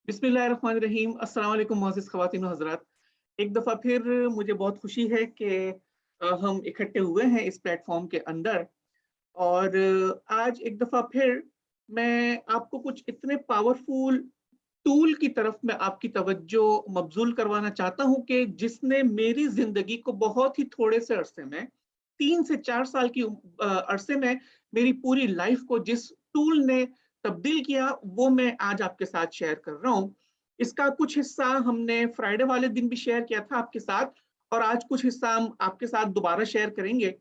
बिस्मिल्लाहिर्रहमानिर्रहीम। अस्सलाम वालेकुम मोअज़्ज़िज़ ख़वातीन व हज़रात। एक दफ़ा फिर मुझे बहुत खुशी है कि हम इकट्ठे हुए हैं इस प्लेटफ़ॉर्म के अंदर और आज एक दफ़ा फिर मैं आपको कुछ इतने पावरफुल टूल की तरफ मैं आपकी तवज्जो मबज़ूल करवाना चाहता हूँ कि जिसने मेरी ज़िंदगी को बहुत ही थोड़े से अरसे में 3 से 4 साल की अरसे में मेरी पूरी लाइफ़ को जिस टूल ने तब्दील किया, वो मैं आज आपके साथ शेयर कर रहा हूँ। इसका कुछ हिस्सा हमने फ्राइडे वाले दिन भी शेयर किया था आपके साथ और आज कुछ हिस्सा हम आपके साथ दोबारा शेयर करेंगे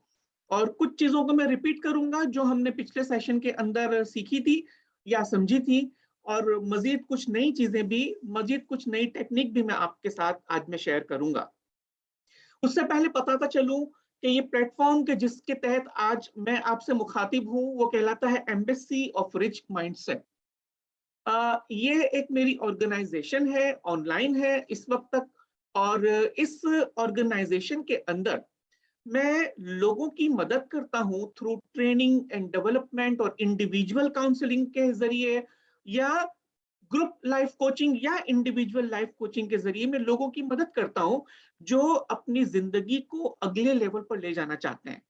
और कुछ चीज़ों को मैं रिपीट करूँगा जो हमने पिछले सेशन के अंदर सीखी थी या समझी थी और मज़ीद कुछ नई टेक्निक भी मैं आपके साथ आज मैं शेयर करूँगा। उससे पहले बताता चलूँ कि ये प्लेटफ़ॉर्म के जिसके तहत आज मैं आपसे मुखातिब हूँ, वो कहलाता है एम्बेसी ऑफ रिच माइंडसेट। ये एक मेरी ऑर्गेनाइज़ेशन है, ऑनलाइन है इस वक़्त तक और इस ऑर्गेनाइज़ेशन के अंदर मैं लोगों की मदद करता हूँ थ्रू ट्रेनिंग एंड डेवलपमेंट और इंडिविजुअल काउंसलिंग के ज़रिए या ग्रुप लाइफ कोचिंग या इंडिविजुअल लाइफ कोचिंग के ज़रिए मैं लोगों की मदद करता हूँ, जो अपनी ज़िंदगी को अगले लेवल पर ले जाना चाहते हैं।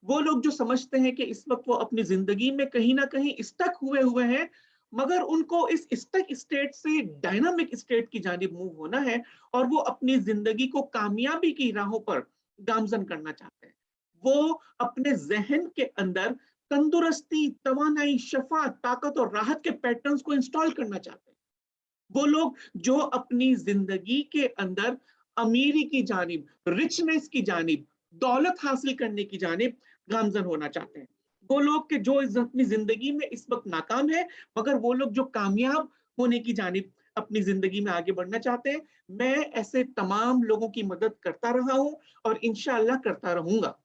वो लोग जो समझते हैं कि इस वक़्त वो अपनी ज़िंदगी में कहीं न कहीं स्टक हुए हुए हैं, मगर उनको इस स्टक स्टेट से डायनामिक स्टेट की जानिब मूव होना है और वो अपनी ज़िंदगी को कामयाबी की राहों पर गामज़न करना चाहते हैं। वो अपने ज़हन के अंदर तंदुरुस्ती, तवानाई, शफ़ा, ताकत और राहत के पैटर्न्स को इंस्टॉल करना चाहते हैं। वो लोग जो अपनी ज़िंदगी के अंदर अमीरी की जानिब, रिचनेस की जानिब, दौलत हासिल करने की जानिब गामज़न होना चाहते हैं। वो लोग के जो अपनी ज़िंदगी में इस वक़्त नाकाम है, मगर वो लोग जो कामयाब होने की जानिब अपनी ज़िंदगी में आगे बढ़ना चाहते हैं। मैं ऐसे तमाम लोगों की मदद करता रहा हूँ और इंशाअल्लाह करता रहूँगा।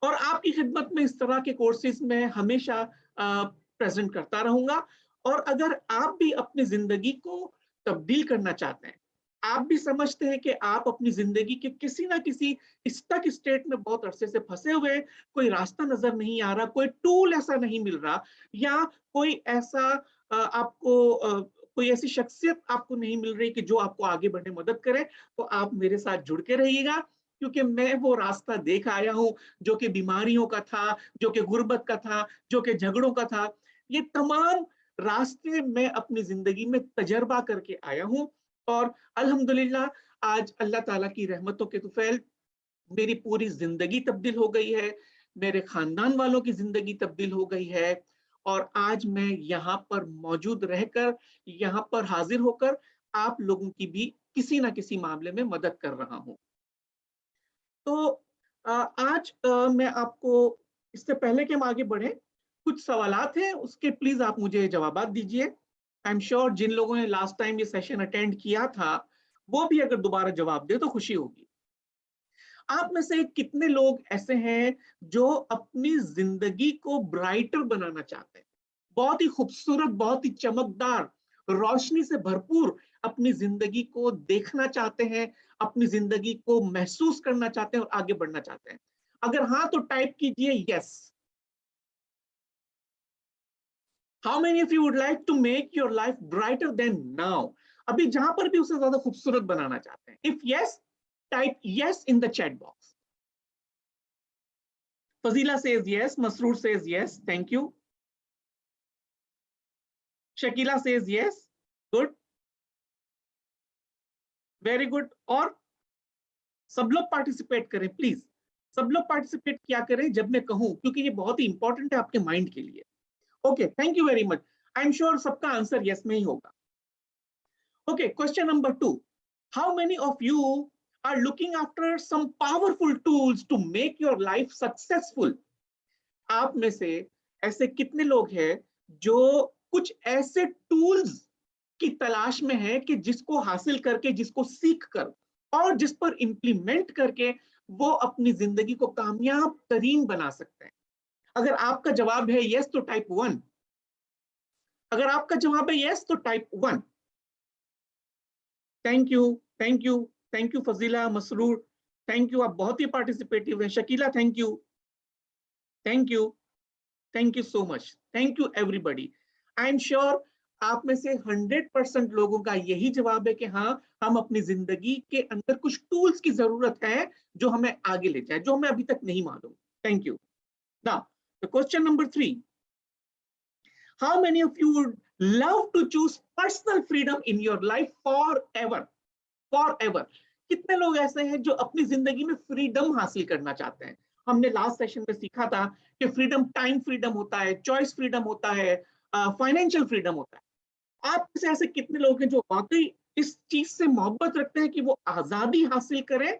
और आपकी खिदमत में इस तरह के कोर्सेज़ मैं हमेशा प्रेज़ेंट करता रहूँगा और अगर आप भी अपनी ज़िंदगी को तब्दील करना चाहते हैं, आप भी समझते हैं कि आप अपनी ज़िंदगी के किसी न किसी स्टक स्टेट में बहुत अरसे से फँसे हुए हैं, कोई रास्ता नज़र नहीं आ रहा, कोई टूल ऐसा नहीं मिल रहा या कोई ऐसा कोई ऐसी शख्सियत आपको नहीं मिल रही कि जो आपको आगे बढ़ने में मदद करे, तो आप मेरे साथ जुड़ के रहिएगा क्योंकि मैं वो रास्ता देख आया हूँ जो कि बीमारियों का था, जो कि गुर्बत का था, जो कि झगड़ों का था। ये तमाम रास्ते मैं अपनी ज़िंदगी में तजर्बा करके आया हूँ और अल्हम्दुलिल्लाह आज अल्लाह ताला की रहमतों के तुफ़ैल मेरी पूरी ज़िंदगी तब्दील हो गई है, मेरे ख़ानदान वालों की ज़िंदगी तब्दील हो गई है और आज मैं यहाँ पर मौजूद रहकर, यहाँ पर हाज़िर होकर आप लोगों की भी किसी न किसी मामले में मदद कर रहा हूँ। तो आज मैं आपको इससे पहले कि हम आगे बढ़ें, कुछ सवालात हैं उसके प्लीज़ आप मुझे जवाबात दीजिए। आई एम श्योर जिन लोगों ने लास्ट टाइम ये सेशन अटेंड किया था, वो भी अगर दोबारा जवाब दें तो खुशी होगी। आप में से कितने लोग ऐसे हैं जो अपनी ज़िंदगी को ब्राइटर बनाना चाहते हैं? बहुत ही खूबसूरत, बहुत ही चमकदार, रोशनी से भरपूर अपनी ज़िंदगी को देखना चाहते हैं, अपनी ज़िंदगी को महसूस करना चाहते हैं और आगे बढ़ना चाहते हैं। अगर हाँ, तो टाइप कीजिए yes. How many of you would like to make your life brighter than now? अभी जहाँ पर भी उसे ज़्यादा खूबसूरत बनाना चाहते हैं। If yes, type yes in the chat box. Fazila says yes. Masroor says yes. Thank you. Shakila says yes. Good. Very good. और सब लोग पार्टिसिपेट करें प्लीज। सब लोग पार्टिसिपेट क्या करें जब मैं कहूं, क्योंकि ये बहुत ही इंपॉर्टेंट है आपके माइंड के लिए। Okay, thank you very much. I am sure सबका आंसर यस में ही होगा। Okay, question number 2। How many of you are looking after some powerful tools to make your life successful? आप में से ऐसे कितने लोग हैं जो कुछ ऐसे टूल्स की तलाश में है कि जिसको हासिल करके, जिसको सीख कर और जिस पर इंप्लीमेंट करके वो अपनी जिंदगी को कामयाब तरीन बना सकते हैं? अगर आपका जवाब है यस तो टाइप 1। अगर आपका जवाब है यस तो type 1। Thank you, thank you, thank you Fazila, Masroor, thank you. आप बहुत ही पार्टिसिपेटिव हैं। Shakeela, thank you, thank you, thank you so much, thank you everybody. I am sure आप में से 100% लोगों का यही जवाब है कि हाँ, हम अपनी जिंदगी के अंदर कुछ टूल्स की जरूरत है जो हमें आगे ले जाए, जो हमें अभी तक नहीं मालूम। Thank you. Now the question number 3, how many of you would love to choose personal freedom in your life forever? Forever. कितने लोग ऐसे हैं जो अपनी जिंदगी में फ्रीडम हासिल करना चाहते हैं? हमने लास्ट सेशन में सीखा था कि फ्रीडम, टाइम फ्रीडम होता है, चॉइस फ्रीडम होता है, फाइनेंशियल फ्रीडम होता है। आप में से ऐसे कितने लोग हैं जो वाकई इस चीज से मोहब्बत रखते हैं कि वो आजादी हासिल करें,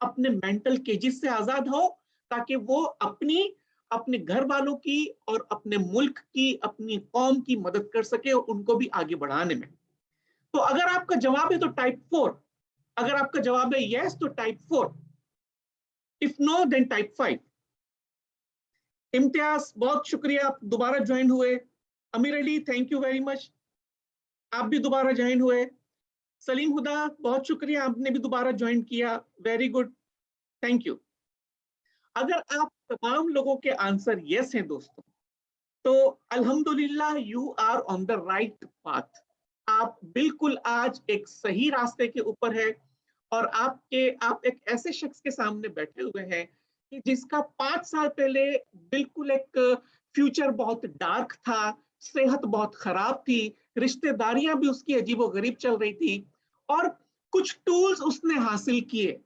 अपने मेंटल केजेस से आजाद हो, ताकि वो अपनी, अपने घर वालों की और अपने मुल्क की, अपनी कौम की मदद कर सके और उनको भी आगे बढ़ाने में। तो अगर आपका जवाब है तो टाइप 4, अगर आपका जवाब है यस तो type 4, if no then type 5। Imtiaz, बहुत शुक्रिया, आप दोबारा ज्वाइन हुए। Amir Ali, thank you very much, आप भी दोबारा ज्वाइन हुए। सलीम हुदा, बहुत शुक्रिया, आपने भी दोबारा ज्वाइन किया, वेरी गुड, थैंक यू। अगर आप तमाम लोगों के आंसर यस हैं दोस्तों, तो अल्हम्दुलिल्लाह you are on the right path. आप बिल्कुल आज एक सही रास्ते के ऊपर है, और आप एक ऐसे शख्स के सामने बैठे हुए हैं कि जिसका 5 साल पहले बिल्कुल एक फ्यूचर बहुत डार्क था, सेहत बहुत खराब थी, रिश्तेदारियां भी उसकी अजीबोगरीब चल रही थी, और कुछ टूल्स उसने हासिल किए,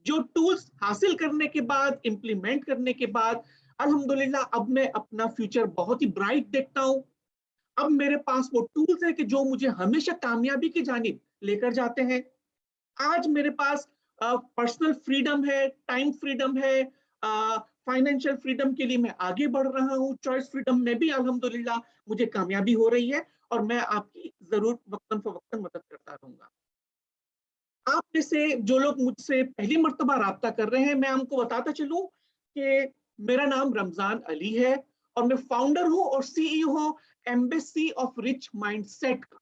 जो टूल्स हासिल करने के बाद, इंप्लीमेंट करने के बाद, अल्हम्दुलिल्लाह अब मैं अपना फ्यूचर बहुत ही ब्राइट देखता हूं। अब मेरे पास वो टूल्स है कि जो मुझे हमेशा कामयाबी की जानिब लेकर जाते हैं। आज मेरे पास पर्सनल फ्रीडम है, टाइम फ्रीडम है, फाइनेंशियल फ्रीडम के लिए मैं आगे बढ़ रहा हूँ, चॉइस फ्रीडम में भी अल्हम्दुलिल्लाह मुझे कामयाबी हो रही है, और मैं आपकी जरूर वक्तन फवक्तन मदद करता रहूंगा। आप में से जो लोग मुझसे पहली मर्तबा राब्ता कर रहे हैं, मैं आपको बताता चलूं कि मेरा नाम रमजान अली है, और मैं फाउंडर हूं और सीईओ हूं एम्बेसी ऑफ रिच माइंडसेट का।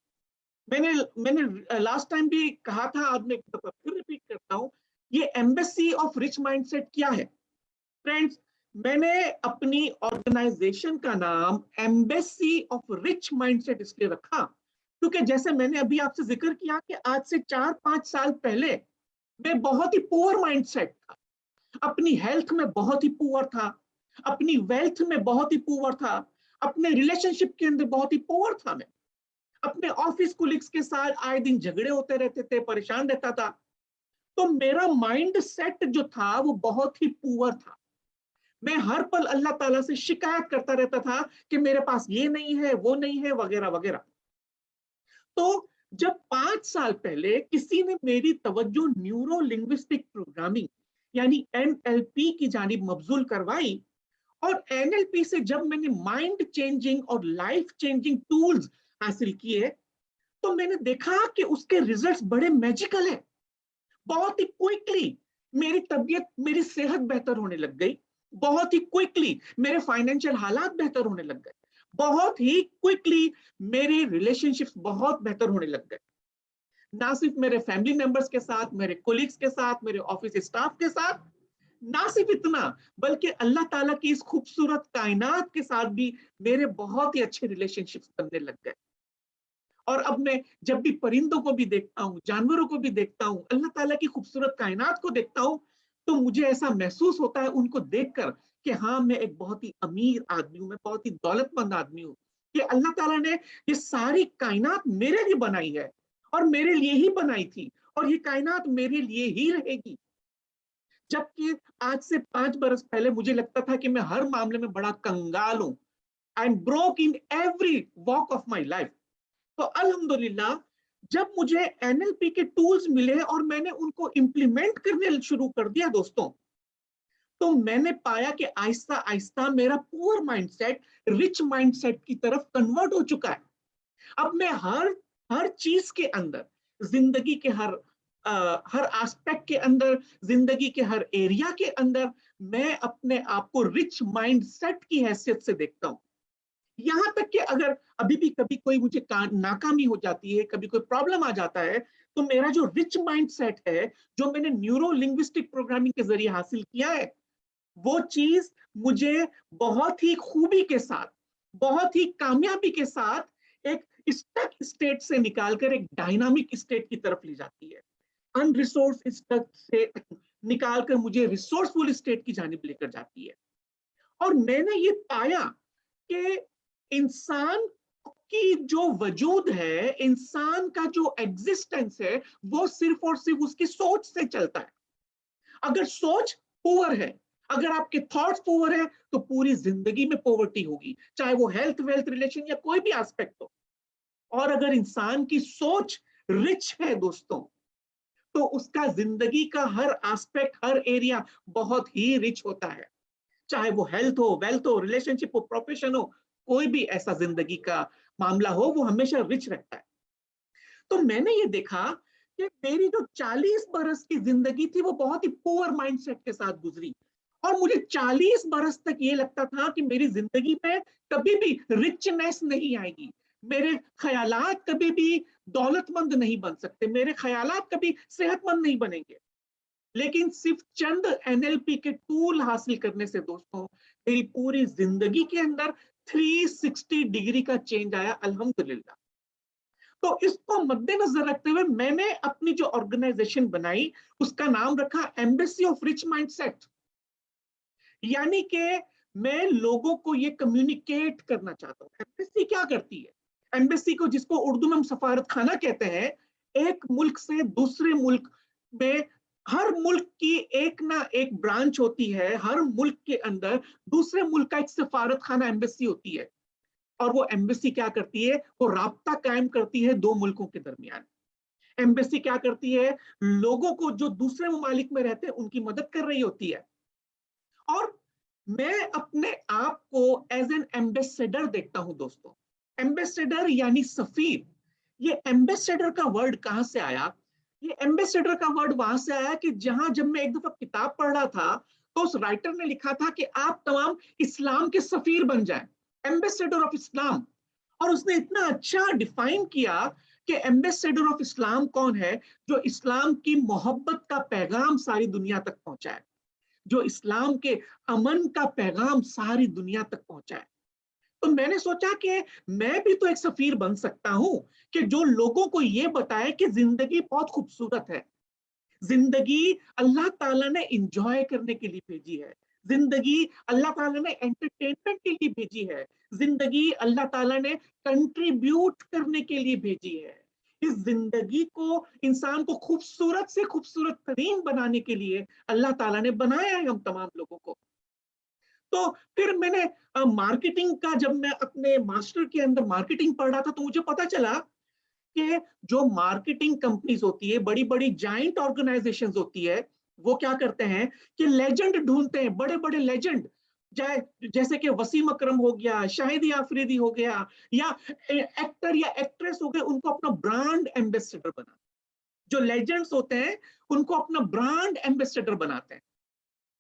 मैंने मैंने लास्ट टाइम भी कहा था, आज मैं एक दफा फिर रिपीट करता हूं, ये एम्बेसी ऑफ रिच माइंडसेट क्या है? फ्रेंड्स, मैंने अपनी ऑर्गेनाइजेशन का नाम एम्बेसी ऑफ रिच माइंडसेट इसलिए रखा क्योंकि जैसे मैंने अभी आपसे जिक्र किया कि आज से 4-5 साल पहले मैं बहुत ही पुअर माइंडसेट था, अपनी हेल्थ में बहुत ही पुअर था, अपनी वेल्थ में बहुत ही पुअर था, अपने रिलेशनशिप के अंदर बहुत ही पुअर था। मैं अपने ऑफिस कुलीग्स के साथ आए दिन झगड़े होते रहते थे, परेशान रहता था। तो मेरा माइंड सेट जो था वो बहुत ही पुअर था। मैं हर पल अल्लाह ताला से शिकायत करता रहता था कि मेरे पास ये नहीं है, वो नहीं है, वगैरह वगैरह। तो जब 5 साल पहले किसी ने मेरी तवज्जो न्यूरो लिंग्विस्टिक प्रोग्रामिंग यानी एनएलपी की जानिब मबजूल करवाई, और एनएलपी से जब मैंने माइंड चेंजिंग और लाइफ चेंजिंग टूल्स हासिल किए, तो मैंने देखा कि उसके रिजल्ट्स बड़े मैजिकल है। बहुत ही क्विकली मेरी तबीयत, मेरी सेहत बेहतर होने लग गई, बहुत ही क्विकली मेरे फाइनेंशियल हालात बेहतर होने लग गए, बहुत ही क्विकली मेरे रिलेशनशिप्स बहुत बेहतर होने लग गए, ना सिर्फ मेरे फैमिली मेंबर्स के साथ, मेरे कोलिग्स के साथ, मेरे ऑफिस स्टाफ के साथ, ना सिर्फ इतना बल्कि अल्लाह ताला की इस खूबसूरत कायनात के साथ भी मेरे बहुत ही अच्छे रिलेशनशिप्स बनने लग गए। और अब मैं जब भी परिंदों को भी देखता हूँ, जानवरों को भी देखता हूँ, अल्लाह ताला की खूबसूरत कायनात को देखता हूँ, तो मुझे ऐसा महसूस होता है उनको देखकर कि हाँ, मैं एक बहुत ही अमीर आदमी हूँ, मैं बहुत ही दौलतमंद आदमी हूँ, कि अल्लाह ताला ने ये सारी कायनात मेरे लिए बनाई है, और मेरे लिए ही बनाई थी, और ये कायनात मेरे लिए ही रहेगी। जबकि आज से 5 बरस पहले मुझे लगता था कि मैं हर मामले में बड़ा कंगाल हूँ। I am broke in every walk of my life. तो अल्हम्दुलिल्लाह जब मुझे एनएलपी के टूल्स मिले और मैंने उनको इंप्लीमेंट करने शुरू कर दिया दोस्तों, तो मैंने पाया कि आहिस्ता आहिस्ता मेरा पुअर माइंडसेट रिच माइंडसेट की तरफ कन्वर्ट हो चुका है। अब मैं हर हर चीज के अंदर, जिंदगी के हर एस्पेक्ट के अंदर, जिंदगी के हर एरिया के अंदर, मैं अपने आप को रिच माइंडसेट की हैसियत से देखता हूँ। यहाँ तक कि अगर अभी भी कभी कोई मुझे नाकामी हो जाती है, कभी कोई प्रॉब्लम आ जाता है, तो मेरा जो रिच माइंडसेट है, जो मैंने न्यूरो लिंग्विस्टिक प्रोग्रामिंग के जरिए हासिल किया है, वो चीज मुझे बहुत ही खूबी के साथ, बहुत ही कामयाबी के साथ एक स्टक स्टेट से निकालकर एक डायनामिक स्टेट की तरफ ले जाती है, अनरिसोर्स स्टक से निकालकर मुझे रिसोर्सफुल स्टेट की जानिब लेकर जाती है। और मैंने ये पाया कि इंसान की जो वजूद है, इंसान का जो एग्जिस्टेंस है, वो सिर्फ और सिर्फ उसकी सोच से चलता है। अगर सोच पुअर है, अगर आपके थॉट्स पुअर है, तो पूरी जिंदगी में पॉवर्टी होगी, चाहे वो हेल्थ वेल्थ रिलेशन या कोई भी एस्पेक्ट हो। और अगर इंसान की सोच रिच है दोस्तों, तो उसका जिंदगी का हर एस्पेक्ट, हर एरिया बहुत ही रिच होता है, चाहे वो हेल्थ हो, वेल्थ हो, रिलेशनशिप हो, प्रोफेशन हो, कोई भी ऐसा जिंदगी का मामला हो, वो हमेशा रिच रहता है। तो मैंने ये देखा कि मेरी जो 40 बरस की जिंदगी थी वो बहुत ही पुअर माइंडसेट के साथ गुजरी, और मुझे 40 बरस तक ये लगता था कि मेरी जिंदगी में कभी भी रिचनेस नहीं आएगी, मेरे ख्यालात कभी भी दौलतमंद नहीं बन सकते, मेरे ख्यालात कभी सेहतमंद नहीं बनेंगे। लेकिन सिर्फ चंद एनएलपी के टूल हासिल करने से दोस्तों, मेरी पूरी जिंदगी के अंदर 360 डिग्री का चेंज आया, अल्हम्दुलिल्लाह। तो इसको मद्देनजर रखते हुए मैंने अपनी जो ऑर्गेनाइजेशन बनाई, उसका नाम रखा एम्बेसी ऑफ रिच माइंडसेट। यानी कि मैं लोगों को ये कम्युनिकेट करना चाहता हूँ। एम्बेसी क्या करती है? एम्बेसी को, जिसको उर्दू में हम सफारत खाना कहते हैं, एक मुल्क से दूसरे मुल्क में, हर मुल्क की एक ना एक ब्रांच होती है, हर मुल्क के अंदर दूसरे मुल्क का एक सफारत खाना एम्बेसी होती है। और वो एम्बेसी क्या करती है? वो राब्ता कायम करती है दो मुल्कों के दरमियान। एम्बेसी क्या करती है? लोगों को जो दूसरे ममालिक में रहते हैं उनकी मदद कर रही होती है। और मैं अपने आप को एज एन एम्बेसडर देखता हूं दोस्तों। एम्बेसडर यानी सफीर। ये एम्बेसडर का वर्ड कहां से आया? ये एम्बेसडर का वर्ड वहां से आया कि जहां, जब मैं एक दफा किताब पढ़ रहा था, तो उस राइटर ने लिखा था कि आप तमाम इस्लाम के सफीर बन जाएं, एम्बेसडर ऑफ इस्लाम। और उसने इतना अच्छा डिफाइन किया कि एम्बेसडर ऑफ इस्लाम कौन है? जो इस्लाम की मोहब्बत का पैगाम सारी दुनिया तक पहुंचाए, जो इस्लाम के अमन का पैगाम सारी दुनिया तक पहुंचाए। तो मैंने सोचा कि मैं भी तो एक सफीर बन सकता हूं, कि जो लोगों को ये बताए कि जिंदगी बहुत खूबसूरत है, जिंदगी अल्लाह ताला ने इंजॉय करने के लिए भेजी है, जिंदगी अल्लाह ताला ने एंटरटेनमेंट के लिए भेजी है, जिंदगी अल्लाह ताला ने कंट्रीब्यूट करने के लिए भेजी है। इस जिंदगी को, इंसान को खूबसूरत से खूबसूरत तरीन बनाने के लिए अल्लाह ताला ने बनाया है हम तमाम लोगों को। तो फिर मैंने मार्केटिंग का, जब मैं अपने मास्टर के अंदर मार्केटिंग पढ़ रहा था, तो मुझे पता चला कि जो मार्केटिंग कंपनीज होती है, बड़ी बड़ी जाइंट ऑर्गेनाइजेशंस होती है, वो क्या करते हैं कि लेजेंड ढूंढते हैं, बड़े बड़े लेजेंड, चाहे जैसे कि वसीम अकरम हो गया, शाहिद आफरीदी हो गया, या एक्टर या एक्ट्रेस हो गए, उनको अपना ब्रांड एम्बेसडर बना, जो लेजेंड्स होते हैं उनको अपना ब्रांड एम्बेसडर बनाते हैं।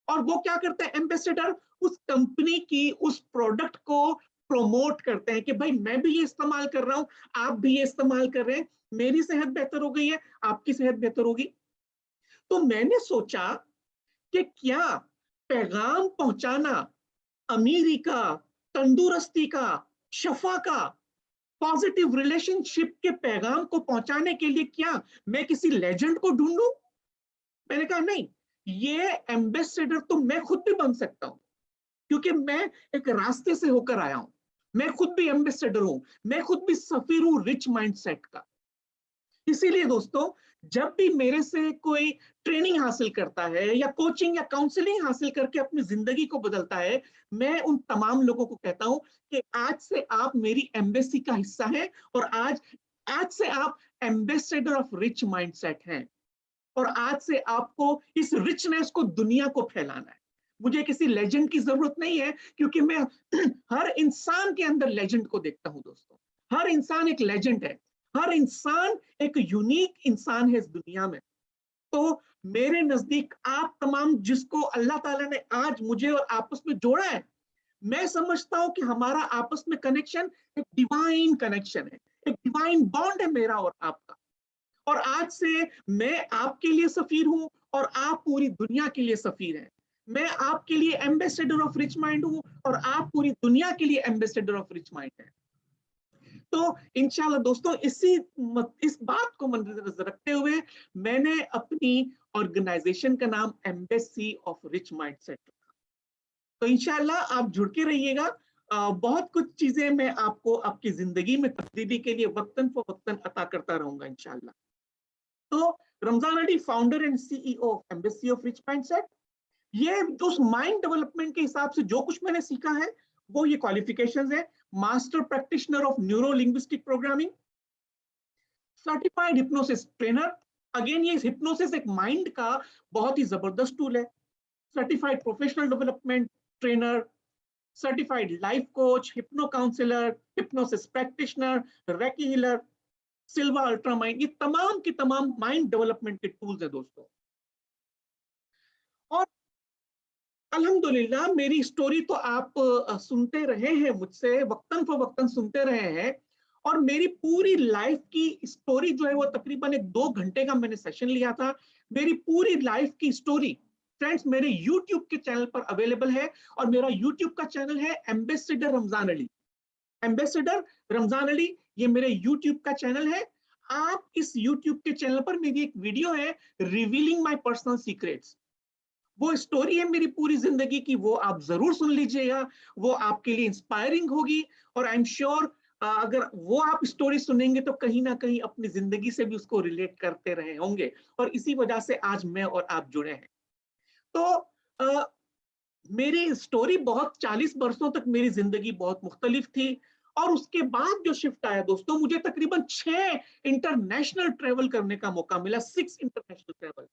और वो क्या करते हैं? एम्बेसडर उस कंपनी की, उस प्रोडक्ट को प्रोमोट करते हैं कि भाई मैं भी ये इस्तेमाल कर रहा हूं, आप भी ये इस्तेमाल कर रहे हैं, मेरी सेहत बेहतर हो गई है, आपकी सेहत बेहतर होगी। तो मैंने सोचा कि क्या पैगाम पहुंचाना, अमीरी का, तंदुरुस्ती का, शफा का, पॉजिटिव रिलेशनशिप के पैगाम को पहुंचाने के लिए क्या मैं किसी लेजेंड को ढूंढूं? मैंने कहा नहीं, ये एम्बेसडर तो मैं खुद भी बन सकता हूं, क्योंकि मैं एक रास्ते से होकर आया हूं, मैं खुद भी एम्बेसडर हूं, मैं खुद भी सफीर हूं रिच माइंडसेट का। इसीलिए दोस्तों, जब भी मेरे से कोई ट्रेनिंग हासिल करता है या कोचिंग या काउंसलिंग हासिल करके अपनी जिंदगी को बदलता है, मैं उन तमाम लोगों को कहता हूं कि आज से आप मेरी एम्बेसी का हिस्सा हैं, और आज आज से आप एम्बेसडर ऑफ रिच माइंडसेट हैं। और आज से आपको इस रिचनेस को दुनिया को फैलाना है। मुझे किसी लेजेंड की जरूरत नहीं है, क्योंकि मैं हर इंसान के अंदर लेजेंड को देखता हूं दोस्तों। हर इंसान एक लेजेंड है, हर इंसान एक यूनिक इंसान है इस दुनिया में। तो मेरे नजदीक आप तमाम, जिसको अल्लाह ताला ने आज मुझे और आपस में जोड़ा है, मैं समझता हूं कि हमारा आपस में कनेक्शन एक डिवाइन कनेक्शन है, एक डिवाइन बॉन्ड है मेरा और आपका। और आज से मैं आपके लिए सफीर हूं, और आप पूरी दुनिया के लिए सफीर हैं। मैं आपके लिए एम्बेसडर ऑफ रिच माइंड हूं, और आप पूरी दुनिया के लिए एम्बेसडर ऑफ रिच माइंड हैं। तो इंशाल्लाह दोस्तों इस बात को मद्देनजर रखते हुए मैंने अपनी ऑर्गेनाइजेशन का नाम एम्बेसी ऑफ रिच माइंडसेट रखा। तो इंशाल्लाह आप जुड़ के रहिएगा। बहुत कुछ चीजें मैं आपको आपकी जिंदगी में तब्दीली के लिए वक्तन फवक्तन अता करता रहूंगा इंशाल्लाह। तो Ramzan Ali, founder and CEO of embassy of rich mindset, ये उस माइंड डेवलपमेंट के हिसाब से जो कुछ मैंने सीखा है वो ये क्वालिफिकेशंस है। Master practitioner of neuro linguistic programming, certified hypnosis trainer, again ये हिप्नोसिस एक माइंड का बहुत ही जबरदस्त टूल है। Certified professional development trainer, certified life coach, hypno counsellor, hypnosis practitioner, reiki healer, Silva ultra mind, ये तमाम की तमाम माइंड डेवलपमेंट के टूल्स हैं दोस्तों। और अल्हम्दुलिल्लाह मेरी स्टोरी तो आप सुनते रहे हैं मुझसे, वक्तन फवक्तन सुनते रहे हैं। और मेरी पूरी लाइफ की स्टोरी जो है वो तकरीबन 2 घंटे का मैंने सेशन लिया था। मेरी पूरी लाइफ की स्टोरी फ्रेंड्स मेरे यूट्यूब के चैनल पर अवेलेबल है। और मेरा यूट्यूब का चैनल है एम्बेसडर रमजान अली। एम्बेसडर रमजान अली ये मेरे यूट्यूब का चैनल है। आप इस यूट्यूब के चैनल पर मेरी एक वीडियो है रिवीलिंग माय पर्सनल सीक्रेट्स, वो स्टोरी है मेरी पूरी जिंदगी की, वो आप जरूर सुन लीजिएगा। वो आपके लिए इंस्पायरिंग होगी। और आई एम श्योर अगर वो आप स्टोरी सुनेंगे तो कहीं ना कहीं अपनी जिंदगी से भी उसको रिलेट करते रहे होंगे। और इसी वजह से आज मैं और आप जुड़े हैं। तो मेरी स्टोरी बहुत 40 वर्षों तक मेरी जिंदगी बहुत मुख्तलिफ थी। और उसके बाद जो शिफ्ट आया दोस्तों, मुझे तकरीबन 6 इंटरनेशनल ट्रेवल करने का मौका मिला। 6 इंटरनेशनल ट्रेवल।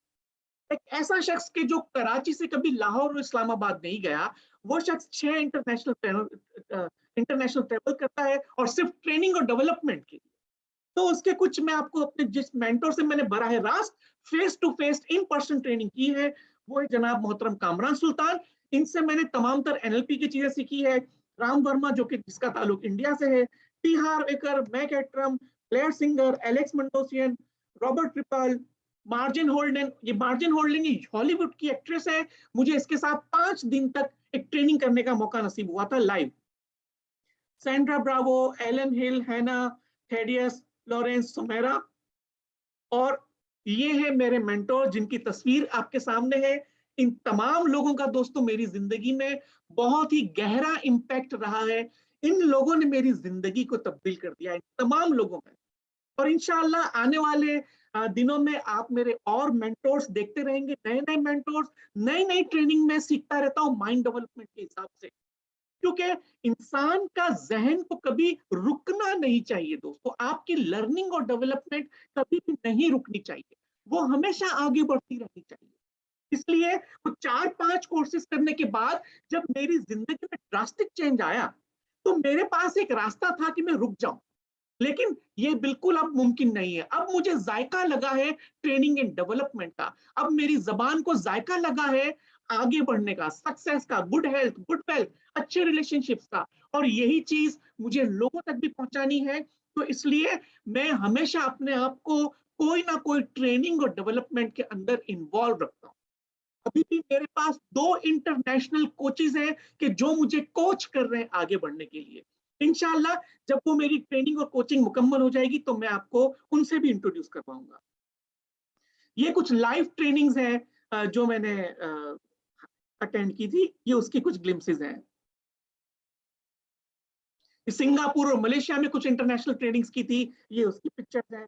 एक ऐसा शख्स के जो कराची से कभी लाहौर और इस्लामाबाद नहीं गया, वो शख्स 6 इंटरनेशनल ट्रेवल करता है और सिर्फ ट्रेनिंग और डेवलपमेंट के लिए। तो उसके कुछ मैं आपको अपने जिस मेंटर से मैंने बराह रास्त face to face in person training की है, वो है जनाब मोहतरम कामरान सुल्तान। इनसे मैंने तमाम तर एनएलपी की चीजें सीखी है। राम वर्मा जो कि जिसका ताल्लुक इंडिया से है, T Harv Eker, Mac Attram, Claire Singer, Alex Mandossian, Robert Triple, Margin Holden. ये मार्जिन होल्डन ये हॉलीवुड की एक्ट्रेस है। मुझे इसके साथ 5 दिन तक एक ट्रेनिंग करने का मौका नसीब हुआ था लाइव। सैंड्रा ब्रावो, एलन हिल, हैना, थेडियस, लॉरेंस सुमेरा। और ये है मेरे मेंटोर जिनकी तस्वीर आपके सामने है। इन तमाम लोगों का दोस्तों मेरी जिंदगी में बहुत ही गहरा इंपैक्ट रहा है। इन लोगों ने मेरी जिंदगी को तब्दील कर दिया, इन तमाम लोगों में। और इंशाल्लाह आने वाले दिनों में आप मेरे और मेंटोर्स देखते रहेंगे, नए नए मेंटोर्स, नई नई ट्रेनिंग में सीखता रहता हूँ माइंड डेवलपमेंट के हिसाब से। क्योंकि इंसान का जहन को कभी रुकना नहीं चाहिए दोस्तों। आपकी लर्निंग और डेवलपमेंट कभी भी नहीं रुकनी चाहिए, वो हमेशा आगे बढ़ती रहनी चाहिए। इसलिए वो 4-5 कोर्सेज करने के बाद जब मेरी जिंदगी में ड्रास्टिक चेंज आया, तो मेरे पास एक रास्ता था कि मैं रुक जाऊं। लेकिन ये बिल्कुल अब मुमकिन नहीं है। अब मुझे जायका लगा है ट्रेनिंग एंड डेवलपमेंट का। अब मेरी जबान को जायका लगा है आगे बढ़ने का, सक्सेस का, गुड हेल्थ, गुड वेल्थ, अच्छे रिलेशनशिप्स का। और यही चीज मुझे लोगों तक भी पहुंचानी है। तो इसलिए मैं हमेशा अपने आप को कोई ना कोई ट्रेनिंग और डेवलपमेंट के अंदर इन्वॉल्व रखता हूँ। अभी भी मेरे पास 2 इंटरनेशनल कोचेज हैं कि जो मुझे कोच कर रहे हैं आगे बढ़ने के लिए। इंशाल्लाह जब वो मेरी ट्रेनिंग और कोचिंग मुकम्मल हो जाएगी तो मैं आपको उनसे भी इंट्रोड्यूस करवाऊंगा। ये कुछ लाइव ट्रेनिंग्स हैं जो मैंने अटेंड की थी। ये उसकी कुछ ग्लिम्सेस हैं। सिंगापुर और मलेशिया में कुछ इंटरनेशनल ट्रेनिंग्स की थी। ये उसकी पिक्चर्स हैं।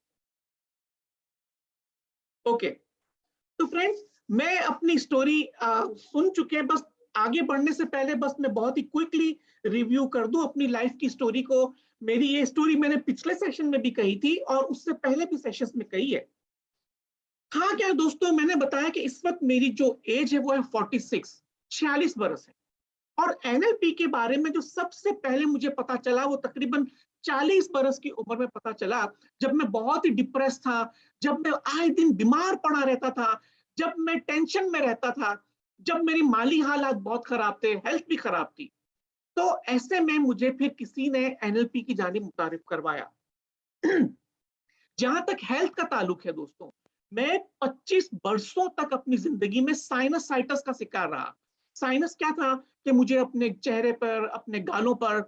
ओके, तो फ्रेंड्स मैं अपनी स्टोरी सुन चुके हैं। बस आगे बढ़ने से पहले बस मैं बहुत ही क्विकली रिव्यू कर दूं अपनी लाइफ की स्टोरी को। मेरी ये स्टोरी मैंने पिछले सेशन में भी कही थी और उससे पहले भी सेशंस में कही है। हाँ क्या दोस्तों, मैंने बताया कि इस वक्त मेरी जो एज है वो है 46 बरस है। और एनएलपी के बारे में जो सबसे पहले मुझे पता चला वो तकरीबन 40 बरस की उम्र में पता चला, जब मैं बहुत ही डिप्रेस था, जब मैं आए दिन बीमार पड़ा रहता था, जब मैं टेंशन में रहता था, जब मेरी माली हालात बहुत खराब थे, हेल्थ भी खराब थी। तो ऐसे में मुझे फिर किसी ने एनएलपी की जानिब मुतारिफ करवाया। जहां तक हेल्थ का ताल्लुक है दोस्तों, मैं 25 वर्षों तक अपनी जिंदगी में साइनसाइटिस का शिकार रहा। साइनस क्या था कि मुझे अपने चेहरे पर, अपने गालों पर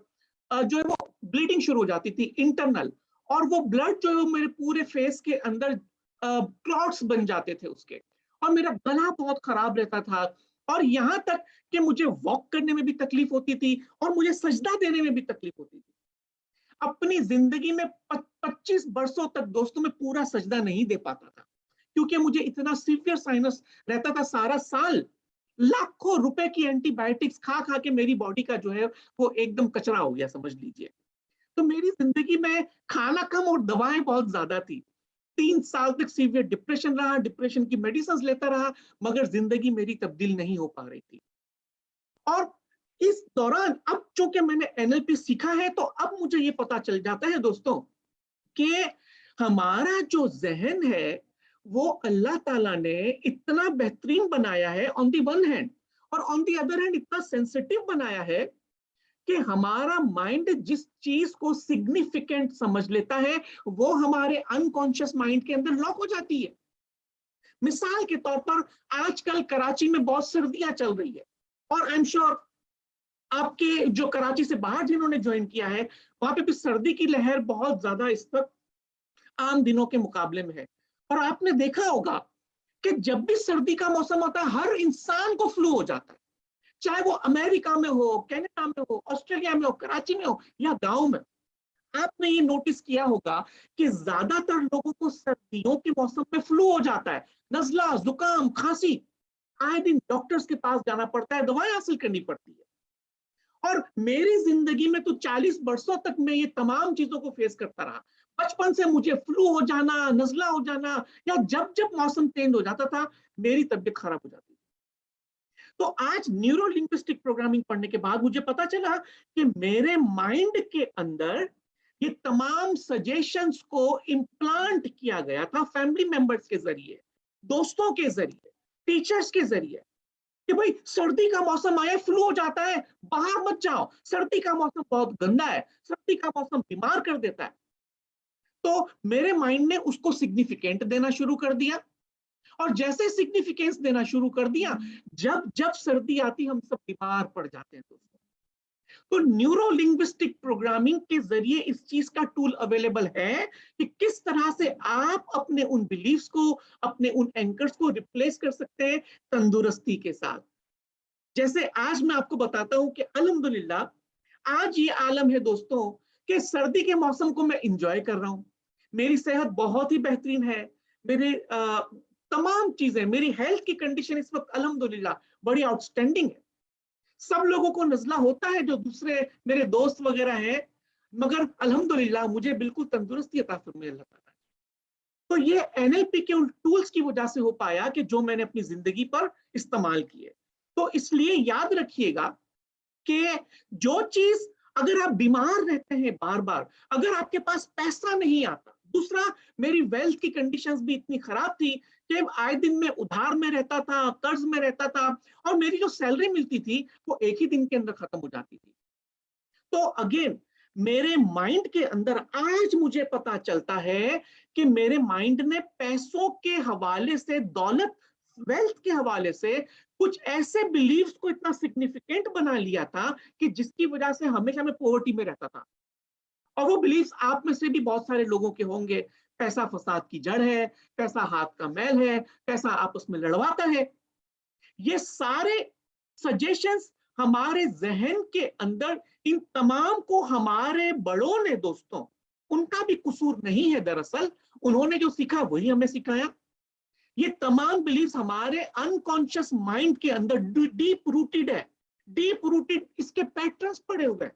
जो है वो ब्लीडिंग शुरू हो जाती थी इंटरनल, और वो ब्लड जो है मेरे पूरे फेस के अंदर क्लॉट्स बन जाते थे उसके, और मेरा गला बहुत खराब रहता था, और यहाँ तक कि मुझे वॉक करने में भी तकलीफ होती थी और मुझे सजदा देने में भी तकलीफ होती थी। अपनी जिंदगी में 25 वर्षों तक दोस्तों में पूरा सजदा नहीं दे पाता था, क्योंकि मुझे इतना सीवियर साइनस रहता था सारा साल। लाखों रुपए की एंटीबायोटिक्स खा खा के मेरी बॉडी का जो है वो एकदम कचरा हो गया, समझ लीजिए। तो मेरी जिंदगी में खाना कम और दवाएं बहुत ज्यादा थी। 3 साल तक सीवियर डिप्रेशन रहा, डिप्रेशन की मेडिसिन लेता रहा, मगर जिंदगी मेरी तब्दील नहीं हो पा रही थी। और इस दौरान अब चूंकि मैंने एनएलपी सीखा है, तो अब मुझे ये पता चल जाता है दोस्तों कि हमारा जो जहन है वो अल्लाह ताला ने इतना बेहतरीन बनाया है ऑन दी वन हैंड, और ऑन दी अदर हैंड इतना सेंसिटिव बनाया है कि हमारा माइंड जिस चीज को सिग्निफिकेंट समझ लेता है वो हमारे अनकॉन्शियस माइंड के अंदर लॉक हो जाती है। मिसाल के तौर पर आजकल कराची में बहुत सर्दियां चल रही है, और आई एम श्योर आपके जो कराची से बाहर जिन्होंने ज्वाइन किया है वहां पे भी सर्दी की लहर बहुत ज्यादा इस वक्त आम दिनों के मुकाबले में है। और आपने देखा होगा कि जब भी सर्दी का मौसम आता है हर इंसान को फ्लू हो जाता है, चाहे वो अमेरिका में हो, कनाडा में हो, ऑस्ट्रेलिया में हो, कराची में हो या गांव में। आपने ये नोटिस किया होगा कि ज्यादातर लोगों को सर्दियों के मौसम में फ्लू हो जाता है, नजला, जुकाम, खांसी। आए दिन डॉक्टर्स के पास जाना पड़ता है, दवाएं हासिल करनी पड़ती है। और मेरी जिंदगी में तो 40 वर्षों तक मैं ये तमाम चीजों को फेस करता रहा। बचपन से मुझे फ्लू हो जाना, नजला हो जाना, या जब जब मौसम चेंज हो जाता था मेरी तबीयत खराब हो जाती थी। तो आज न्यूरो लिंग्विस्टिक प्रोग्रामिंग पढ़ने के बाद मुझे पता चला कि मेरे माइंड के अंदर ये तमाम सजेशंस को इम्प्लांट किया गया था फैमिली मेंबर्स के जरिए, दोस्तों के जरिए, टीचर्स के जरिए, कि भाई सर्दी का मौसम आया, फ्लू हो जाता है, बाहर मत जाओ, सर्दी का मौसम बहुत गंदा है, सर्दी का मौसम बीमार कर देता है। तो मेरे माइंड ने उसको सिग्निफिकेंट देना शुरू कर दिया, और जैसे सिग्निफिकेंस देना शुरू कर दिया, जब जब सर्दी आती हम सब बीमार पड़ जाते हैं दोस्तों। तो न्यूरो लिंग्विस्टिक प्रोग्रामिंग के जरिए इस चीज का टूल अवेलेबल है कि किस तरह से आप अपने उन बिलीफ्स को, अपने उन एंकर्स को रिप्लेस कर सकते हैं तंदुरुस्ती के साथ। जैसे आज मैं आपको बताता हूं कि अल्हम्दुलिल्लाह आज ये आलम है दोस्तों कि सर्दी के मौसम को मैं इंजॉय कर रहा हूं, मेरी सेहत बहुत ही बेहतरीन है, मेरे तमाम चीजें, मेरी हेल्थ की कंडीशन इस वक्त अल्हम्दुलिल्लाह बड़ी आउटस्टैंडिंग है। सब लोगों को नजला होता है जो दूसरे मेरे दोस्त वगैरह हैं, मगर अल्हम्दुलिल्लाह मुझे बिल्कुल तंदुरुस्ती अता फरमाए अल्लाह ताला। तो ये एनएलपी के उन टूल्स की वजह से हो पाया कि जो मैंने अपनी जिंदगी पर इस्तेमाल किए। तो इसलिए याद रखिएगा कि जो चीज, अगर आप बीमार रहते हैं बार बार, अगर आपके पास पैसा नहीं आता, दूसरा मेरी वेल्थ की कंडीशंस भी इतनी खराब थी कि आए दिन में उधार में रहता था, कर्ज में रहता था, और मेरी जो सैलरी मिलती थी वो एक ही दिन के अंदर खत्म हो जाती थी। तो अगेन मेरे माइंड के अंदर आज मुझे पता चलता है कि मेरे माइंड ने पैसों के हवाले से, दौलत, वेल्थ के हवाले से कुछ ऐसे बिलीव्स को इतना सिग्निफिकेंट बना लिया था कि जिसकी वजह से हमेशा मैं पॉवर्टी में रहता था। और वो बिलीव्स आप में से भी बहुत सारे लोगों के होंगे, पैसा फसाद की जड़ है, पैसा हाथ का मैल है, पैसा आपस में लड़वाता है। ये सारे सजेशंस हमारे जहन के अंदर, इन तमाम को हमारे बड़ों ने दोस्तों, उनका भी कसूर नहीं है दरअसल, उन्होंने जो सीखा वही हमें सिखाया। ये तमाम बिलीव्स हमारे अनकॉन्शियस माइंड के अंदर डीप रूटेड है, डीप रूटेड इसके पैटर्न्स पड़े हुए हैं।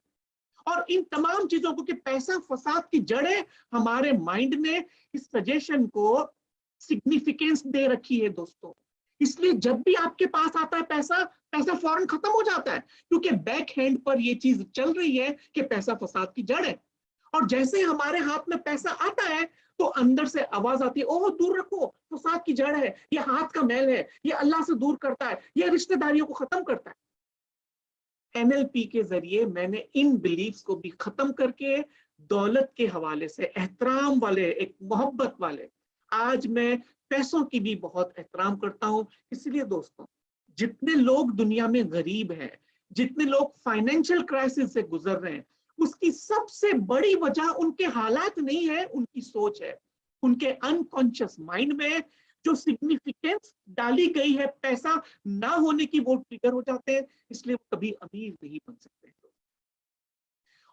और इन तमाम चीजों को कि पैसा फसाद की जड़ है, हमारे माइंड ने इस सजेशन को सिग्निफिकेंस दे रखी है दोस्तों। इसलिए जब भी आपके पास आता है पैसा, पैसा फौरन खत्म हो जाता है, क्योंकि बैक हैंड पर ये चीज चल रही है कि पैसा फसाद की जड़ है। और जैसे हमारे हाथ में पैसा आता है तो अंदर से आवाज आती है, ओह दूर रखो, फसाद की जड़ है, ये हाथ का मैल है, ये अल्लाह से दूर करता है, ये रिश्तेदारियों को खत्म करता है। एनएलपी के जरिए मैंने इन बिलीफ्स को भी खत्म करके दौलत के हवाले से एहतराम वाले, एक मोहब्बत वाले, आज मैं पैसों की भी बहुत एहतराम करता हूं। इसलिए दोस्तों, जितने लोग दुनिया में गरीब हैं, जितने लोग फाइनेंशियल क्राइसिस से गुजर रहे हैं, उसकी सबसे बड़ी वजह उनके हालात नहीं है, उनकी सोच है। उनके अनकॉन्शियस माइंड में जो सिग्निफिकेंस डाली गई है, पैसा ना होने की, वो ट्रिगर हो जाते हैं, इसलिए वो कभी अमीर नहीं बन सकते।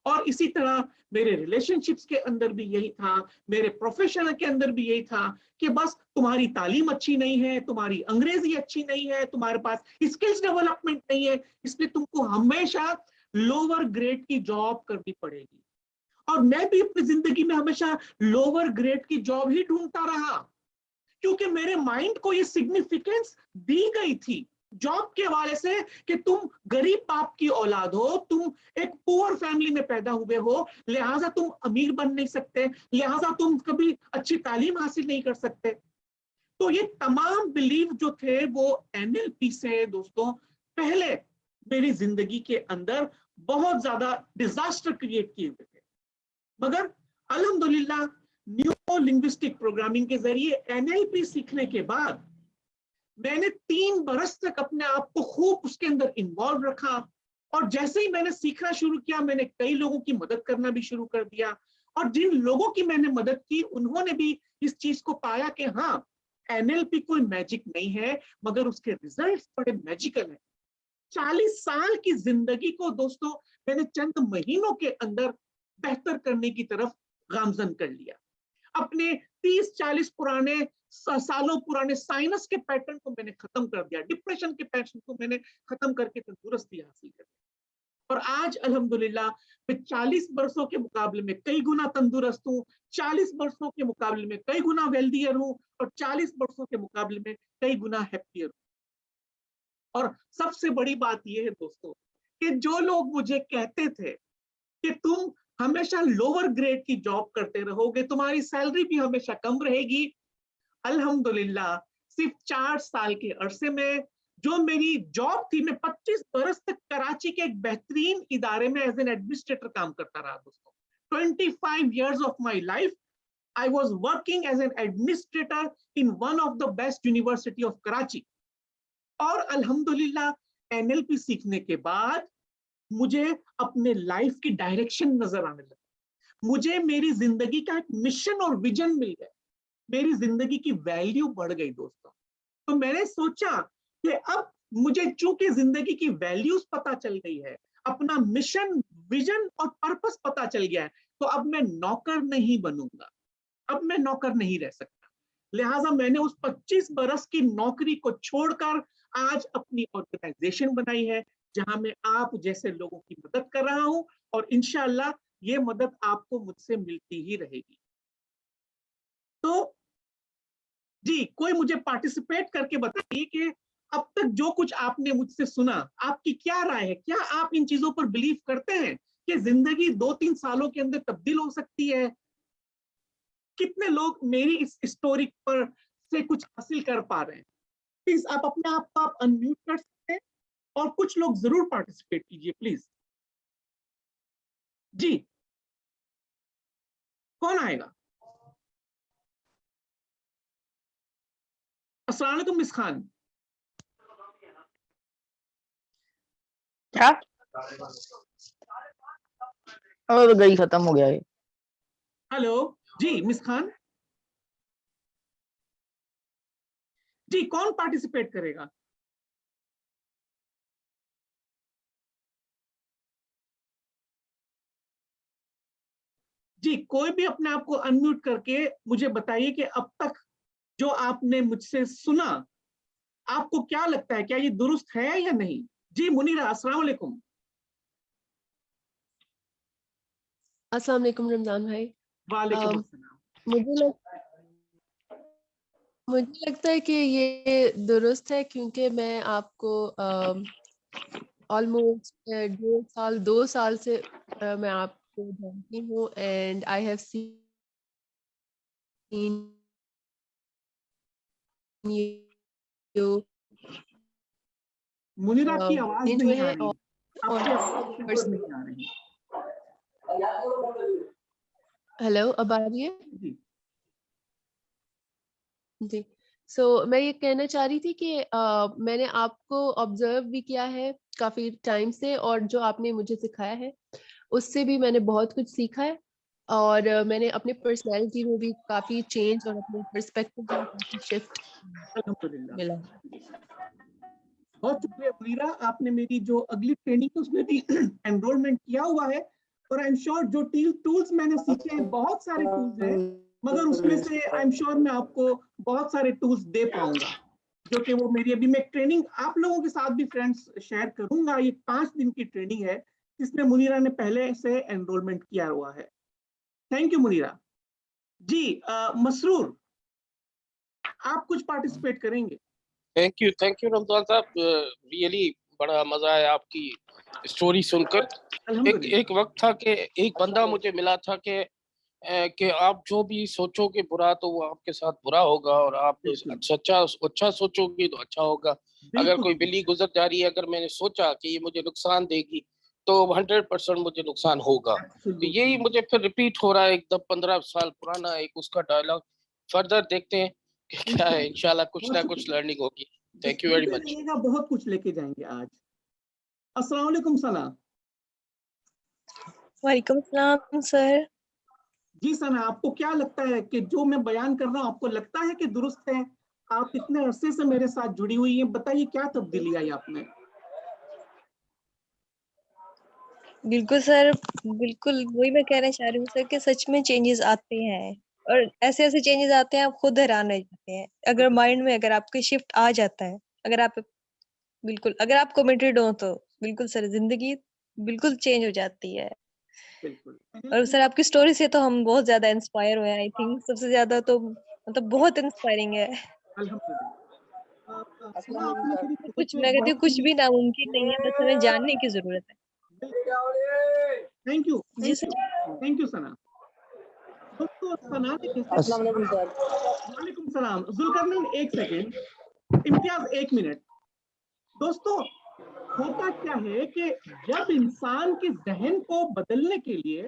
और इसी तरह मेरे रिलेशनशिप्स के अंदर भी यही था, मेरे प्रोफेशन के अंदर भी यही था कि बस तुम्हारी तालीम अच्छी नहीं है, तुम्हारी अंग्रेजी अच्छी नहीं है, तुम्हारे पास स्किल्स डेवलपमेंट नहीं है, इसलिए तुमको हमेशा लोअर ग्रेड की जॉब करनी पड़ेगी। और मैं भी अपनी जिंदगी में हमेशा लोअर ग्रेड की जॉब ही ढूंढता रहा, क्योंकि मेरे माइंड को ये सिग्निफिकेंस दी गई थी जॉब के हवाले से कि तुम गरीब बाप की औलाद हो, तुम एक पुअर फैमिली में पैदा हुए हो, लिहाजा तुम अमीर बन नहीं सकते, लिहाजा तुम कभी अच्छी तालीम हासिल नहीं कर सकते। तो ये तमाम बिलीव जो थे वो एनएलपी से दोस्तों पहले मेरी जिंदगी के अंदर बहुत ज्यादा डिजास्टर क्रिएट किए हुए थे। मगर अल्हम्दुलिल्लाह न्यूरो लिंग्विस्टिक प्रोग्रामिंग के जरिए एनएलपी सीखने के बाद मैंने 3 बरस तक अपने आप को खूब उसके अंदर इन्वॉल्व रखा। और जैसे ही मैंने सीखना शुरू किया, मैंने कई लोगों की मदद करना भी शुरू कर दिया। और जिन लोगों की मैंने मदद की, उन्होंने भी इस चीज को पाया कि हाँ, एनएलपी कोई मैजिक नहीं है, मगर उसके रिजल्ट्स बड़े मैजिकल है। 40 साल की जिंदगी को दोस्तों मैंने चंद महीनों के अंदर बेहतर करने की तरफ गामजन कर लिया। अपने 30-40 पुराने सालों पुराने साइनस के पैटर्न को मैंने खत्म कर दिया, डिप्रेशन के पैटर्न को मैंने खत्म करके तंदुरुस्ती हासिल कर ली। और आज अल्हम्दुलिल्लाह मैं 40 वर्षों के मुकाबले में कई गुना तंदुरुस्त हूँ, 40 वर्षों के मुकाबले में कई गुना वेल्दियर हूँ, और 40 वर्षों के मुकाबले में कई गुना हैप्पियर हूँ। और सबसे बड़ी बात यह है दोस्तों कि जो लोग मुझे कहते थे कि तुम हमेशा लोअर ग्रेड की जॉब करते रहोगे, तुम्हारी सैलरी भी हमेशा कम रहेगी, अल्हम्दुलिल्लाह सिर्फ 4 साल के अरसे में जो मेरी जॉब थी, मैं 25 बरस तक कराची के एक बेहतरीन इदारे में एज एन एडमिनिस्ट्रेटर काम करता रहा दोस्तों। 25 years of my life I was working as an administrator in one of the best university of Karachi। और अल्हम्दुलिल्लाह एनएलपी सीखने के बाद मुझे अपने लाइफ की डायरेक्शन नजर आने लगी, मुझे मेरी जिंदगी का एक मिशन और विजन मिल गया, मेरी जिंदगी की वैल्यू बढ़ गई दोस्तों। तो मैंने सोचा कि अब मुझे चूंकि जिंदगी की वैल्यूज पता चल गई है, अपना मिशन, विजन और पर्पस पता चल गया है, तो अब मैं नौकर नहीं बनूंगा, अब मैं नौकर नहीं रह सकता। लिहाजा मैंने उस 25 बरस की नौकरी को छोड़कर आज अपनी ऑर्गेनाइजेशन बनाई है, जहां मैं आप जैसे लोगों की मदद कर रहा हूं, और इंशाअल्लाह ये मदद आपको मुझसे मिलती ही रहेगी। तो जी, कोई मुझे पार्टिसिपेट करके बताइए कि अब तक जो कुछ आपने मुझसे सुना, आपकी क्या राय है? क्या आप इन चीजों पर बिलीव करते हैं कि जिंदगी 2-3 सालों के अंदर तब्दील हो सकती है? कितने लोग मेरी इस स्टोरी पर से कुछ हासिल कर पा रहे हैं? प्लीज आप अपने आप को आप अनम्यूट कर सकते हैं, और कुछ लोग जरूर पार्टिसिपेट कीजिए प्लीज। जी, कौन आएगा? अस्सलाम वालेकुम मिस खान। क्या? अब तो गई, खत्म हो गया ये। हेलो जी मिस खान जी, कौन पार्टिसिपेट करेगा? जी, कोई भी अपने आप को अनम्यूट करके मुझे बताइए कि अब तक जो आपने मुझसे सुना, आपको क्या लगता है, क्या ये दुरुस्त है या नहीं? जी मुनीरा, अस्सलाम वालेकुम। अस्सलाम वालेकुम रमजान भाई। वालेकुम अस्सलाम। मुझे लगता है कि ये दुरुस्त है, क्योंकि मैं आपको ऑलमोस्ट 2 साल से मैं आपको जानती हूँ, and I have seen you Munira की आवाज चेंज हुए नहीं आ हैं, रही, आपकी आवाज क्लियर नहीं आ रही। हेलो, अब आ रही है? जी जी। सो मैं ये कहना चाह रही थी कि मैंने आपको ऑब्जर्व भी किया है काफी टाइम से, और जो आपने मुझे सिखाया है उससे भी मैंने बहुत कुछ सीखा है और मैंने अपने पर्सनैलिटी में भी काफी चेंज और अपने पर्सपेक्टिव में काफी शिफ्ट अल्हम्दुलिल्लाह। मिला। बहुत शुक्रिया मुनीरा, आपने मेरी जो अगली ट्रेनिंग है उसमें भी एनरोलमेंट किया हुआ है और आई एम श्योर जो टूल्स मैंने सीखे हैं, बहुत सारे टूल्स हैं, मगर उसमें से आई एम श्योर मैं आपको बहुत सारे टूल्स दे पाऊंगा, जो कि वो मेरी अभी मैं ट्रेनिंग आप लोगों के साथ भी फ्रेंड्स शेयर करूंगा। ये 5 दिन की ट्रेनिंग है जिसमें मुनीरा ने पहले से एनरोलमेंट किया हुआ है। थैंक यू मुनीरा जी। मसरूर, आप कुछ पार्टिसिपेट करेंगे? थैंक यू रमजान साहब, रियली बड़ा मजा आया आपकी स्टोरी सुनकर। एक वक्त था कि एक बंदा मुझे मिला था कि आप जो भी सोचोगे बुरा तो वो आपके साथ बुरा होगा, और आप अच्छा सोचोगे तो अच्छा होगा। अगर कोई बिल्ली गुजर जा रही है, अगर मैंने सोचा कि ये मुझे नुकसान देगी तो 100% मुझे नुकसान होगा। तो यही मुझे फिर रिपीट हो रहा है, एकदम 15 साल पुराना एक उसका डायलॉग। फर्दर देखते हैं कि क्या है, इंशाल्लाह कुछ ना कुछ लर्निंग होगी। Thank you very much. बहुत कुछ लेके जाएंगे आज। अस्सलाम वालेकुम सना। वालेकुम सलाम सर। जी सना, आपको क्या लगता है कि जो मैं बयान कर रहा हूँ आपको लगता है कि दुरुस्त है? आप इतने अरसे से मेरे साथ जुड़ी हुई हैं, बताइए क्या तब्दीली आई आप में? बिल्कुल सर, बिल्कुल वही मैं कहना चाह रही हूँ सर कि सच में चेंजेस आते हैं और ऐसे ऐसे चेंजेस आते हैं आप खुद हैरान रह जाते हैं। अगर माइंड में अगर आपके शिफ्ट आ जाता है, अगर आप बिल्कुल अगर आप कमिटेड हो तो बिल्कुल सर जिंदगी बिल्कुल चेंज हो जाती है। और सर आपकी स्टोरी से तो हम बहुत ज्यादा इंस्पायर हुए हैं। आई थिंक सबसे ज्यादा तो मतलब बहुत इंस्पायरिंग है। कुछ मैं कहती हूँ कुछ भी नामुमकिन नहीं है, बस हमें जानने की जरूरत है। थैंक यू जी सर। Thank you Sana. दोस्तों सना ने अस्सलाम वालेकुम सर। वालेकुम सलाम। जुल्करनैन एक सेकंड, इम्तियाज 1 मिनट। दोस्तों होता क्या है कि जब इंसान के जहन को बदलने के लिए,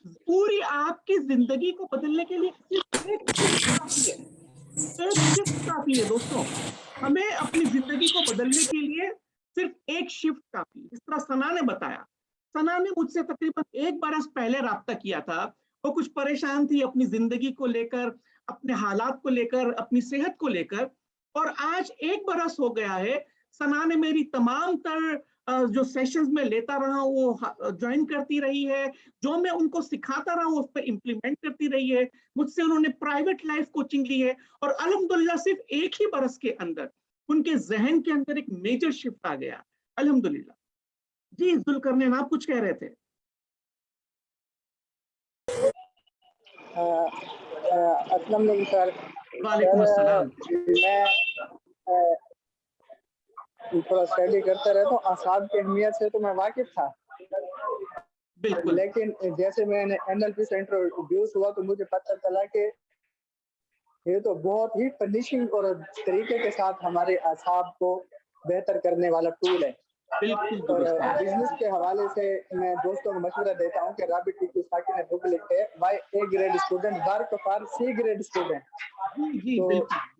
पूरी आपकी जिंदगी को बदलने के लिए सिर्फ एक शिफ्ट काफी है। एक शिफ्ट काफी है दोस्तों, हमें अपनी जिंदगी को बदलने के लिए सिर्फ एक शिफ्ट काफी। इस तरह सना ने बताया, सना ने मुझसे तकरीबन 1 बरस पहले राब्ता किया था। वो कुछ परेशान थी अपनी जिंदगी को लेकर, अपने हालात को लेकर, अपनी सेहत को लेकर, और आज 1 बरस हो गया है। सना ने मेरी तमाम तर जो सेशंस में लेता रहा हूँ वो ज्वाइन करती रही है, जो मैं उनको सिखाता रहा हूँ उस पर इम्प्लीमेंट करती रही है। मुझसे उन्होंने प्राइवेट लाइफ कोचिंग ली है और अल्हम्दुलिल्लाह सिर्फ 1 ही बरस के अंदर उनके जहन के अंदर एक मेजर शिफ्ट आ गया, अल्हम्दुलिल्लाह। जी जुल्करनैन, आप कुछ कह रहे थे? अस्सलाम वालेकुम सर। वालेकुम अस्सलाम। मैं थोड़ा स्टडी करता रहता हूँ, असाब की अहमियत से तो मैं वाकिफ था, बिल्कुल। लेकिन जैसे मैंने NLP से इंट्रोड्यूस हुआ तो मुझे पता चला कि ये तो बहुत ही फिनिशिंग और तरीके के साथ हमारे असाब को बेहतर करने वाला टूल है। बिल्कुल और दुरुस्त है। बिजनेस के हवाले से मैं दोस्तों को मशवरा देता हूँ कि रॉबर्ट टी कियोसाकी ने बुक लिखी है why A grade student work for C grade student. जी तो बिल्कुल।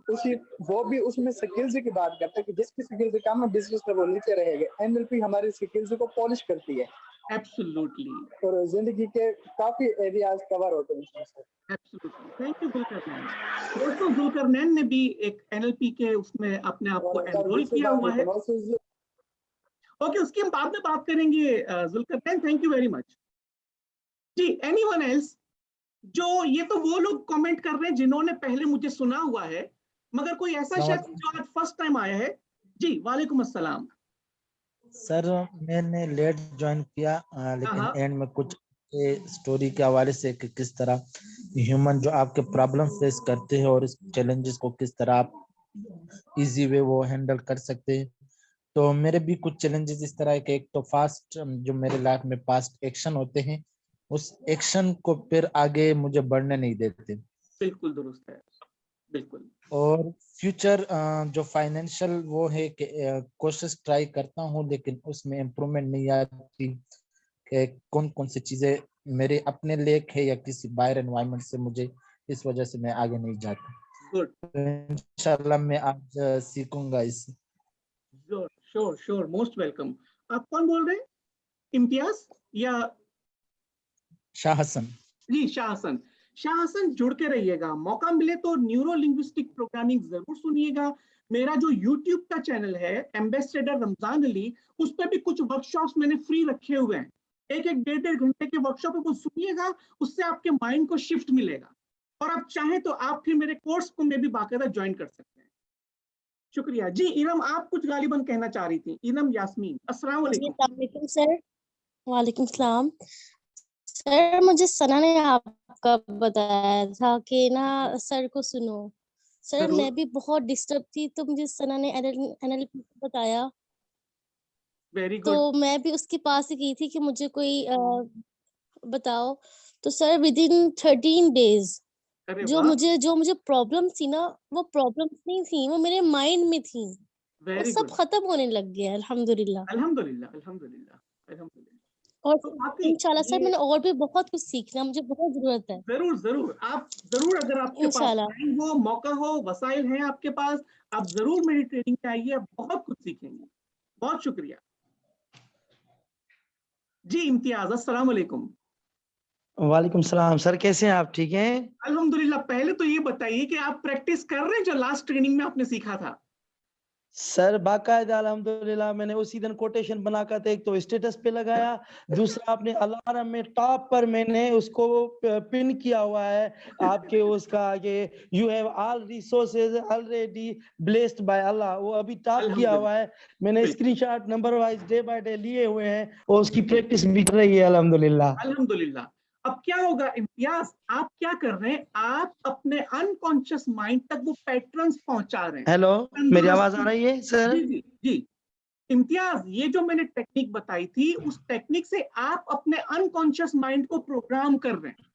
उसी वो भी उसमें स्किल्स की बात करते हैं कि जिसकी स्किल्स कम है बिजनेस में वो नीचे रहेगा। NLP हमारी स्किल्स को पॉलिश करती है। एब्सोल्युटली। और जिंदगी के काफी एरियाज कवर होते हैं इसमें। Absolutely, thank you Zulqarnain. दोस्तों जुल्करनैन ने भी एक NLP के उसमें अपने आप को एनरोल किया हुआ है। ओके, उसकी हम बाद में बात करेंगे Zulqarnain, thank you very much. जी एनीवन एल्स? जो ये तो वो लोग कमेंट कर रहे हैं जिन्होंने पहले मुझे सुना हुआ है, मगर कोई ऐसा शख्स जो आज फर्स्ट टाइम आया है? जी वालेकुम अस्सलाम। सर मैंने लेट ज्वाइन किया, लेकिन एंड में कुछ स्टोरी के हवाले से कि किस तरह ह्यूमन जो आपके प्रॉब्लम फेस करते हैं और इस चैलेंजेस को किस तरह आप इजी वे वो हैंडल कर सकते हैं। तो मेरे भी कुछ चैलेंजेस इस तरह है कि एक तो फास्ट जो मेरे लाइफ में पास्ट एक्शन होते हैं उस एक्शन को फिर आगे मुझे बढ़ने नहीं देते। बिल्कुल दुरुस्त है, बिल्कुल। और फ्यूचर जो फाइनेंशियल वो है कि कोशिश ट्राई करता हूँ लेकिन उसमें इम्प्रूवमेंट नहीं आती कि कौन कौन सी चीजें मेरे अपने लेक है या किसी बाहर एनवायरनमेंट से मुझे इस वजह से मैं आगे नहीं जाता। गुड। इंशाल्लाह मैं आज सीखूंगा इसे। Sure sure, most welcome. आप कौन बोल रहे हैं? इम्तियाज या शाह हसन। जी शाह हसन जुड़ के रहिएगा। मौका मिले तो न्यूरो लिंग्विस्टिक प्रोग्रामिंग जरूर सुनिएगा। मेरा जो यूट्यूब का चैनल है एम्बेसडर रमजान अली, उस पर भी कुछ वर्कशॉप्स मैंने फ्री रखे हुए हैं। एक डेढ़ घंटे के वर्कशॉप है, वो सुनिएगा, उससे आपके माइंड को शिफ्ट मिलेगा। और आप चाहें तो आप फिर मेरे कोर्स को में भी बाकायदा ज्वाइन कर सकते हैं। शुक्रिया जी। इनम, आप कुछ गालिबन कहना चाह रही थी। इनम यास्मीन, अस्सलाम वालेकुम। सर वालेकुम सलाम। सर मुझे सना ने आपका बताया था कि ना सर को सुनो। सर जरूर। मैं भी बहुत डिस्टर्ब थी, तो मुझे सना ने NLP बताया, वेरी गुड। तो मैं भी उसके पास ही गई थी कि मुझे कोई बताओ। तो सर विद इन 13 डेज अरे जो वाह, मुझे प्रॉब्लम थी ना, वो प्रॉब्लम्स नहीं थी, वो मेरे माइंड में थी, वो वेरी सब गुड। खत्म होने लग गया अल्हम्दुलिल्लाह। अल्हम्दुलिल्लाह अल्हम्दुलिल्लाह अल्हम्दुलिल्लाह। और तो वाकई इंशाल्लाह सर ये मैंने और भी बहुत कुछ सीखना, मुझे बहुत जरूरत है जरूर जरूर, आप जरूर, अगर आपके पास इंशाल्लाह। टाइम हो, मौका हो, वसाइल हैं आपके पास, आप जरूर मेरी ट्रेनिंग में आइए, आप बहुत कुछ सीखेंगे। बहुत शुक्रिया जी। इम्तियाज, अस्सलाम वालेकुम। वालेकुम सलाम सर, कैसे हैं आप? ठीक हैं? अल्हम्दुलिल्लाह। पहले तो ये बताइए कि आप प्रैक्टिस कर रहे हैं जो लास्ट ट्रेनिंग में आपने सीखा था? सर बाकायदा अल्हम्दुलिल्लाह मैंने उसी दिन कोटेशन बनाकर एक तो स्टेटस पे लगाया, दूसरा अपने अलार्म में टॉप पर मैंने उसको पिन किया हुआ है आपके उसका ये you have all resources already blessed by Allah, वो अभी टॉप किया हुआ है। मैंने screenshot number wise day by day लिए हुए हैं और उसकी प्रैक्टिस भी कर रही है अल्हम्दुलिल्लाह। अल्हम्दुलिल्लाह। अब क्या होगा इम्तियाज, आप क्या कर रहे हैं, आप अपने अनकॉन्शियस माइंड तक वो पैटर्न्स पहुंचा रहे हैं। हेलो, मेरी आवाज आ तंदुरुस्ती। रही है सर? जी जी जी। इम्तियाज, ये जो मैंने टेक्निक बताई थी, उस टेक्निक से आप अपने अनकॉन्शियस माइंड को प्रोग्राम कर रहे हैं।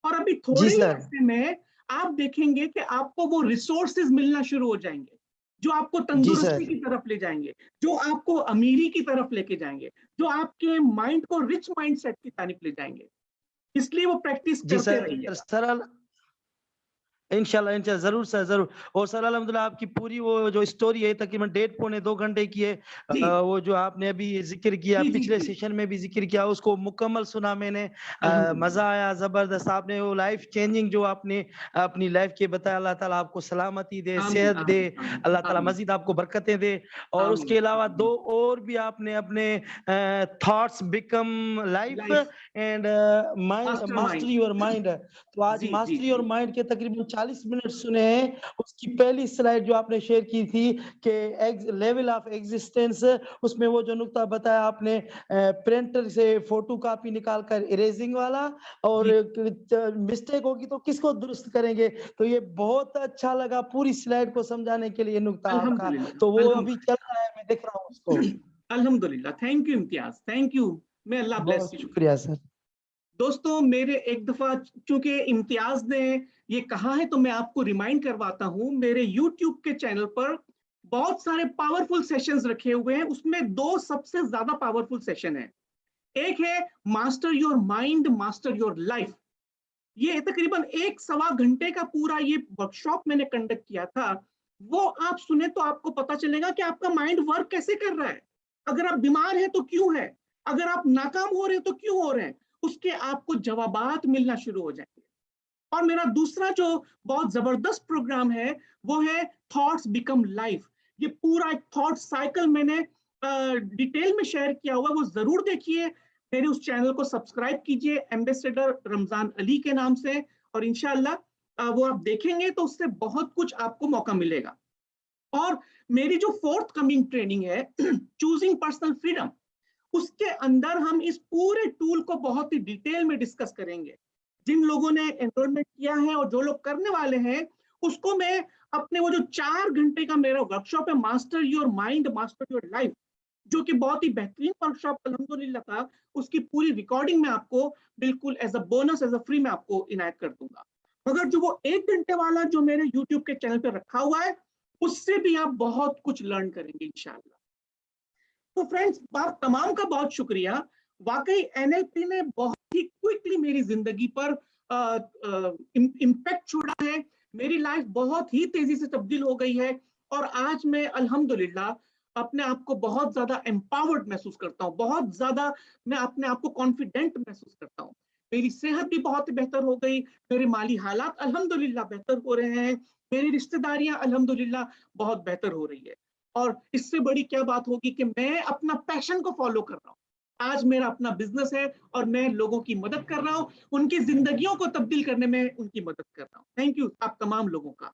और अभी जी थोड़े ही सर। अर्से में आप देखेंगे कि आपको वो रिसोर्सेज मिलना शुरू हो जाएंगे जो आपको जी तंदुरुस्ती सर। की तरफ ले जाएंगे, जो आपको अमीरी की तरफ लेके जाएंगे, जो आपके माइंड को रिच माइंड सेट की तरफ ले जाएंगे। इसलिए वो प्रैक्टिस जी करते सर। रहिएगा। सर इंशाल्लाह इंशाल्लाह जरूर सर जरूर। और सर अल्हम्दुलिल्लाह आपकी पूरी वो जो स्टोरी है तकरीबन 1.5-2 घंटे की है, जी वो जो आपने अभी जिक्र किया जी जी पिछले जी। सेशन में भी जिक्र किया, उसको मुकम्मल सुना मैंने। मजा आया, जबरदस्त। आपने वो लाइफ चेंजिंग जो आपने अपनी लाइफ के बताया, अल्लाह ताला आपको सलामती दे, आमीन सेहत दे, आमीन अल्लाह ताला आमीन मजीद आपको बरकतें दे। और उसके आमीन अलावा आमीन। 2 और भी आपने अपने thoughts become life life and mind mastermind. Master your mind. तो आज जी जी मास्टर योर जी माइंड के तकरीबन 40 मिनट सुने हैं। उसकी पहली स्लाइड जो आपने शेयर की थी कि लेवल ऑफ एग्जिस्टेंस, उसमें वो जो नुक्ता बताया आपने प्रिंटर से फोटो कॉपी निकाल कर इरेजिंग वाला, और मिस्टेक होगी तो किसको दुरुस्त करेंगे, तो ये बहुत अच्छा लगा पूरी स्लाइड को समझाने के लिए नुक्ता आपका। तो वो अभी चल रहा है, मैं देख रहा हूँ उसको। अल्हम्दुलिल्लाह। Thank you Imtiaz, thank you. May Allah bless बहुत यू। शुक्रिया सर। दोस्तों, मेरे एक दफा चूंकि इम्तियाज ने ये कहा है तो मैं आपको रिमाइंड करवाता हूं, मेरे यूट्यूब के चैनल पर बहुत सारे पावरफुल सेशंस रखे हुए हैं। उसमें 2 सबसे ज्यादा पावरफुल सेशन है। एक है master your mind, master your life. ये तकरीबन 1-1.25 घंटे का पूरा ये वर्कशॉप मैंने कंडक्ट किया था। वो आप सुने तो आपको पता चलेगा कि आपका माइंड वर्क कैसे कर रहा है। अगर आप बीमार हैं तो क्यों है, अगर आप नाकाम हो रहे हैं तो क्यों हो रहे हैं, उसके आपको जवाबात मिलना शुरू हो जाएंगे। और मेरा दूसरा जो बहुत जबरदस्त प्रोग्राम है वो है थॉट्स बिकम लाइफ। ये पूरा एक थॉट साइकिल मैंने डिटेल में शेयर किया हुआ, वो जरूर देखिए। मेरे उस चैनल को सब्सक्राइब कीजिए एम्बेसडर रमजान अली के नाम से, और इंशाल्लाह वो आप देखेंगे तो उससे बहुत कुछ आपको मौका मिलेगा। और मेरी जो 4th कमिंग ट्रेनिंग है चूजिंग पर्सनल फ्रीडम, उसके अंदर हम इस पूरे टूल को बहुत ही डिटेल में डिस्कस करेंगे। जिन लोगों ने एनरोलमेंट किया है और जो लोग करने वाले हैं, उसको मैं अपने वो जो 4 घंटे का मेरा वर्कशॉप है master your mind master your life, जो कि बहुत ही बेहतरीन वर्कशॉप अल्हम्दुलिल्लाह था, उसकी पूरी रिकॉर्डिंग में आपको बिल्कुल as a bonus, as a free में आपको इनायत कर दूंगा। मगर जो वो 1 घंटे वाला जो मेरे यूट्यूब के चैनल पे रखा हुआ है, उससे भी आप बहुत कुछ लर्न करेंगे इंशाल्लाह। तो फ्रेंड्स, आप तमाम का बहुत शुक्रिया। वाकई एनएलपी ने बहुत ही क्विकली मेरी जिंदगी पर इम्पैक्ट छोड़ा है। मेरी लाइफ बहुत ही तेजी से तब्दील हो गई है और आज मैं अल्हम्दुलिल्लाह अपने आप को बहुत ज्यादा एम्पावर्ड महसूस करता हूँ, बहुत ज्यादा मैं अपने आप को कॉन्फिडेंट महसूस करता हूँ। मेरी सेहत भी बहुत बेहतर हो गई, मेरे माली हालात अल्हम्दुलिल्लाह बेहतर हो रहे हैं, मेरी रिश्तेदारियां अल्हम्दुलिल्लाह बहुत बेहतर हो रही है। और इससे बड़ी क्या बात होगी कि मैं अपना पैशन को फॉलो कर रहा हूँ। आज मेरा अपना बिजनेस है और मैं लोगों की मदद कर रहा हूँ, उनकी जिंदगियों को तब्दील करने में उनकी मदद कर रहा हूँ। थैंक यू आप तमाम लोगों का,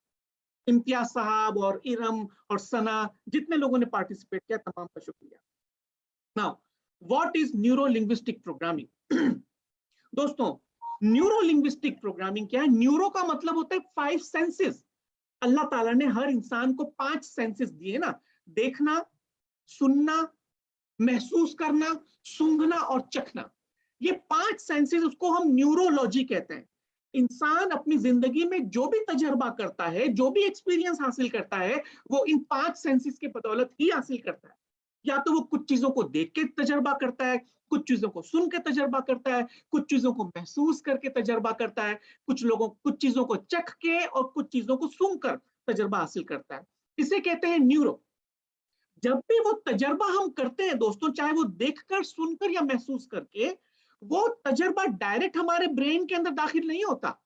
इम्तियाज साहब और इरम और सना, जितने लोगों ने पार्टिसिपेट किया तमाम का शुक्रिया। Now what is neuro linguistic programming? दोस्तों, न्यूरो लिंग्विस्टिक प्रोग्रामिंग क्या है? न्यूरो का मतलब होता है 5 सेंसेस। अल्लाह ताला ने हर इंसान को 5 सेंसेस दिए ना, देखना, सुनना, महसूस करना, सूंघना और चखना। ये 5 सेंसेस, उसको हम न्यूरोलॉजी कहते हैं। इंसान अपनी जिंदगी में जो भी तजर्बा करता है, जो भी एक्सपीरियंस हासिल करता है, वो इन 5 सेंसेस के बदौलत ही हासिल करता है। या तो वो कुछ चीजों को देख के तजर्बा करता है, कुछ चीजों को सुन के तजर्बा करता है, कुछ चीजों को महसूस करके तजर्बा करता है, कुछ चीजों को चख के और कुछ चीजों को सूंघ कर तजर्बा हासिल करता है। इसे कहते हैं न्यूरो। जब भी वो तजर्बा हम करते हैं दोस्तों, चाहे वो देखकर, सुनकर या महसूस करके, वो तजर्बा डायरेक्ट हमारे ब्रेन के अंदर दाखिल नहीं होता।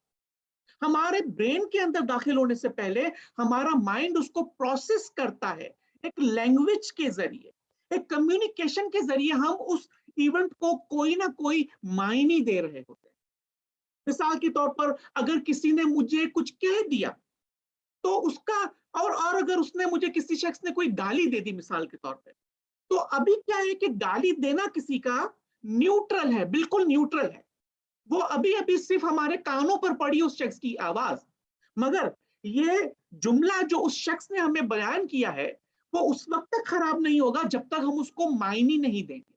हमारे ब्रेन के अंदर दाखिल होने से पहले हमारा माइंड उसको प्रोसेस करता है एक लैंग्वेज के जरिए, एक कम्युनिकेशन के जरिए। हम उस इवेंट को कोई ना कोई मायने दे रहे होते हैं। मिसाल के तौर पर अगर किसी ने मुझे कुछ कह दिया तो उसका, और अगर उसने मुझे, किसी शख्स ने कोई गाली दे दी मिसाल के तौर पे, तो अभी क्या है कि गाली देना किसी का न्यूट्रल है, बिल्कुल न्यूट्रल है। वो अभी अभी सिर्फ हमारे कानों पर पड़ी उस शख्स की आवाज, मगर ये जुमला जो उस शख्स ने हमें बयान किया है, वो उस वक्त तक खराब नहीं होगा जब तक हम उसको मायने नहीं देंगे।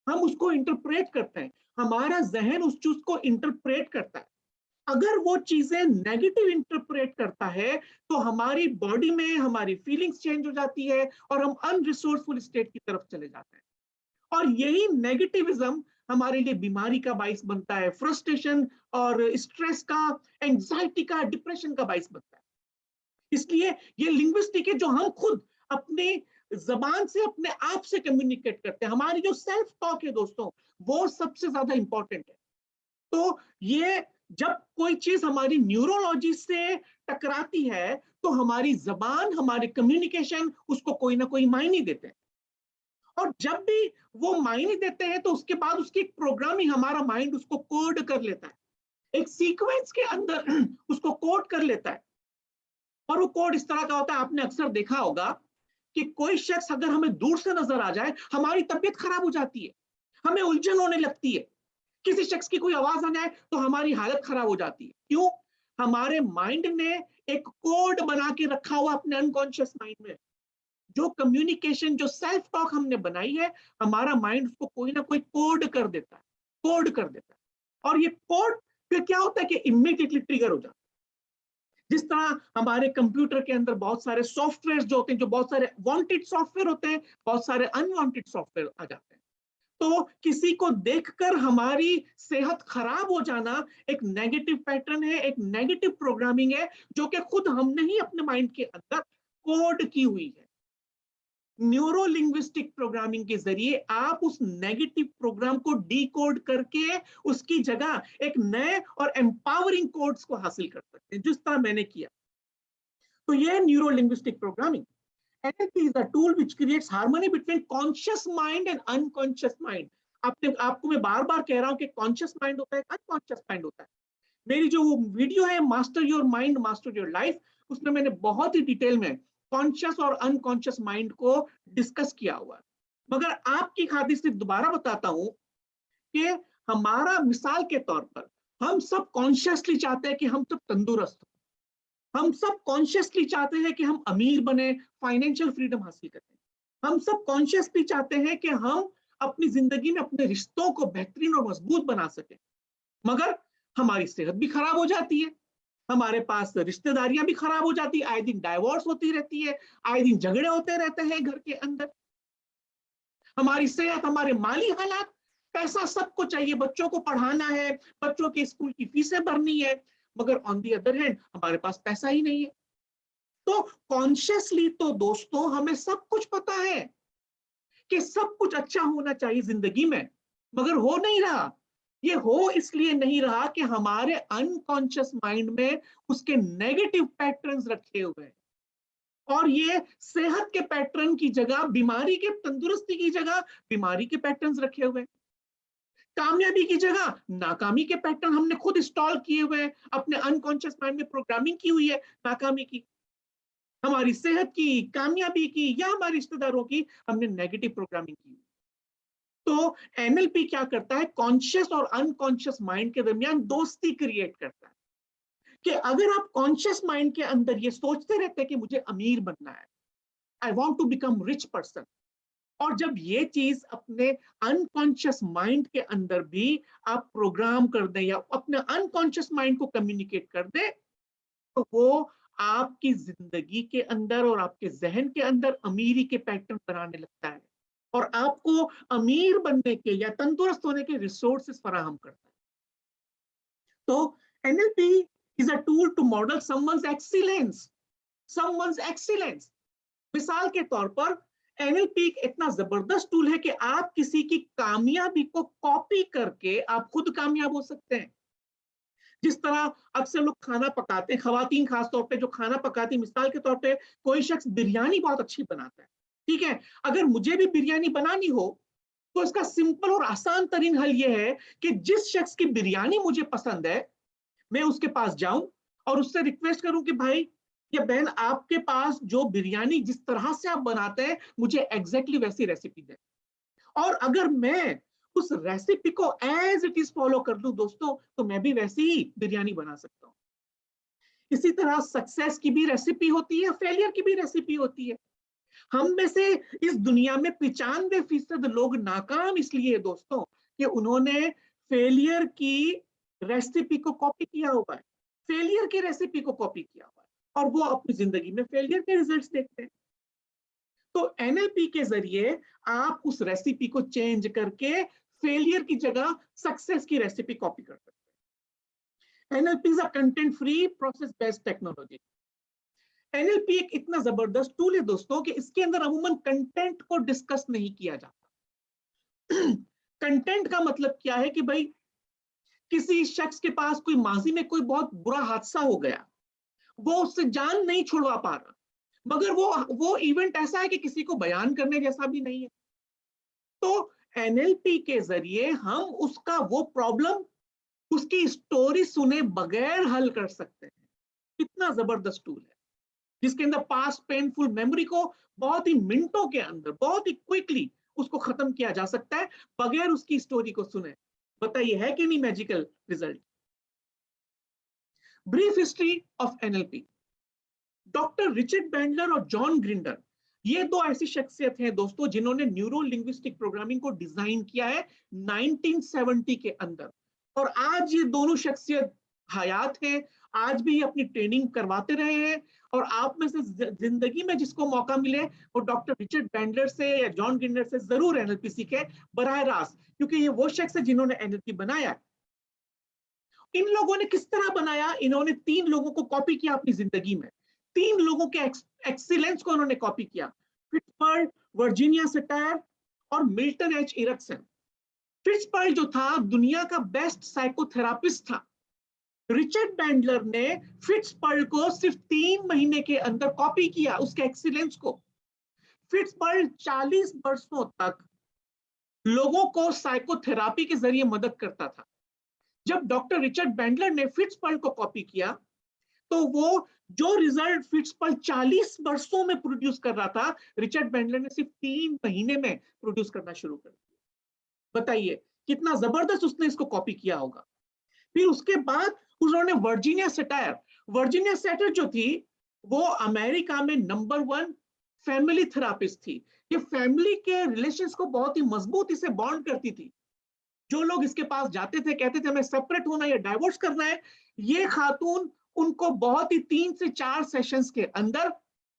हम उसको इंटरप्रेट करते हैं, हमारा जहन उस चीज को इंटरप्रेट करता है। अगर वो चीजें नेगेटिव इंटरप्रेट करता है तो हमारी बॉडी में हमारी फीलिंग्स चेंज हो जाती है और हम अनरिसोर्सफुल स्टेट की तरफ चले जाते हैं। और यही नेगेटिविज्म हमारे लिए बीमारी का बाइस बनता है, फ्रस्ट्रेशन और स्ट्रेस का, एंजाइटी का, डिप्रेशन का बाइस बनता है। इसलिए ये लिंग्विस्टिक है जो हम खुद अपने जबान से अपने आप से कम्युनिकेट करते हैं। हमारी जो सेल्फ टॉक है दोस्तों, वो सबसे ज्यादा इंपॉर्टेंट है। तो ये जब कोई चीज हमारी न्यूरोलॉजी से टकराती है तो हमारी जबान, हमारे कम्युनिकेशन उसको कोई ना कोई मायने देते हैं। और जब भी वो मायने देते हैं तो उसके बाद उसकी प्रोग्रामिंग, हमारा माइंड उसको कोड कर लेता है, एक सीक्वेंस के अंदर उसको कोड कर लेता है। और वो कोड इस तरह का होता है, आपने अक्सर देखा होगा कि कोई शख्स अगर हमें दूर से नजर आ जाए, हमारी तबीयत खराब हो जाती है, हमें उलझन होने लगती है। किसी शख्स की कोई आवाज आ जाए तो हमारी हालत खराब हो जाती है। क्यों? हमारे माइंड ने एक कोड बना के रखा हुआ अपने अनकॉन्शियस माइंड में। जो कम्युनिकेशन, जो सेल्फ टॉक हमने बनाई है, हमारा माइंड उसको कोई ना कोई कोड कर देता है, कोड कर देता है। और ये कोड फिर क्या होता है कि इमीडिएटली ट्रिगर हो जाता है। जिस तरह हमारे कंप्यूटर के अंदर बहुत सारे सॉफ्टवेयर जो होते हैं, जो बहुत सारे वांटेड सॉफ्टवेयर होते हैं, बहुत सारे अनवांटेड सॉफ्टवेयर आ जाते हैं। तो किसी को देखकर हमारी सेहत खराब हो जाना एक नेगेटिव पैटर्न है, एक नेगेटिव प्रोग्रामिंग है जो कि खुद हमने ही अपने माइंड के अंदर कोड की हुई है। न्यूरो लिंग्विस्टिक प्रोग्रामिंग के जरिए आप उस नेगेटिव प्रोग्राम को डीकोड करके उसकी जगह एक नए और एम्पावरिंग कोड्स को हासिल कर सकते हैं, जिस तरह मैंने किया। तो ये neuro linguistic programming. NLP is a tool which creates harmony between conscious mind and unconscious mind. आपको मैं बार बार कह रहा हूं कि कॉन्शियस माइंड होता है, अनकॉन्शियस माइंड होता है। मेरी जो वो वीडियो है master your mind master your life, उसमें मैंने बहुत ही डिटेल में कॉन्शियस और अनकॉन्शियस माइंड को डिस्कस किया हुआ है। मगर आपकी खातिर सिर्फ दोबारा बताता हूं कि हमारा, मिसाल के तौर पर, हम सब कॉन्शियसली चाहते हैं कि हम सब तंदुरुस्त हो, हम सब कॉन्शियसली चाहते हैं कि हम अमीर बने, फाइनेंशियल फ्रीडम हासिल करें, हम सब कॉन्शियसली चाहते हैं कि हम अपनी जिंदगी में अपने रिश्तों को बेहतरीन और मजबूत बना सकें। मगर हमारी सेहत भी खराब हो जाती है, हमारे पास रिश्तेदारियां भी खराब हो जाती है, आए दिन डाइवोर्स होती रहती है, आए दिन झगड़े होते रहते हैं घर के अंदर। हमारी सेहत, हमारे माली हालात, पैसा सबको चाहिए, बच्चों को पढ़ाना है, बच्चों के स्कूल की फीसें भरनी है, मगर ऑन दी अदर हैंड हमारे पास पैसा ही नहीं है। तो कॉन्शियसली तो दोस्तों हमें सब कुछ पता है कि सब कुछ अच्छा होना चाहिए जिंदगी में, मगर हो नहीं रहा। ये हो इसलिए नहीं रहा कि हमारे अनकॉन्शियस माइंड में उसके नेगेटिव पैटर्न्स रखे हुए हैं, और ये सेहत के पैटर्न की जगह बीमारी के, तंदुरुस्ती की जगह बीमारी के पैटर्न्स रखे हुए हैं, कामयाबी की जगह नाकामी के पैटर्न हमने खुद इंस्टॉल किए हुए हैं, अपने अनकॉन्शियस माइंड में प्रोग्रामिंग की हुई है नाकामी की, हमारी सेहत की, कामयाबी की या हमारे रिश्तेदारों की हमने नेगेटिव प्रोग्रामिंग की। तो एनएलपी क्या करता है, कॉन्शियस और अनकॉन्शियस माइंड के दरमियान दोस्ती क्रिएट करता है कि अगर आप कॉन्शियस माइंड के अंदर ये सोचते रहते हैं कि मुझे अमीर बनना है, I want to become rich person, और जब ये चीज अपने अनकॉन्शियस माइंड के अंदर भी आप प्रोग्राम कर दें या अपने अनकॉन्शियस माइंड को कम्युनिकेट कर दें, तो वो आपकी जिंदगी के अंदर और आपके जहन के अंदर अमीरी के पैटर्न बनाने लगता है और आपको अमीर बनने के या तंदुरुस्त होने के रिसोर्सेस फराहम करता है। तो NLP is a tool to model someone's excellence. मिसाल के तौर पर एनएलपी इतना जबरदस्त टूल है कि आप किसी की कामयाबी को कॉपी करके आप खुद कामयाब हो सकते हैं। जिस तरह अक्सर लोग खाना पकाते हैं, खवातीन खास तौर पे जो खाना पकाती, मिसाल के तौर पे कोई शख्स बिरयानी बहुत अच्छी बनाता है, ठीक है, अगर मुझे भी बिरयानी बनानी हो तो इसका सिंपल और आसान तरीन हल ये है कि जिस शख्स की बिरयानी मुझे पसंद है मैं उसके पास जाऊं और उससे रिक्वेस्ट करूं कि भाई या बहन, आपके पास जो बिरयानी जिस तरह से आप बनाते हैं मुझे एग्जैक्टली वैसी रेसिपी दें, और अगर मैं उस रेसिपी को एज इट इज फॉलो कर लूं दोस्तों, तो मैं भी वैसी ही बिरयानी बना सकता हूं। इसी तरह सक्सेस की भी रेसिपी होती है, फेलियर की भी रेसिपी होती है। हम में से इस दुनिया में 95% लोग नाकाम इसलिए दोस्तों कि उन्होंने फेलियर की रेसिपी को कॉपी किया हुआ है, फेलियर की रेसिपी को कॉपी किया हुआ है, और वो अपनी जिंदगी में फेलियर के रिजल्ट्स देखते हैं। तो एनएलपी के जरिए आप उस रेसिपी को चेंज करके फेलियर की जगह सक्सेस की रेसिपी कॉपी कर सकते हैं। NLP is a content free process based technology. NLP एक इतना जबरदस्त टूल है दोस्तों कि इसके अंदर अमूमन कंटेंट को डिस्कस नहीं किया जाता। कंटेंट का मतलब क्या है कि भाई किसी शख्स के पास कोई माजी में कोई बहुत बुरा हादसा हो गया, वो उससे जान नहीं छुड़वा पा रहा, मगर वो इवेंट ऐसा है कि किसी को बयान करने जैसा भी नहीं है। तो एनएलपी के जरिए हम उसका वो प्रॉब्लम, उसकी स्टोरी सुने बगैर हल कर सकते हैं। कितना जबरदस्त टूल है जिसके अंदर पास्ट पेनफुल मेमोरी को बहुत ही मिनटों के अंदर बहुत ही क्विकली उसको खत्म किया जा सकता है बगैर उसकी स्टोरी को सुने। बताइए है कि नहीं magical result. Brief history of NLP. Doctor Richard Bandler और जॉन ग्रिंडर, ये दो ऐसी शख्सियत हैं दोस्तों जिन्होंने न्यूरो लिंग्विस्टिक प्रोग्रामिंग को डिजाइन किया है 1970 के अंदर, और आज ये दोनों शख्सियत हयात हैं, आज भी अपनी ट्रेनिंग करवाते रहे हैं। और आप में से जिंदगी में जिसको मौका मिले वो डॉक्टर रिचर्ड बैंडलर से या जॉन ग्रिंडर से जरूर एनएलपी सीखे बराह रास्त, क्योंकि ये वो शख्स है जिन्होंने एनएलपी बनाया। इन लोगों ने किस तरह बनाया, इन्होंने 3 लोगों को कॉपी किया अपनी जिंदगी में, 3 लोगों के एक्सीलेंस को उन्होंने कॉपी किया, फिट्जबर्ग, वर्जीनिया सटायर और मिल्टन एच इरिकसन। फिट्जबर्ग जो था दुनिया का बेस्ट साइकोथेरापिस्ट था। रिचर्ड बैंडलर ने फिट्जबर्ग को सिर्फ 3 महीने के अंदर कॉपी किया, उसके एक्सीलेंस को। फिट्जबर्ग 40 वर्षों तक लोगों को साइकोथेरापी के जरिए मदद करता था। जब डॉक्टर रिचर्ड बैंडलर ने फिट्जबर्ग को कॉपी किया तो वो जो रिजल्ट फिट्जबर्ग 40 वर्षों में प्रोड्यूस कर रहा था, रिचर्ड बैंडलर ने सिर्फ 3 महीने में प्रोड्यूस करना शुरू कर दिया। बताइए कितना जबरदस्त उसने इसको कॉपी किया होगा। फिर उसके बाद उन्होंने वर्जीनिया सटायर जो थी वो अमेरिका में नंबर 1 फैमिली थेरापिस्ट थी। ये फैमिली के रिलेशंस को बहुत ही मजबूती से बॉन्ड करती थी। जो लोग इसके पास जाते थे कहते थे हमें सेपरेट होना या डाइवोर्स करना है, ये खातून उनको बहुत ही 3 से 4 सेशंस के अंदर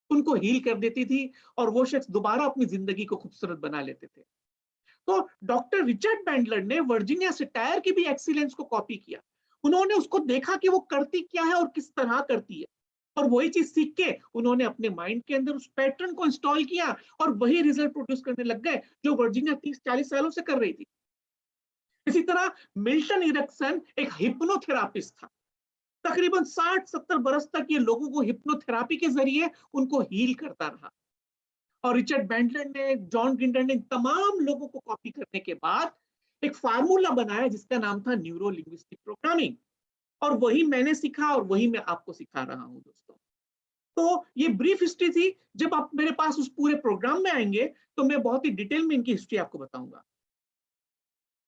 उनको हील कर देती थी और वो शख्स दोबारा अपनी जिंदगी को खूबसूरत बना लेते थे। तो डॉक्टर रिचर्ड बैंडलर ने वर्जीनिया सटायर की भी एक्सीलेंस को कॉपी किया। उन्होंने उसको देखा कि वो करती क्या है और किस तरह करती है, और वही चीज सीख के उन्होंने अपने माइंड के अंदर उस पैटर्न को इंस्टॉल किया और वही रिजल्ट प्रोड्यूस करने लग गए जो वर्जीनिया 30-40 सालों से कर रही थी। इसी तरह मिल्टन एरिक्सन एक हिप्नोथेरापिस्ट था। तकरीबन 60-70 बरस तक ये लोगों को हिप्नोथेरापी के जरिए उनको हील करता रहा। और रिचर्ड बैंडलर ने, जॉन ग्रिंडर ने, तमाम लोगों को कॉपी करने के बाद एक फार्मूला बनाया जिसका नाम था न्यूरो लिंग्विस्टिक प्रोग्रामिंग। और वही मैंने सीखा और वही मैं आपको सिखा रहा हूं दोस्तों। तो ये ब्रीफ हिस्ट्री थी। जब आप मेरे पास उस पूरे प्रोग्राम में आएंगे तो मैं बहुत ही डिटेल में इनकी हिस्ट्री आपको बताऊंगा।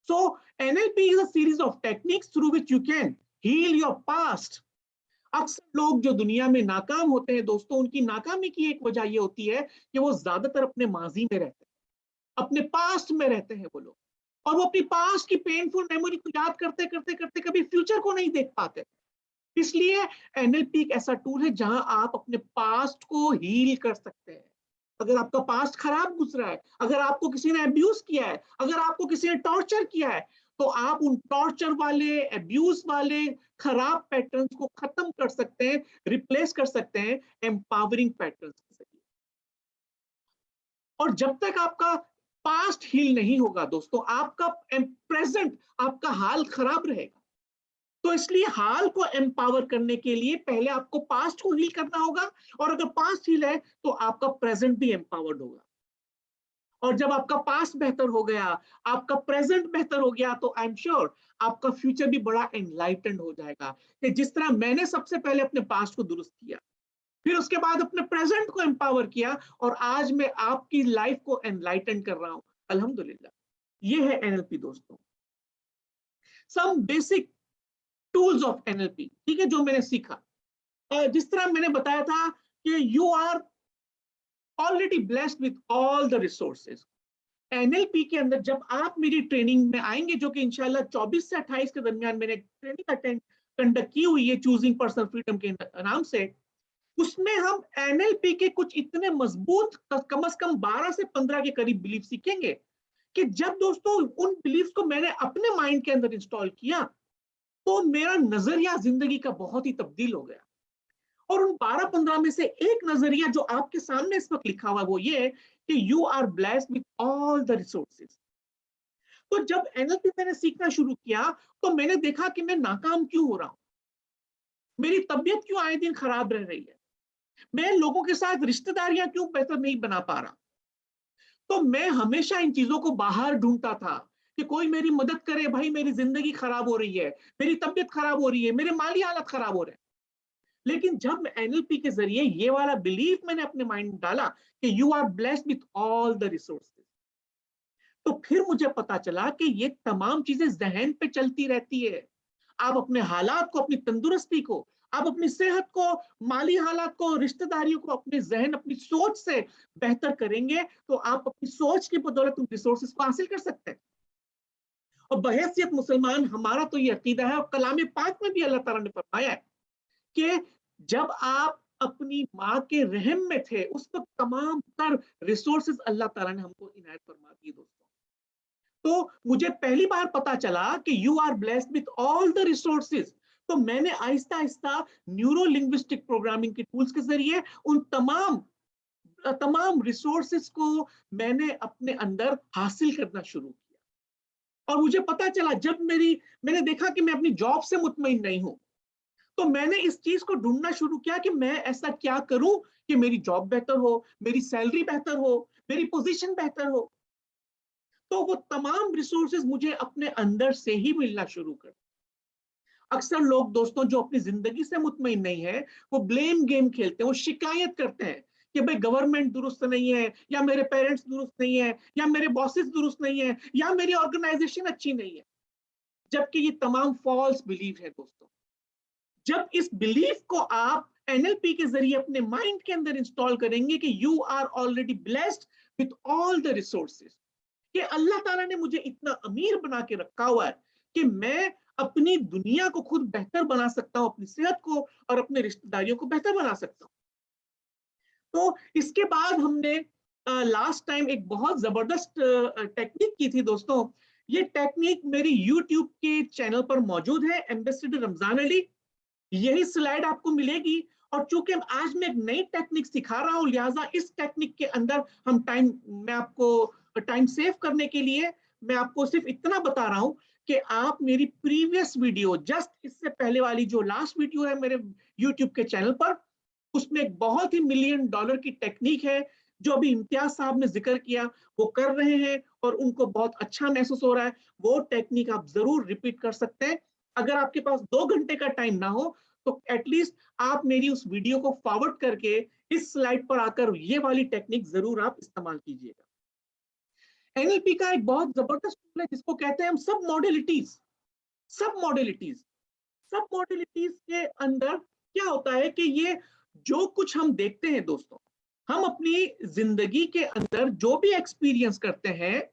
So NLP is a series of techniques through which you can heal your past. अक्सर लोग जो दुनिया में नाकाम होते हैं दोस्तों, उनकी नाकामी की एक वजह ये होती है कि वो ज्यादातर अपने माजी में रहते हैं, अपने पास्ट में रहते हैं वो लोग, और वो अपनी पास्ट की पेनफुल मेमोरी को याद करते करते करते कभी फ्यूचर को नहीं देख पाते। इसलिए एनएलपी एक ऐसा टूल है जहां आप अपने पास्ट को हील कर सकते हैं। अगर आपका पास्ट खराब गुजरा है, अगर आपको किसी ने अब्यूज किया है, अगर आपको किसी ने टॉर्चर किया है, तो आप उन टॉर्चर वाले, अब्यूज वाले खराब पैटर्न्स को खत्म कर सकते हैं, रिप्लेस कर सकते हैं एम्पावरिंग पैटर्न्स के जरिए। और जब तक आपका पास्ट हील नहीं होगा दोस्तों, आपका प्रेजेंट, आपका हाल खराब रहेगा। तो इसलिए हाल को एम्पावर करने के लिए पहले आपको पास्ट को हील करना होगा, और अगर पास्ट हील है तो आपका प्रेजेंट भी एम्पावर्ड होगा। और जब आपका पास्ट बेहतर हो गया, आपका प्रेजेंट बेहतर हो गया, तो आई एम श्योर आपका फ्यूचर भी बड़ा एनलाइटेंड हो जाएगा। कि जिस तरह मैंने सबसे पहले अपने पास्ट को दुरुस्त किया, फिर उसके बाद अपने प्रेजेंट को एम्पावर किया, और आज मैं आपकी लाइफ को एनलाइटेंड कर रहा हूं, अल्हम्दुलिल्लाह। ये है एनएलपी दोस्तों। Some basic tools of NLP, ठीक है, जो मैंने सीखा। जिस तरह मैंने बताया था कि you are already blessed with all the resources. NLP के अंदर जब आप मेरी ट्रेनिंग में आएंगे, जो कि इंशाल्लाह 24 से 28 के दरमियान मैंने ट्रेनिंग कंडक्ट की हुई है चूजिंग पर्सनल फ्रीडम के नाम से, उसमें हम एनएलपी के कुछ इतने मजबूत, कम से कम 12 से 15 के करीब बिलीफ सीखेंगे कि जब दोस्तों उन बिलीफ को मैंने अपने माइंड के अंदर इंस्टॉल किया, तो मेरा नजरिया जिंदगी का बहुत ही तब्दील हो गया। और उन 12-15 में से एक नजरिया जो आपके सामने इस वक्त लिखा हुआ वो ये कि you are blessed with all the resources. तो जब एनएलपी मैंने सीखना शुरू किया, तो मैंने देखा कि मैं नाकाम क्यों हो रहा हूं, मेरी तबीयत क्यों आए दिन खराब रह रही है, मैं लोगों के साथ रिश्तेदारियां क्यों बेहतर नहीं बना पा रहा। तो मैं हमेशा इन चीजों को बाहर ढूंढता था कि कोई मेरी मदद करे, भाई मेरी जिंदगी खराब हो रही है, मेरी तबीयत खराब हो रही है, मेरे माली हालत खराब हो रहे हैं। लेकिन जब एनएलपी के जरिए ये वाला बिलीफ मैंने अपने माइंड में डाला कि you are blessed with all the resources, तो फिर मुझे पता चला कि ये तमाम चीजें जहन पे चलती रहती है। आप अपने हालात को, अपनी तंदुरुस्ती को, आप अपनी सेहत को, माली हालात को, रिश्तेदारियों को, अपने जहन, अपनी सोच से बेहतर करेंगे, तो आप अपनी सोच की बदौलत उन रिसोर्सेज को हासिल कर सकते हैं। और बहैसियत मुसलमान हमारा तो ये अकीदा है, और कलाम पाक में भी अल्लाह ताला ने फरमाया है कि जब आप अपनी माँ के रहम में थे, उस वक्त तमाम तर रिसोर्सेज अल्लाह ताला ने हमको इनायत फरमा दिए दोस्तों। तो मुझे पहली बार पता चला कि you are blessed with all the resources. तो मैंने आहिस्ता आहिस्ता न्यूरो लिंग्विस्टिक प्रोग्रामिंग के टूल्स के जरिए उन तमाम रिसोर्सेज को मैंने अपने अंदर हासिल करना शुरू किया। और मुझे पता चला, जब मैंने देखा कि मैं अपनी जॉब से मुतमईन नहीं हूं, तो मैंने इस चीज को ढूंढना शुरू किया कि मैं ऐसा क्या करूं कि मेरी जॉब बेहतर हो, मेरी सैलरी बेहतर हो, मेरी पोजीशन बेहतर हो। तो वो तमाम रिसोर्सेज मुझे अपने अंदर से ही मिलना शुरू कर। अक्सर लोग दोस्तों जो अपनी जिंदगी से मुतमईन नहीं है, वो ब्लेम गेम खेलते हैं, वो शिकायत करते हैं कि भाई गवर्नमेंट दुरुस्त नहीं है, या मेरे पेरेंट्स दुरुस्त नहीं है, या मेरे बॉसेस दुरुस्त नहीं है, या मेरी ऑर्गेनाइजेशन अच्छी नहीं है। जबकि ये तमाम फॉल्स बिलीफ है दोस्तों। जब इस बिलीफ को आप एनएलपी के जरिए अपने माइंड के अंदर इंस्टॉल करेंगे कि you are already blessed with all the resources, कि अल्लाह ताला ने मुझे इतना अमीर बना के रखा हुआ है कि मैं अपनी दुनिया को खुद बेहतर बना सकता हूं, अपनी सेहत को और अपने रिश्तेदारियों को बेहतर बना सकता हूं। तो इसके बाद हमने लास्ट टाइम एक बहुत जबरदस्त टेक्निक की थी दोस्तों। ये टेक्निक मेरी YouTube के चैनल पर मौजूद है, एम्बेसडर रमजान अली। यही स्लाइड आपको मिलेगी। और चूंकि आज मैं एक नई टेक्निक सिखा रहा हूं, लिहाजा इस टेक्निक के अंदर मैं आपको टाइम सेव करने के लिए मैं आपको सिर्फ इतना बता रहा हूं कि आप मेरी प्रीवियस वीडियो, जस्ट इससे पहले वाली जो लास्ट वीडियो है मेरे यूट्यूब के चैनल पर, उसमें एक बहुत ही $1 मिलियन की टेक्निक है जो अभी इम्तियाज साहब ने जिक्र किया, वो कर रहे हैं और उनको बहुत अच्छा महसूस हो रहा है। वो टेक्निक आप जरूर रिपीट कर सकते हैं। अगर आपके पास 2 घंटे का टाइम ना हो तो एटलीस्ट आप मेरी उस वीडियो को फॉरवर्ड करके इस स्लाइड पर आकर ये वाली टेक्निक जरूर आप इस्तेमाल कीजिएगा। एनएलपी का एक बहुत जबरदस्त टूल है जिसको कहते हैं हम सब मॉडलिटीज। सब मॉडलिटीज के अंदर क्या होता है कि ये जो कुछ हम देखते हैं दोस्तों, हम अपनी जिंदगी के अंदर जो भी एक्सपीरियंस करते हैं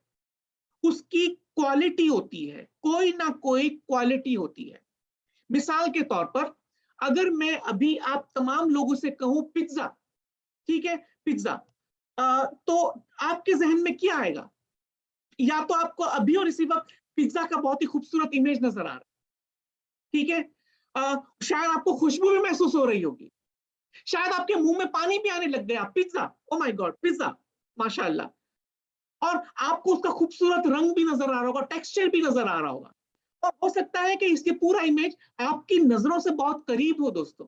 उसकी क्वालिटी होती है, कोई ना कोई क्वालिटी होती है। मिसाल के तौर पर अगर मैं अभी आप तमाम लोगों से कहूं पिज्जा, ठीक है, पिज्जा, तो आपके जहन में क्या आएगा? या तो आपको अभी और इसी वक्त पिज्जा का बहुत ही खूबसूरत इमेज नजर आ रहा है, ठीक है, शायद आपको खुशबू भी महसूस हो रही होगी, शायद आपके मुंह में पानी भी आने लग गया। Pizza, oh my God, pizza, माशाल्लाह, और आपको उसका खूबसूरत रंग भी नजर आ रहा होगा, टेक्सचर भी नजर आ रहा होगा, और हो सकता है कि इसकी पूरा इमेज आपकी नजरों से बहुत करीब हो दोस्तों।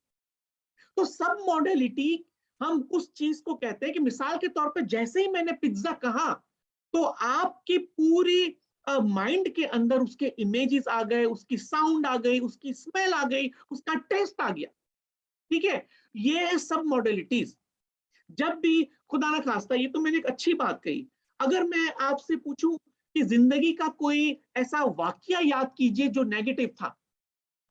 तो सब मॉडलिटी हम उस चीज को कहते हैं कि मिसाल के तौर पे जैसे ही मैंने पिज्जा कहा तो आपकी पूरी माइंड के अंदर उसके इमेजेस आ गए, उसकी साउंड आ गई, उसकी स्मेल आ गई, उसका टेस्ट आ गया, ठीक है। ये है सब मॉडलिटीज। जब भी खुदा ना खास्ता, ये तो मैंने एक अच्छी बात कही, अगर मैं आपसे पूछूं कि जिंदगी का कोई ऐसा वाकया याद कीजिए जो नेगेटिव था,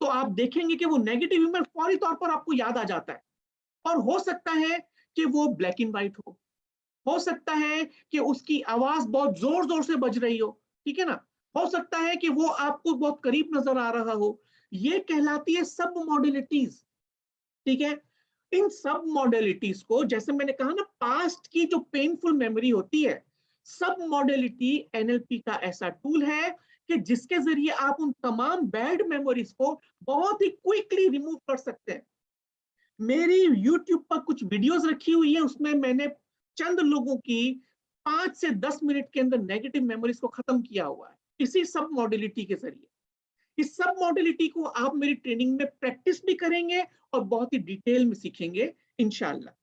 तो आप देखेंगे कि वो नेगेटिव इमेज फौरी तौर पर आपको याद आ जाता है। और हो सकता है कि वो ब्लैक एंड व्हाइट हो सकता है कि उसकी आवाज बहुत जोर जोर से बज रही हो, ठीक है ना, हो सकता है कि वो आपको बहुत करीब नजर आ रहा हो। ये कहलाती है सब मॉडलिटीज, ठीक है। इन सब मॉडलिटीज को, जैसे मैंने कहा ना, पास्ट की जो पेनफुल मेमोरी होती है, सब मॉडलिटी एनएलपी का ऐसा टूल है कि जिसके जरिए आप उन तमाम बैड मेमोरीज को बहुत ही क्विकली रिमूव कर सकते हैं। मेरी YouTube पर कुछ वीडियोस रखी हुई है, उसमें मैंने चंद लोगों की 5 से 10 मिनट के अंदर नेगेटिव मेमोरीज को खत्म किया हुआ है इसी सब मॉडलिटी के जरिए। इस सब मॉडलिटी को आप मेरी ट्रेनिंग में प्रैक्टिस भी करेंगे और बहुत ही डिटेल में सीखेंगे इंशाल्लाह।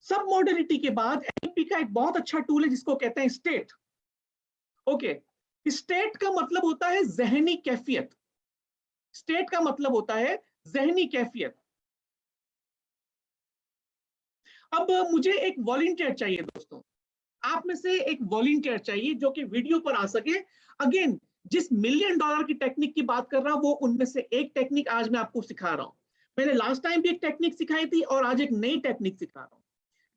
सब मॉडलिटी के बाद एनएलपी का एक बहुत अच्छा टूल है जिसको कहते हैं स्टेट। ओके, स्टेट का मतलब होता है जहनी कैफियत। स्टेट का मतलब होता है जहनी कैफियत। अब मुझे एक वॉलंटियर चाहिए दोस्तों, आप में से एक वॉलंटियर चाहिए जो कि वीडियो पर आ सके। अगेन, जिस $1 मिलियन की टेक्निक की बात कर रहा हूं वो उनमें से एक टेक्निक आज मैं आपको सिखा रहा हूं। मैंने लास्ट टाइम भी एक टेक्निक सिखाई थी और आज एक नई टेक्निक सिखा रहा हूं।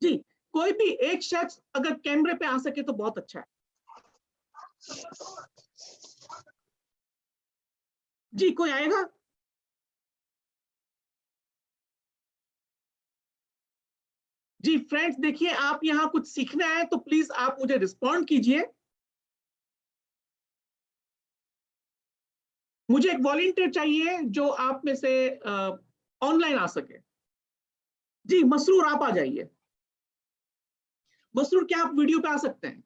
जी, कोई भी एक शख्स अगर कैमरे पे आ सके तो बहुत अच्छा है। जी, कोई आएगा? जी फ्रेंड्स, देखिए, आप यहाँ कुछ सीखना है तो प्लीज आप मुझे रिस्पॉन्ड कीजिए। मुझे एक वॉलंटियर चाहिए जो आप में से ऑनलाइन आ सके। जी मसरूर, आप आ जाइए। मसरूर, क्या आप वीडियो पे आ सकते हैं?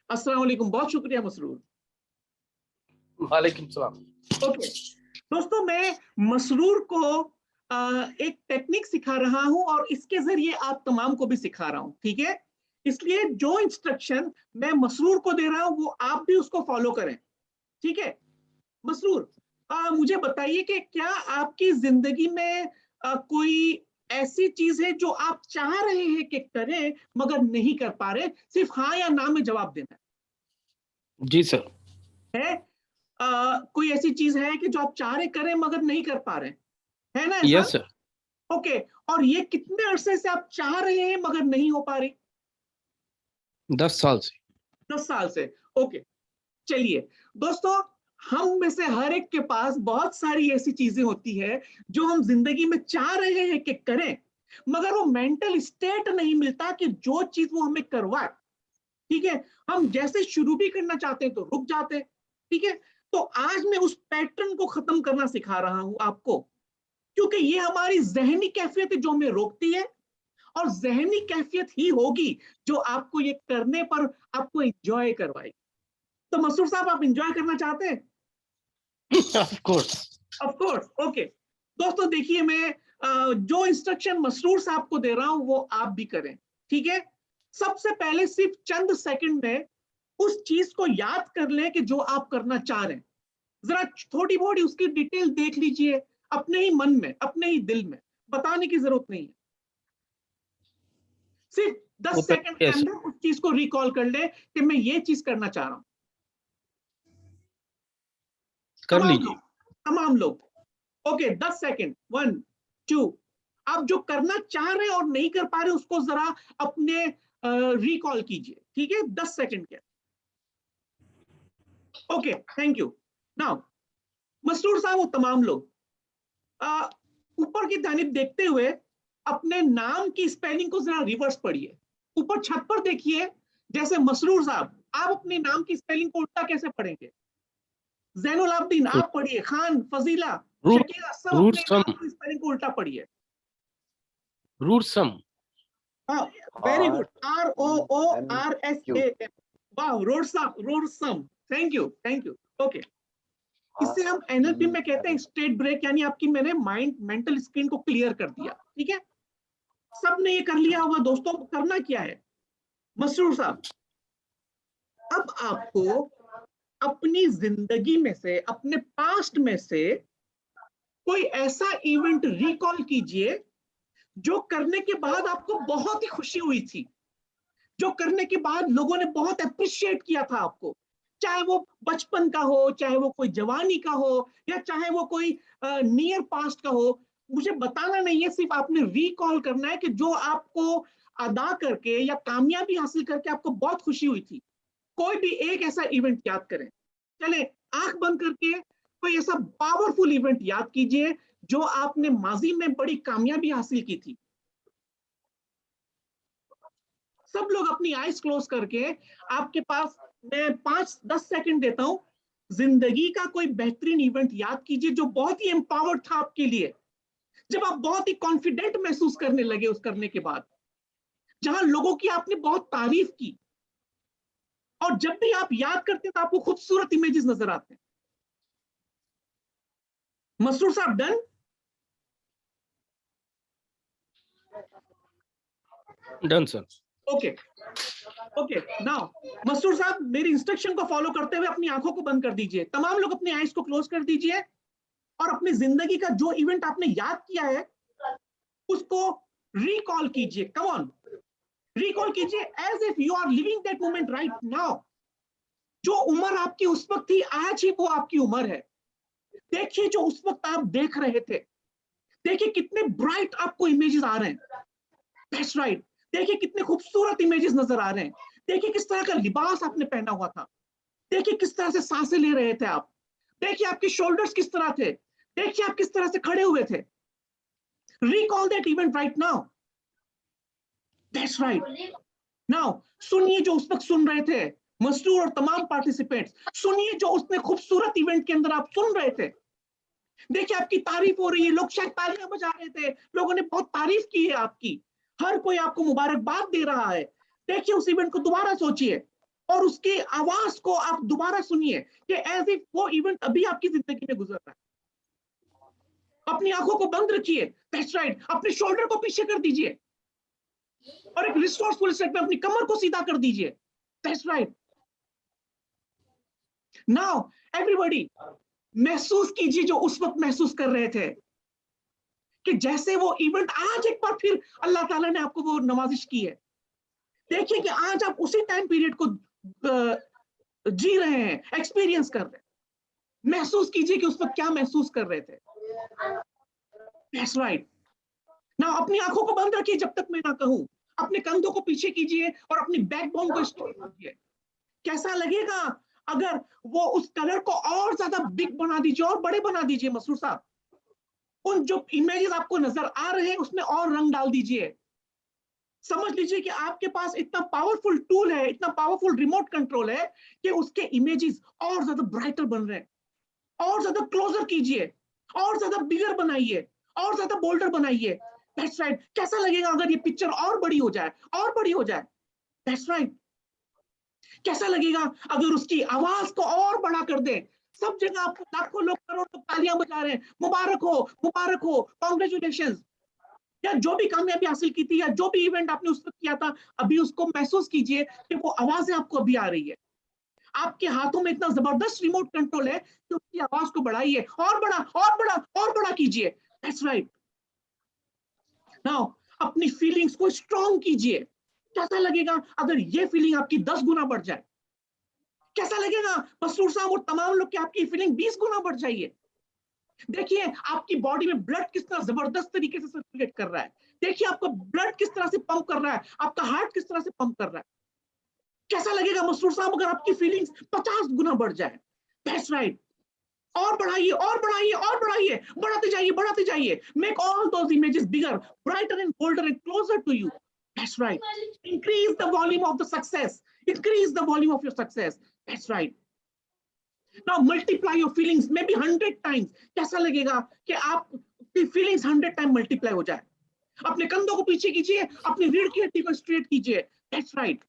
अस्सलाम वालेकुम, बहुत शुक्रिया मसरूर। वालेकुम सलाम। ओके दोस्तों, मैं मसरूर को एक टेक्निक सिखा रहा हूं और इसके जरिए आप तमाम को भी सिखा रहा हूं, ठीक है। इसलिए जो इंस्ट्रक्शन मैं मसरूर को दे रहा हूं वो आप भी उसको फॉलो करें, ठीक है। मसरूर, मुझे बताइए कि क्या आपकी जिंदगी में कोई ऐसी चीज है जो आप चाह रहे हैं कि करें मगर नहीं कर पा रहे? सिर्फ हाँ या ना में जवाब देना जी सर। है। कोई ऐसी चीज है कि जो आप चाह रहे करें मगर नहीं कर पा रहे, है ना ऐसा? Yes sir. ओके, और ये कितने अरसे से आप चाह रहे हैं मगर नहीं हो पा रही? 10 साल से। 10 साल से। ओके, चलिए दोस्तों, हम में से हर एक के पास बहुत सारी ऐसी चीजें होती है जो हम जिंदगी में चाह रहे हैं कि करें, मगर वो मेंटल स्टेट नहीं मिलता कि जो चीज वो हमें करवाए, ठीक है। हम जैसे शुरू भी करना चाहते हैं तो रुक जाते हैं, ठीक है। तो आज मैं उस पैटर्न को खत्म करना सिखा रहा हूं आपको, क्योंकि ये हमारी जहनी कैफियत है जो हमें रोकती है और जहनी कैफियत ही होगी जो आपको ये करने पर आपको एंजॉय करवाएगी। तो मसरूर साहब, आप एंजॉय करना चाहते हैं? Of course. ओके दोस्तों, देखिए मैं जो इंस्ट्रक्शन मसरूर साहब को दे रहा हूं वो आप भी करें, ठीक है? सबसे पहले सिर्फ चंद सेकंड में उस चीज को याद कर लें कि जो आप करना चाह रहे हैं। जरा थोड़ी बहुत उसकी डिटेल देख लीजिए अपने ही मन में, अपने ही दिल में, बताने की जरूरत नहीं है। सिर्फ 10 सेकंड के अंदर उस चीज को रिकॉल कर ले कि मैं ये चीज करना चाह रहा हूं। कर लीजिए। तमाम लोग ओके, 10 सेकंड, 1 2। आप जो करना चाह रहे हैं और नहीं कर पा रहे उसको जरा अपने रिकॉल कीजिए, ठीक है? 10 सेकंड के। Okay, thank you. Now Masroor साहब, वो तमाम लोग ऊपर की जानिब देखते हुए अपने नाम की स्पेलिंग को जरा रिवर्स पढ़िए। ऊपर छत पर देखिए, जैसे मसरूर साहब, आप अपने नाम की स्पेलिंग को उल्टा कैसे पढ़ेंगे? जैनुल आबदीन आप पढ़िए, खान, फजीला, शकीला, सब अपने नाम की स्पेलिंग को उल्टा पढ़िए। रूटसम। हाँ, वेरी गुड। ROORSAM। वाह, रोडसम। Thank you. ओके, इससे हम एनएलपी में कहते हैं स्टेट ब्रेक, यानी आपकी मैंने मेंटल स्क्रीन को क्लियर कर दिया, ठीक है? सबने ये कर लिया होगा दोस्तों। करना क्या है मसरूर साहब, अब आपको अपनी जिंदगी में से, अपने पास्ट में से कोई ऐसा इवेंट रिकॉल कीजिए जो करने के बाद आपको बहुत ही खुशी हुई थी, जो करने के बाद लोगों ने बहुत अप्रिशिएट किया था आपको, चाहे वो बचपन का हो, चाहे वो कोई जवानी का हो, या चाहे वो कोई नियर पास्ट का हो। मुझे बताना नहीं है, सिर्फ आपने रिकॉल करना है कि जो आपको अदा करके या कामयाबी हासिल करके आपको बहुत खुशी हुई थी। कोई भी एक ऐसा इवेंट याद करें। चले, आंख बंद करके कोई ऐसा पावरफुल इवेंट याद कीजिए जो आपने माजी में बड़ी कामयाबी हासिल की थी। सब लोग अपनी आईज क्लोज करके, आपके पास मैं 5-10 सेकंड देता हूं, जिंदगी का कोई बेहतरीन इवेंट याद कीजिए जो बहुत ही एम्पावर्ड था आपके लिए, जब आप बहुत ही कॉन्फिडेंट महसूस करने लगे उस करने के बाद, जहां लोगों की आपने बहुत तारीफ की, और जब भी आप याद करते हैं तो आपको खूबसूरत इमेजेस नजर आते हैं। मसरूर साहब, done? Done sir. Okay now Masroor साहब, मेरी इंस्ट्रक्शन को फॉलो करते हुए अपनी आंखों को बंद कर दीजिए। तमाम लोग अपनी आईज को क्लोज कर दीजिए और अपनी जिंदगी का जो इवेंट आपने याद किया है उसको रिकॉल कीजिए। कम ऑन, रिकॉल कीजिए as if you are living that moment right now. जो उम्र आपकी उस वक्त थी, आज ही वो आपकी उम्र है। देखिए जो उस वक्त आप देख रहे थे, देखिए कितने ब्राइट आपको इमेजेस आ रहे हैं। That's right. देखिए कितने खूबसूरत इमेजेस नजर आ रहे हैं। देखिए किस तरह का लिबास आपने पहना हुआ था। देखिए किस तरह से सांसें ले रहे थे आप। देखिए आपके शोल्डर्स किस तरह थे। देखिए आप किस तरह से खड़े हुए थे। Recall that event right now. That's right. Now सुनिए जो उस वक्त सुन रहे थे, मसरूर और तमाम पार्टिसिपेंट्स, सुनिए जो उसने खूबसूरत इवेंट के अंदर आप सुन रहे थे। देखिए आपकी तारीफ हो रही है, लोग शायद तालियां बजा रहे थे, लोगों ने बहुत तारीफ की है आपकी, हर कोई आपको मुबारकबाद दे रहा है। देखिए उस इवेंट को दोबारा सोचिए और उसकी आवाज को आप दोबारा सुनिए कि एज इफ वो इवेंट अभी आपकी जिंदगी में गुजर रहा है। अपनी आंखों को बंद रखिए। That's right. अपने शोल्डर को पीछे कर दीजिए और एक रिसोर्सफुल स्टेप में अपनी कमर को सीधा कर दीजिए। That's right. नाउ एवरीबॉडी महसूस कीजिए जो उस वक्त महसूस कर रहे थे, कि जैसे वो इवेंट आज एक बार फिर अल्लाह ताला ने आपको वो नवाजिश की है। देखिए कि आज आप उसी टाइम पीरियड को जी रहे हैं, एक्सपीरियंस कर रहे हैं। महसूस कीजिए कि उस वक्त क्या महसूस कर रहे थे। That's right. Now अपनी आंखों को बंद रखिए जब तक मैं ना कहूं। अपने कंधों को पीछे कीजिए और अपनी बैकबोन को स्ट्रेट कीजिए। कैसा लगेगा अगर वो उस कलर को और ज्यादा बिग बना दीजिए और बड़े बना दीजिए मसरूर साहब। उन जो इमेजेस आपको नजर आ रहे हैं उसमें और रंग डाल दीजिए। समझ लीजिए कि आपके पास इतना पावरफुल टूल है, इतना पावरफुल रिमोट कंट्रोल है कि उसके इमेजेस और ज्यादा ब्राइटर बन रहे हैं। और ज्यादा क्लोजर कीजिए, और ज्यादा बिगर बनाइए, और ज्यादा बोल्डर बनाइए। That's right. कैसा लगेगा अगर ये पिक्चर और बड़ी हो जाए, और बड़ी हो जाए? That's right. कैसा लगेगा अगर उसकी आवाज को और बड़ा कर दे? सब जगह आपको लाखों लोग, करोड़ों लोग तालियां बजा रहे हैं, मुबारक हो, कांग्रेचुलेशंस। या जो भी कामयाबी हासिल की थी, या जो भी इवेंट आपने उस वक्त किया था, अभी उसको महसूस कीजिए कि वो आवाजें आपको अभी आ रही है। आपके हाथों में इतना जबरदस्त रिमोट कंट्रोल है कि उसकी आवाज को बढ़ाइए, और बड़ा, और बड़ा, और बड़ा कीजिए। That's right. नाउ अपनी फीलिंग्स को स्ट्रॉन्ग कीजिए। कैसा लगेगा अगर ये फीलिंग आपकी 10 गुना बढ़ जाए? कैसा लगेगा मसरूर साहब और तमाम लोग कि आपकी फीलिंग 20 गुना बढ़ जाइए? देखिए आपकी बॉडी में ब्लड किस तरह जबरदस्त तरीके से सर्कुलेट कर रहा है। देखिए आपका ब्लड किस तरह से पंप कर रहा है, आपका हार्ट किस तरह से पंप कर रहा है। कैसा लगेगा मसरूर साहब अगर आपकी फीलिंग्स 50 गुना बढ़ जाए? That's right. और बढ़ाइए, और बढ़ाइए, और बढ़ाइए, बढ़ाते जाइए, बढ़ाते जाइए। Make all those images bigger, brighter and bolder and closer to you. That's right. Increase the volume of the success, increase the volume of your success. That's right. Now multiply your feelings maybe 100 times. कैसा लगेगा कि आपकी feelings 100 time multiply हो जाए? अपने कंधों को पीछे कीजिए, अपनी रीढ़ की हड्डी को स्ट्रेट कीजिए। That's right.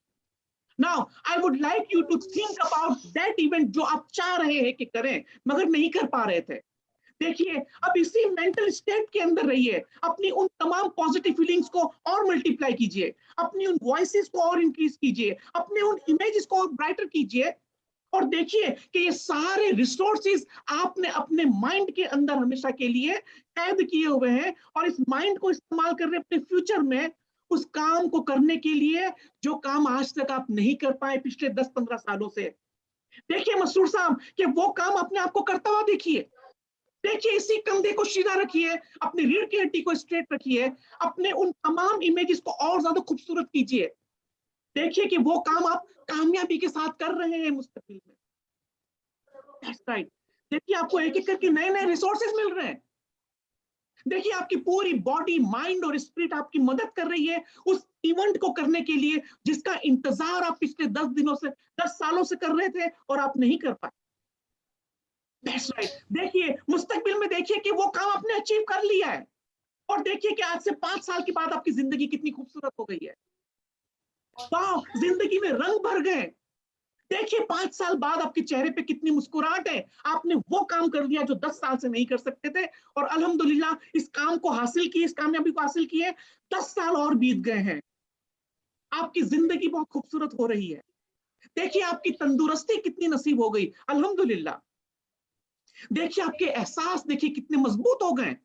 Now I would like you to think about that event जो आप चाह रहे हैं कि करें मगर नहीं कर पा रहे थे। देखिए अब इसी मेंटल स्टेट के अंदर रहिए, अपनी उन तमाम पॉजिटिव फीलिंग्स को और मल्टीप्लाई कीजिए, अपनी उन वॉइसेस को और इंक्रीज कीजिए, अपने उन इमेजेस को और ब्राइटर कीजिए, और देखिए कि ये सारे रिसोर्सेज आपने अपने माइंड के अंदर हमेशा के लिए कैद किए हुए हैं, और इस माइंड को इस्तेमाल कर रहे अपने फ्यूचर में उस काम को करने के लिए जो काम आज तक आप नहीं कर पाए पिछले 10-15 सालों से। देखिए मसरूर साहब कि वो काम अपने आप को करता हुआ देखिए। देखिए इसी कंधे को सीधा रखिए, अपनी रीढ़ की हड्डी को स्ट्रेट रखिए, अपने उन तमाम इमेजेस को और ज्यादा खूबसूरत कीजिए। देखिए कि वो काम आप कामयाबी के साथ कर रहे हैं मुस्तकिल में। That's right. देखिए आपको एक एक करके नए नए रिसोर्सेज मिल रहे हैं। देखिए आपकी पूरी बॉडी, माइंड और स्पिरिट आपकी मदद कर रही है उस इवेंट को करने के लिए जिसका इंतजार आप पिछले 10 दिनों से, 10 सालों से कर रहे थे और आप नहीं कर पाए। That's right. देखिए मुस्तकबिल में देखिए कि वो काम आपने अचीव कर लिया है, और देखिए कि आज से 5 साल के बाद आपकी जिंदगी कितनी खूबसूरत हो गई है। वाह, जिंदगी में रंग भर गए। देखिए 5 साल बाद आपके चेहरे पे कितनी मुस्कुराहट है। आपने वो काम कर लिया जो 10 साल से नहीं कर सकते थे, और अल्हम्दुलिल्लाह इस काम को हासिल किए, इस कामयाबी को हासिल किए 10 साल और बीत गए हैं। आपकी जिंदगी बहुत खूबसूरत हो रही है। देखिए आपकी तंदुरुस्ती कितनी नसीब हो गई, अल्हम्दुलिल्लाह। देखिए आपके एहसास देखिए कितने मजबूत हो गए।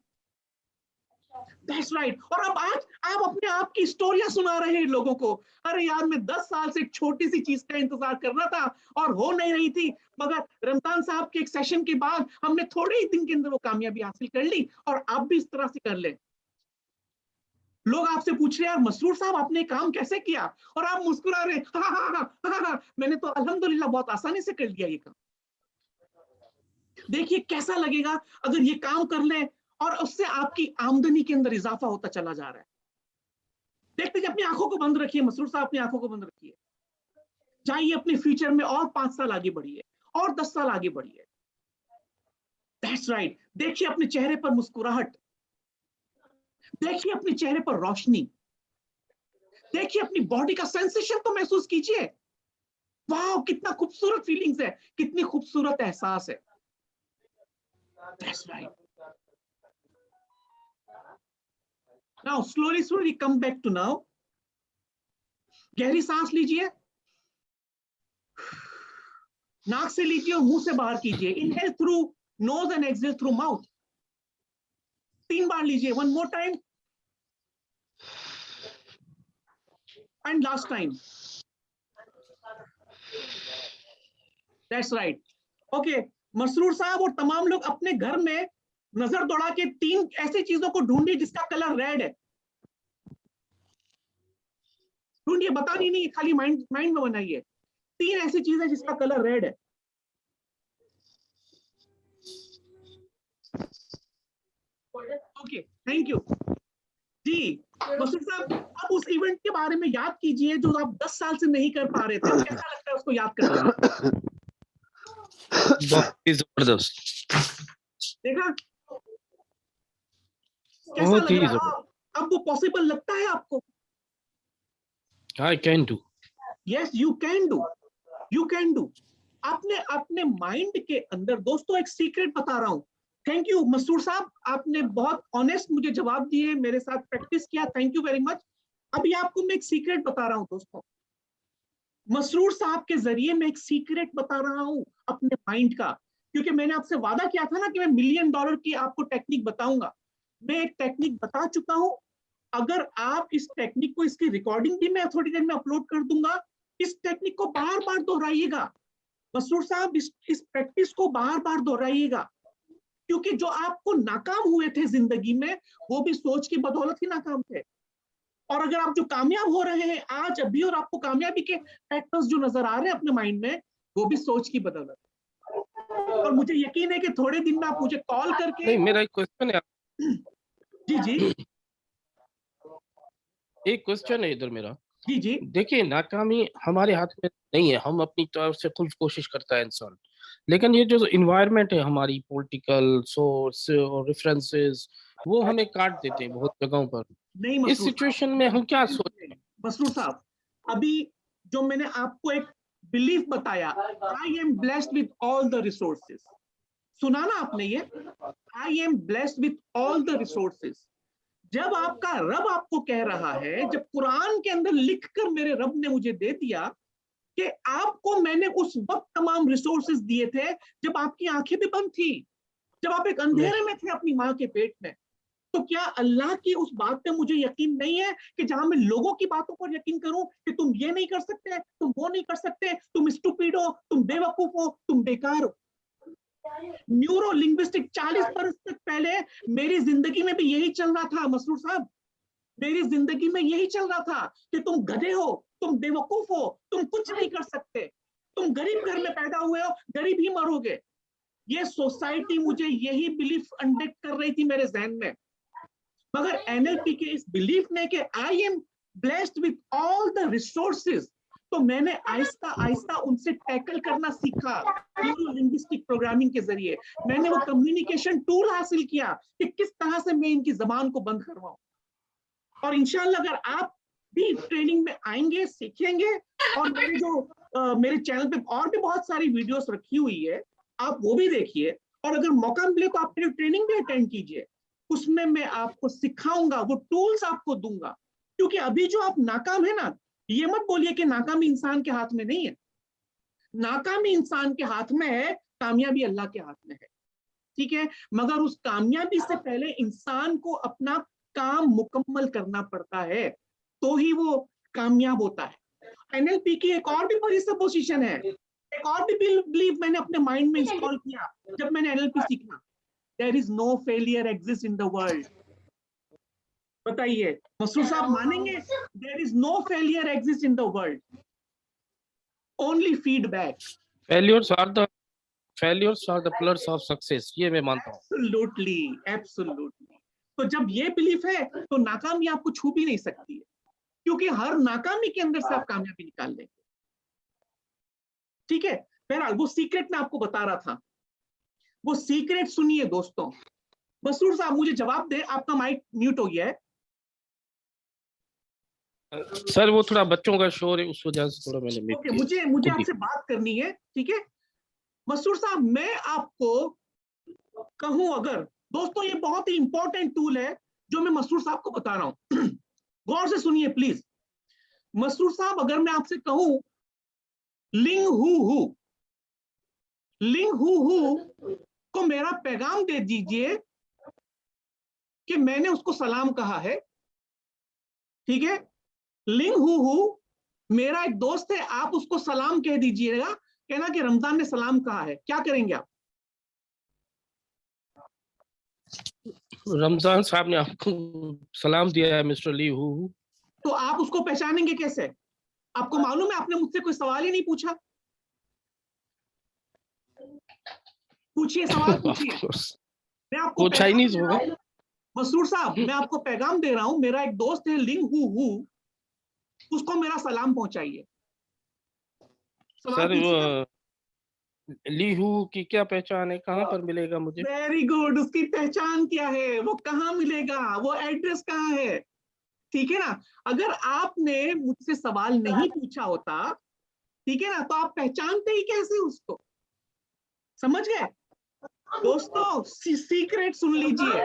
That's right. और अब आज आप अपने आप की स्टोरियां सुना रहे हैं लोगों को। अरे यार मैं 10 साल से एक छोटी सी चीज का इंतजार कर रहा था और हो नहीं रही थी, मगर रमजान साहब के एक सेशन के बाद हमने थोड़े ही दिन के अंदर वो कामयाबी हासिल कर ली, और आप भी इस तरह से कर ले। लोग आपसे पूछ रहे हैं यार मसरूर साहब आपने काम कैसे किया, और आप मुस्कुरा रहे हाँ, मैंने तो अल्हम्दुलिल्लाह बहुत आसानी से कर लिया ये काम। देखिए कैसा लगेगा अगर ये काम कर ले और उससे आपकी आमदनी के अंदर इजाफा होता चला जा रहा है। देखते अपनी आंखों को बंद रखिए मसरूर साहब, अपनी आंखों को बंद रखिए, जाइए अपने फ्यूचर में और 5 साल आगे बढ़िए, और 10 साल आगे बढ़िए। That's right. देखिए अपने चेहरे पर मुस्कुराहट, देखिए अपने चेहरे पर रोशनी, देखिए अपनी बॉडी का सेंसेशन तो महसूस कीजिए। वाह कितना खूबसूरत फीलिंग्स है, कितनी खूबसूरत एहसास है। That's right. Now slowly come back to now. गहरी सांस लीजिए, नाक से लीजिए और मुंह से बाहर कीजिए। Inhale through nose and exhale through mouth. 3 बार लीजिए, one more time and last time. That's right. Okay, Masroor साहब और तमाम लोग अपने घर में नजर दौड़ा के 3 ऐसी चीजों को ढूंढिए जिसका कलर रेड है। ढूंढिए, बतानी नहीं, खाली माइंड में बनाइए। 3 ऐसी चीजें जिसका कलर रेड है। ओके, थैंक यू जी। मसरूर साहब अब उस इवेंट के बारे में याद कीजिए जो आप 10 साल से नहीं कर पा रहे थे। कैसा लगता है उसको याद करके? बहुत ही जबरदस्त। देखा कैसा लग रहा है? अब वो पॉसिबल लगता है आपको? I can do. Yes you can do, you can do. आपने अपने माइंड के अंदर, दोस्तों एक सीक्रेट बता रहा हूं। थैंक यू मसूर साहब, आपने बहुत ऑनेस्ट मुझे जवाब दिए, मेरे साथ प्रैक्टिस किया, थैंक यू वेरी मच। अभी आपको मैं एक सीक्रेट बता रहा हूं दोस्तों, मसरूर साहब के जरिए मैं एक सीक्रेट बता रहा हूं अपने माइंड का, क्योंकि मैंने आपसे वादा किया था ना कि मैं $1 मिलियन की आपको टेक्निक बताऊंगा। मैं एक टेक्निक बता चुका हूं। अगर आप इस टेक्निक को, इसकी रिकॉर्डिंग भी मैं थोड़ी देर में अपलोड कर दूंगा, इस टेक्निक को बार बार दोहराइएगा मसरूर साहब, इस प्रैक्टिस को बार बार दोहराइएगा, क्योंकि जो आपको नाकाम हुए थे जिंदगी में वो भी सोच की बदौलत ही नाकाम थे। और अगर आप जो कामयाब हो रहे हैं आज अभी, और आपको कामयाबी के फैक्टर्स जो नजर आ रहे हैं अपने माइंड में, वो भी सोच की बदौलत। और मुझे यकीन है कि थोड़े दिन में आप मुझे कॉल करके, नहीं, मेरा एक क्वेश्चन है। जी जी एक क्वेश्चन है इधर मेरा। जी जी देखिए, नाकामी हमारे हाथ में नहीं है, हम अपनी तरफ से खुद कोशिश करता है इंसान, लेकिन ये जो इन्वायरमेंट है हमारी, पॉलिटिकल सोर्स और रेफरेंसेस, वो हमें काट देते हैं बहुत जगहों पर। नहीं इस मसरूर सिचुएशन में हम क्या सोचें? मसरूर साहब, अभी जो मैंने आपको एक बिलीफ बताया, I am blessed with all the resources, सुना ना आपने ये, I am blessed with all the resources. जब आपका रब आपको कह रहा है, जब कुरान के अंदर लिखकर मेरे रब ने मुझे दे दिया कि आपको मैंने उस वक्त तमाम रिसोर्सेज दिए थे जब आपकी आंखें भी बंद थी, जब आप एक अंधेरे में थे अपनी माँ के पेट में, तो क्या अल्लाह की उस बात पे मुझे यकीन नहीं है कि जहां मैं लोगों की बातों पर यकीन करूं कि तुम ये नहीं कर सकते, तुम वो नहीं कर सकते, तुम स्टूपिड हो, तुम बेवकूफ हो, तुम बेकार हो। न्यूरो लिंग्विस्टिक 40 बरस तक पहले मेरी जिंदगी में भी यही चल रहा था मसरूर साहब, मेरी जिंदगी में यही चल रहा था कि तुम गधे हो, तुम बेवकूफ हो, तुम कुछ नहीं कर सकते, तुम गरीब घर में पैदा हुए हो, गरीब ही मरोगे। ये सोसाइटी मुझे यही बिलीफ इंजेक्ट कर रही थी मेरे जहन में, मगर एनएलपी के इस बिलीफ ने कि I am blessed with all the resources, तो मैंने आहिस्ता आहिस्ता उनसे टैकल करना सीखा। न्यूरो लिंग्विस्टिक प्रोग्रामिंग के जरिए मैंने वो कम्युनिकेशन टूल हासिल किया कि किस तरह से मैं इनकी जबान को बंद करवाऊं। और इंशाल्लाह अगर आप भी ट्रेनिंग में आएंगे, सीखेंगे, और मेरे जो मेरे चैनल पे और भी बहुत सारी वीडियोस रखी हुई है, आप वो भी देखिए, और अगर मौका मिले तो आप मेरी ट्रेनिंग भी अटेंड कीजिए, उसमें मैं आपको सिखाऊंगा, वो टूल्स आपको दूंगा। क्योंकि अभी जो आप नाकाम है ना, ये मत बोलिए कि नाकामी इंसान के हाथ में नहीं है, नाकामी इंसान के हाथ में है, कामयाबी अल्लाह के हाथ में है, ठीक है। मगर उस कामयाबी से पहले इंसान को अपना काम मुकम्मल करना पड़ता है, तो ही वो कामयाब होता है। एनएलपी की एक और भी बड़ी सपोजिशन है, एक और भी बिलीव मैंने अपने माइंड में इंस्टॉल किया जब मैंने एनएलपी सीखा, there is no failure exist in the world. बताइए मसरूर साहब मानेंगे? There is no failure exist in the world, only feedback. failures are the pillars of success, ये मैं मानता हूँ। Absolutely absolutely. तो जब ये बिलीफ है तो नाकामी आपको छू भी नहीं सकती है, क्योंकि हर नाकामी के अंदर से आप कामयाबी निकाल लेंगे, ठीक है। बहरहाल वो सीक्रेट मैं आपको बता रहा था, वो सीक्रेट सुनिए दोस्तों। मसरूर साहब मुझे जवाब दे, आपका माइक म्यूट हो गया है। सर वो थोड़ा बच्चों का शोर है, उस वजह से थोड़ा मैंने ओके, मुझे आपसे बात करनी है, ठीक है। मसरूर साहब मैं आपको कहूं, अगर दोस्तों ये बहुत ही इंपॉर्टेंट टूल है जो मैं मसरूर साहब को बता रहा हूं, गौर से सुनिए प्लीज। मसरूर साहब अगर मैं आपसे कहूं लिंग हु को मेरा पैगाम दे दीजिए कि मैंने उसको सलाम कहा है, ठीक है। लिंग हु मेरा एक दोस्त है, आप उसको सलाम कह दीजिएगा, कहना कि रमजान ने सलाम कहा है, क्या करेंगे आप? रमजान साहब ने आपको सलाम दिया है मिस्टर ली हु, तो आप उसको पहचानेंगे कैसे? आपको मालूम है आपने मुझसे कोई सवाल ही नहीं पूछा। पूछिए, सवाल पूछिए। मैं आपको वो चाइनीज होगा। मसरूर साहब मैं आपको पैगाम दे रहा हूं, मेरा एक दोस्त है लिंग हु, उसको मेरा सलाम पहुंचाइए। सर लीहू की क्या पहचान है, कहाँ पर मिलेगा मुझे? वेरी गुड, उसकी पहचान क्या है, वो कहाँ मिलेगा, वो एड्रेस कहाँ है, ठीक है ना। अगर आपने मुझसे सवाल नहीं पूछा होता, ठीक है ना, तो आप पहचानते ही कैसे उसको, समझ गए दोस्तों। सीक्रेट सुन लीजिए,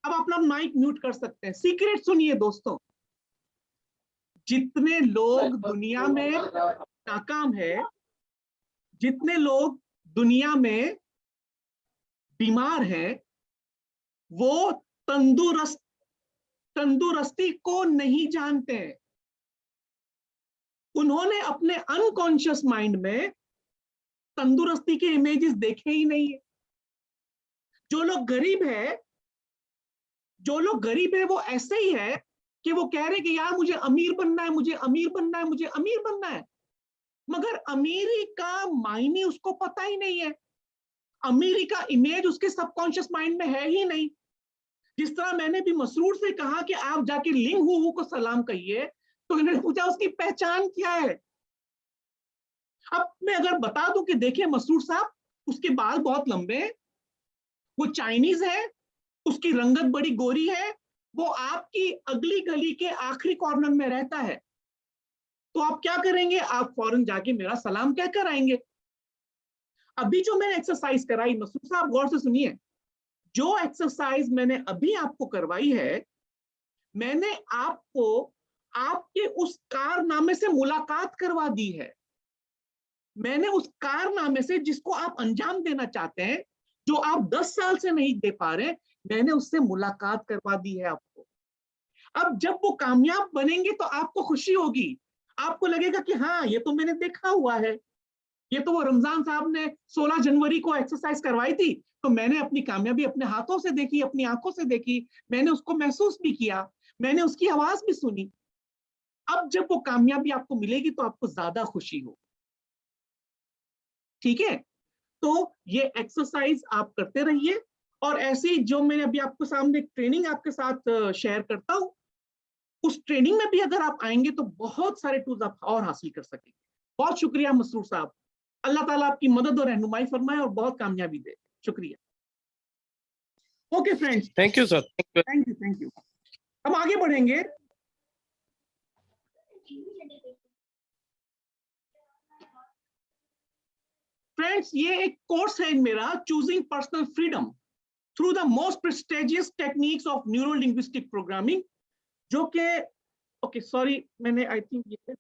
अब अपना माइक म्यूट कर सकते हैं। सीक्रेट सुनिए दोस्तों, जितने लोग दुनिया में नाकाम है, जितने लोग दुनिया में बीमार हैं, वो तंदुरुस्ती को नहीं जानते हैं। उन्होंने अपने अनकॉन्शियस माइंड में तंदुरुस्ती के इमेजेस देखे ही नहीं है। जो लोग गरीब है वो ऐसे ही है कि वो कह रहे कि यार मुझे अमीर बनना है, मुझे अमीर बनना है, मुझे अमीर बनना है, मगर अमीरी का मायने उसको पता ही नहीं है। अमीरी का इमेज उसके सबकॉन्शियस माइंड में है ही नहीं। जिस तरह मैंने भी मसरूर से कहा कि आप जाके लिंग हु को सलाम कहिए, तो इन्होंने पूछा उसकी पहचान क्या है। अब मैं अगर बता दूं कि देखिए मसरूर साहब, उसके बाल बहुत लंबे हैं, वो चाइनीज है, उसकी रंगत बड़ी गोरी है, वो आपकी अगली गली के आखिरी कॉर्नर में रहता है, तो आप क्या करेंगे, आप फौरन जाके मेरा सलाम कहकर आएंगे। अभी जो मैंने एक्सरसाइज कराई, मसरूर साहब गौर से सुनिए, जो एक्सरसाइज मैंने अभी आपको करवाई है, मैंने आपको आपके उस कारनामे से मुलाकात करवा दी है। मैंने उस कारनामे से जिसको आप अंजाम देना चाहते हैं, जो आप 10 साल से नहीं दे पा रहे, मैंने उससे मुलाकात करवा दी है आपको। अब जब वो कामयाब बनेंगे तो आपको खुशी होगी, आपको लगेगा कि हाँ ये तो मैंने देखा हुआ है, ये तो वो रमजान साहब ने 16 जनवरी को एक्सरसाइज करवाई थी, तो मैंने अपनी कामयाबी अपने हाथों से देखी, अपनी आंखों से देखी, मैंने उसको महसूस भी किया, मैंने उसकी आवाज भी सुनी। अब जब वो कामयाबी आपको मिलेगी तो आपको ज्यादा खुशी हो, ठीक है। तो ये एक्सरसाइज आप करते रहिए, और ऐसी जो मैंने अभी आपको सामने ट्रेनिंग आपके साथ शेयर करता हूं, उस ट्रेनिंग में भी अगर आप आएंगे तो बहुत सारे टूल्स आप और हासिल कर सकेंगे। बहुत शुक्रिया मसरूर साहब, अल्लाह ताला आपकी मदद और रहनुमाई फरमाए और बहुत कामयाबी दे। शुक्रिया। Okay friends, thank you sir. Thank you. हम आगे बढ़ेंगे। फ्रेंड्स, ये एक कोर्स है मेरा, choosing personal freedom through the most prestigious techniques of neuro linguistic programming, जो कि ओके सॉरी, मैंने आई थिंक ये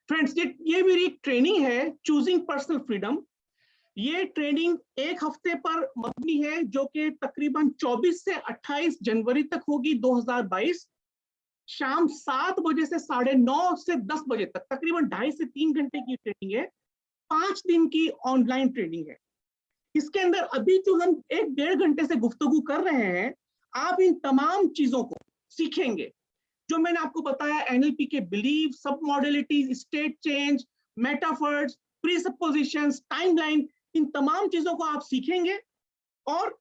फ्रेंड्स, ये मेरी एक ट्रेनिंग है, चूजिंग पर्सनल फ्रीडम। ये ट्रेनिंग एक हफ्ते पर मबनी है, जो कि तकरीबन 24 से 28 जनवरी तक होगी 2022, शाम 7 बजे से 9:30 से 10 बजे तक, तकरीबन 2.5 से 3 घंटे की ट्रेनिंग है। 5 दिन की ऑनलाइन ट्रेनिंग है। इसके अंदर अभी जो हम 1-1.5 घंटे से गुफ्तगू कर रहे हैं, आप इन तमाम चीजों को सीखेंगे जो मैंने आपको बताया, एनएलपी के believe, sub modalities, state change, metaphors, presuppositions, timeline, इन तमाम चीजों को आप सीखेंगे। और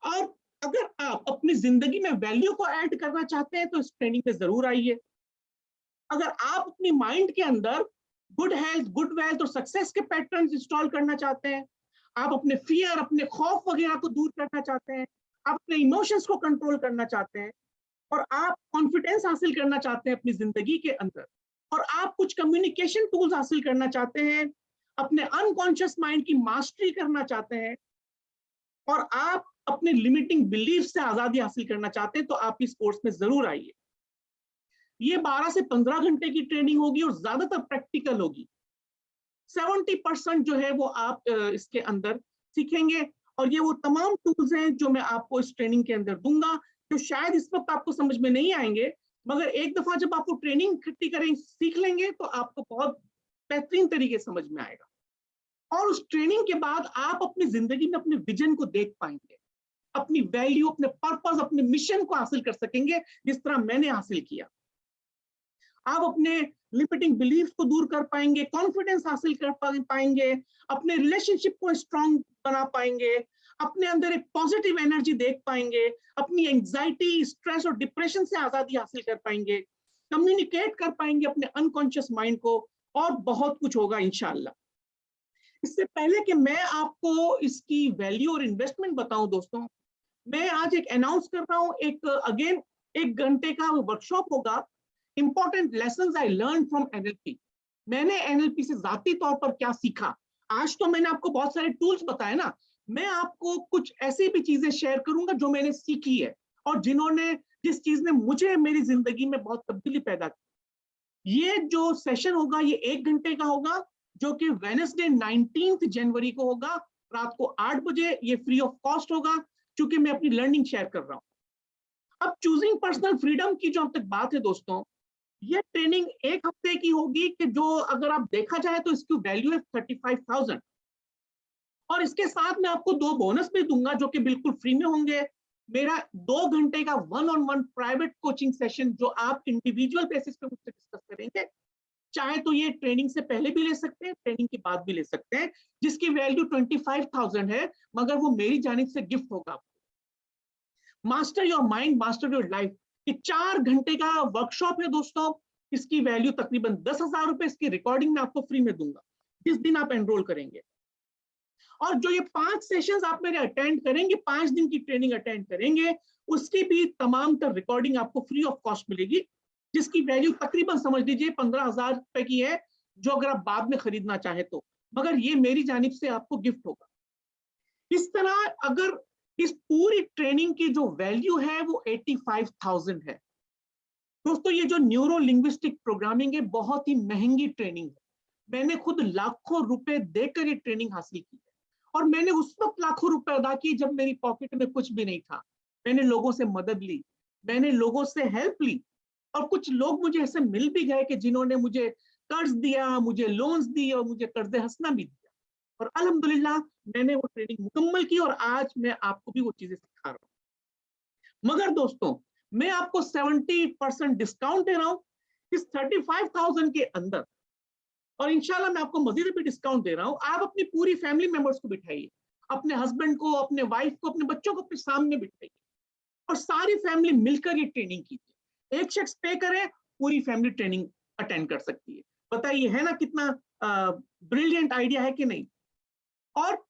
अगर आप अपनी जिंदगी में वैल्यू को ऐड करना चाहते हैं तो इस ट्रेनिंग में जरूर आइए। अगर आप अपनी माइंड के अंदर गुड हेल्थ, गुड वेल्थ और सक्सेस के पैटर्न्स इंस्टॉल करना चाहते हैं, आप अपने फियर, अपने खौफ वगैरह को दूर करना चाहते हैं, आप अपने इमोशंस को कंट्रोल करना चाहते हैं, और आप कॉन्फिडेंस हासिल करना चाहते हैं अपनी जिंदगी के अंदर, और आप कुछ कम्युनिकेशन टूल्स हासिल करना चाहते हैं, अपने अनकॉन्शियस माइंड की मास्टरी करना चाहते हैं, और आप अपने लिमिटिंग बिलीफ से आजादी हासिल करना चाहते हैं, तो आप इस कोर्स में जरूर आइए। ये 12 से 15 घंटे की ट्रेनिंग होगी और ज्यादातर प्रैक्टिकल होगी। 70% जो है वो आप इसके अंदर सीखेंगे, और ये वो तमाम टूल्स हैं जो मैं आपको इस ट्रेनिंग के अंदर दूंगा, जो शायद इस वक्त आपको समझ में नहीं आएंगे, मगर एक दफा जब आपको ट्रेनिंग इकट्ठी करें सीख लेंगे तो आपको बहुत बेहतरीन तरीके से समझ में आएगा। और उस ट्रेनिंग के बाद आप अपनी जिंदगी में अपने विजन को देख पाएंगे, अपनी वैल्यू, अपने पर्पस, अपने मिशन को हासिल कर सकेंगे जिस तरह मैंने हासिल किया। आप अपने लिमिटिंग बिलीफ्स को दूर कर पाएंगे, कॉन्फिडेंस हासिल कर पाएंगे, अपने रिलेशनशिप को स्ट्रांग बना पाएंगे, अपने अंदर एक पॉजिटिव एनर्जी देख पाएंगे, अपनी एंजाइटी, स्ट्रेस और डिप्रेशन से आजादी हासिल कर पाएंगे, कम्युनिकेट कर पाएंगे अपने अनकॉन्शियस माइंड को, और बहुत कुछ होगा इंशाअल्लाह। इससे पहले कि मैं आपको इसकी वैल्यू और इन्वेस्टमेंट बताऊं दोस्तों, मैं आज एक अनाउंस कर रहा हूं, एक अगेन 1 घंटे का वर्कशॉप होगा, important lessons I learn from NLP. मैंने एनएलपी से जाती तौर पर क्या सीखा। आज तो मैंने आपको बहुत सारे टूल्स बताए ना, मैं आपको कुछ ऐसी भी चीजें शेयर करूंगा जो मैंने सीखी है और जिस चीज ने मुझे मेरी जिंदगी में बहुत तब्दीली पैदा की। ये जो सेशन होगा ये 1 घंटे का होगा, जो कि वेडनेसडे 19 जनवरी को होगा, रात को 8 बजे। ये फ्री ऑफ कॉस्ट होगा क्योंकि मैं अपनी लर्निंग शेयर कर रहा हूं। अब चूजिंग पर्सनल फ्रीडम की जो अब तक बात है दोस्तों, ये ट्रेनिंग 1 हफ्ते की होगी कि जो अगर आप देखा जाए तो इसकी वैल्यू है 35,000। और इसके साथ मैं आपको 2 बोनस भी दूंगा जो कि बिल्कुल फ्री में होंगे। मेरा 2 घंटे का 1-on-1 प्राइवेट कोचिंग सेशन जो आप इंडिविजुअल बेसिस पे मुझसे डिस्कस करेंगे। चाहे तो ये ट्रेनिंग से पहले भी ले सकते हैं, ट्रेनिंग के बाद भी ले सकते हैं, जिसकी वैल्यू 25,000 है, मगर वो मेरी जानिब से गिफ्ट होगा आपको। Master your mind, master your life, ये 4 घंटे का वर्कशॉप है दोस्तों। इसकी वैल्यू तकरीबन 10,000 रुपए, इसकी रिकॉर्डिंग मैं आपको फ्री में दूंगा जिस दिन आप एनरोल करेंगे। और जो ये 5 सेशंस आप मेरे अटेंड करेंगे, 5 दिन की ट्रेनिंग अटेंड करेंगे, उसकी भी तमाम तर रिकॉर्डिंग आपको फ्री ऑफ कॉस्ट मिलेगी, जिसकी वैल्यू तकरीबन समझ लीजिए 15,000 रुपए की है, जो अगर आप बाद में खरीदना चाहे तो, मगर ये मेरी जानिब से आपको गिफ्ट होगा। इस तरह अगर इस पूरी ट्रेनिंग की जो वैल्यू है वो 85,000 है दोस्तों। ये जो न्यूरो लिंग्विस्टिक प्रोग्रामिंग है बहुत ही महंगी ट्रेनिंग है, मैंने खुद लाखों रुपए देकर ये ट्रेनिंग हासिल की है, और मैंने उस वक्त लाखों रुपए अदा किए जब मेरी पॉकेट में कुछ भी नहीं था। मैंने लोगों से मदद ली, मैंने लोगों से हेल्प ली, और कुछ लोग मुझे ऐसे मिल भी गए कि जिन्होंने मुझे कर्ज दिया, मुझे लोन्स दिए और मुझे कर्ज हंसना भी दिया, और अल्हम्दुलिल्लाह मैंने वो ट्रेनिंग मुकम्मल की और आज मैं आपको भी वो चीजें सिखा रहा हूँ। मगर दोस्तों मैं आपको 70% डिस्काउंट दे रहा हूँ इस 35,000 के अंदर, और इंशाल्लाह मैं आपको मजीद भी डिस्काउंट दे रहा हूँ। आप अपनी पूरी फैमिली मेंबर्स को बिठाइए, अपने हस्बैंड को, अपने वाइफ को, अपने बच्चों को अपने सामने बिठाइए, और सारी फैमिली मिलकर ये ट्रेनिंग कीजिए। एक शख्स पे करे, पूरी फैमिली ट्रेनिंग अटेंड कर सकती है। बताइए, है ना कितना ब्रिलियंट आइडिया है कि नहीं। और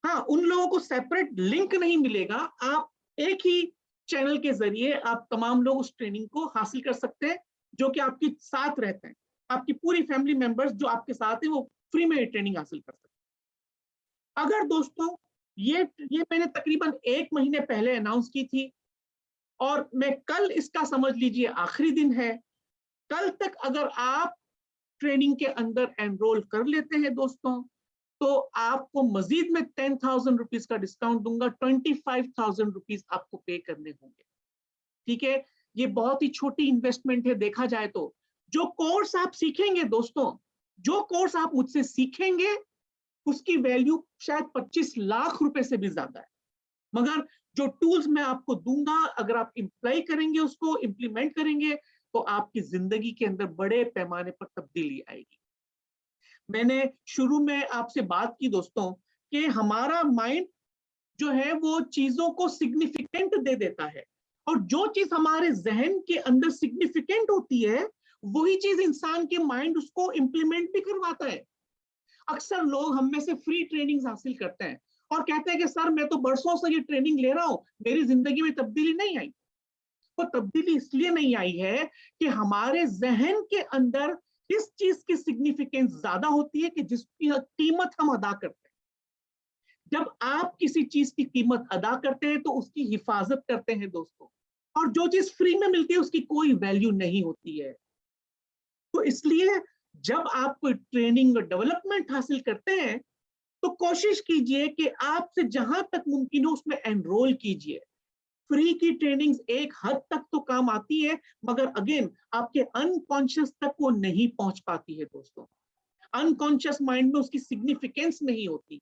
हाँ, उन लोगों को सेपरेट लिंक नहीं मिलेगा, आप एक ही चैनल के जरिए आप तमाम लोग उस ट्रेनिंग को हासिल कर सकते हैं, जो कि आपके साथ रहते हैं। आपकी पूरी फैमिली मेंबर्स जो आपके साथ हैं वो फ्री में ट्रेनिंग हासिल कर सकते हैं। अगर दोस्तों ये मैंने तकरीबन 1 महीने पहले अनाउंस की थी, और मैं कल इसका समझ लीजिए आखिरी दिन है। कल तक अगर आप ट्रेनिंग के अंदर एनरोल कर लेते हैं दोस्तों, तो आपको मजीद में 10,000 रुपीज का डिस्काउंट दूंगा। 25,000 रुपीज आपको पे करने होंगे, ठीक है। ये बहुत ही छोटी इन्वेस्टमेंट है देखा जाए तो। जो कोर्स आप सीखेंगे दोस्तों, जो कोर्स आप मुझसे सीखेंगे, उसकी वैल्यू शायद 25 लाख रुपए से भी ज्यादा है, मगर जो टूल्स मैं आपको दूंगा, अगर आप इम्प्लाई करेंगे, उसको इम्प्लीमेंट करेंगे, तो आपकी जिंदगी के अंदर बड़े पैमाने पर तब्दीली आएगी। मैंने शुरू में आपसे बात की दोस्तों कि हमारा माइंड जो है वो चीजों को सिग्निफिकेंट दे देता है, और जो चीज हमारे जहन के अंदर सिग्निफिकेंट होती है वही चीज इंसान के माइंड उसको इम्प्लीमेंट भी करवाता है। अक्सर लोग हम में से फ्री ट्रेनिंग हासिल करते हैं और कहते हैं कि सर मैं तो बरसों से ये ट्रेनिंग ले रहा हूं, मेरी जिंदगी में तब्दीली नहीं आई। तो तब्दीली इसलिए नहीं आई है कि हमारे जहन के अंदर इस चीज की सिग्निफिकेंस ज्यादा होती है कि जिसकी कीमत हम अदा करते हैं। जब आप किसी चीज की कीमत अदा करते हैं तो उसकी हिफाजत करते हैं दोस्तों, और जो चीज फ्री में मिलती है उसकी कोई वैल्यू नहीं होती है। तो इसलिए जब आप कोई ट्रेनिंग और डेवलपमेंट हासिल करते हैं तो कोशिश कीजिए कि आपसे जहां तक मुमकिन हो उसमें एनरोल कीजिए। फ्री की ट्रेनिंग्स एक हद तक तो काम आती है, मगर अगेन आपके अनकॉन्शियस तक वो नहीं पहुंच पाती है दोस्तों। अनकॉन्शियस माइंड में उसकी सिग्निफिकेंस नहीं होती है।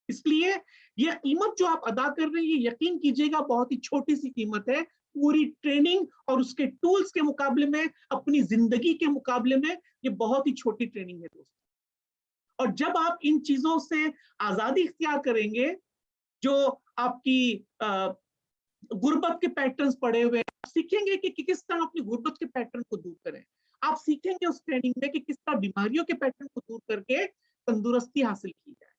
इसलिए ये कीमत जो आप अदा कर रहे हैं, ये यकीन कीजिएगा बहुत ही छोटी सी कीमत है। पूरी ट्रेनिंग और उसके टूल्स के मुकाबले में, अपनी जिंदगी के मुकाबले में ये बहुत ही छोटी ट्रेनिंग है दोस्तों। और जब आप इन चीजों से आजादी इख्तियार करेंगे, जो आपकी गुर्बत के पैटर्न्स पड़े हुए हैं, आप सीखेंगे कि किस तरह अपनी गुर्बत के पैटर्न को दूर करें। आप सीखेंगे उस ट्रेनिंग में कि किस तरह बीमारियों के पैटर्न को दूर करके तंदुरुस्ती हासिल की जाए।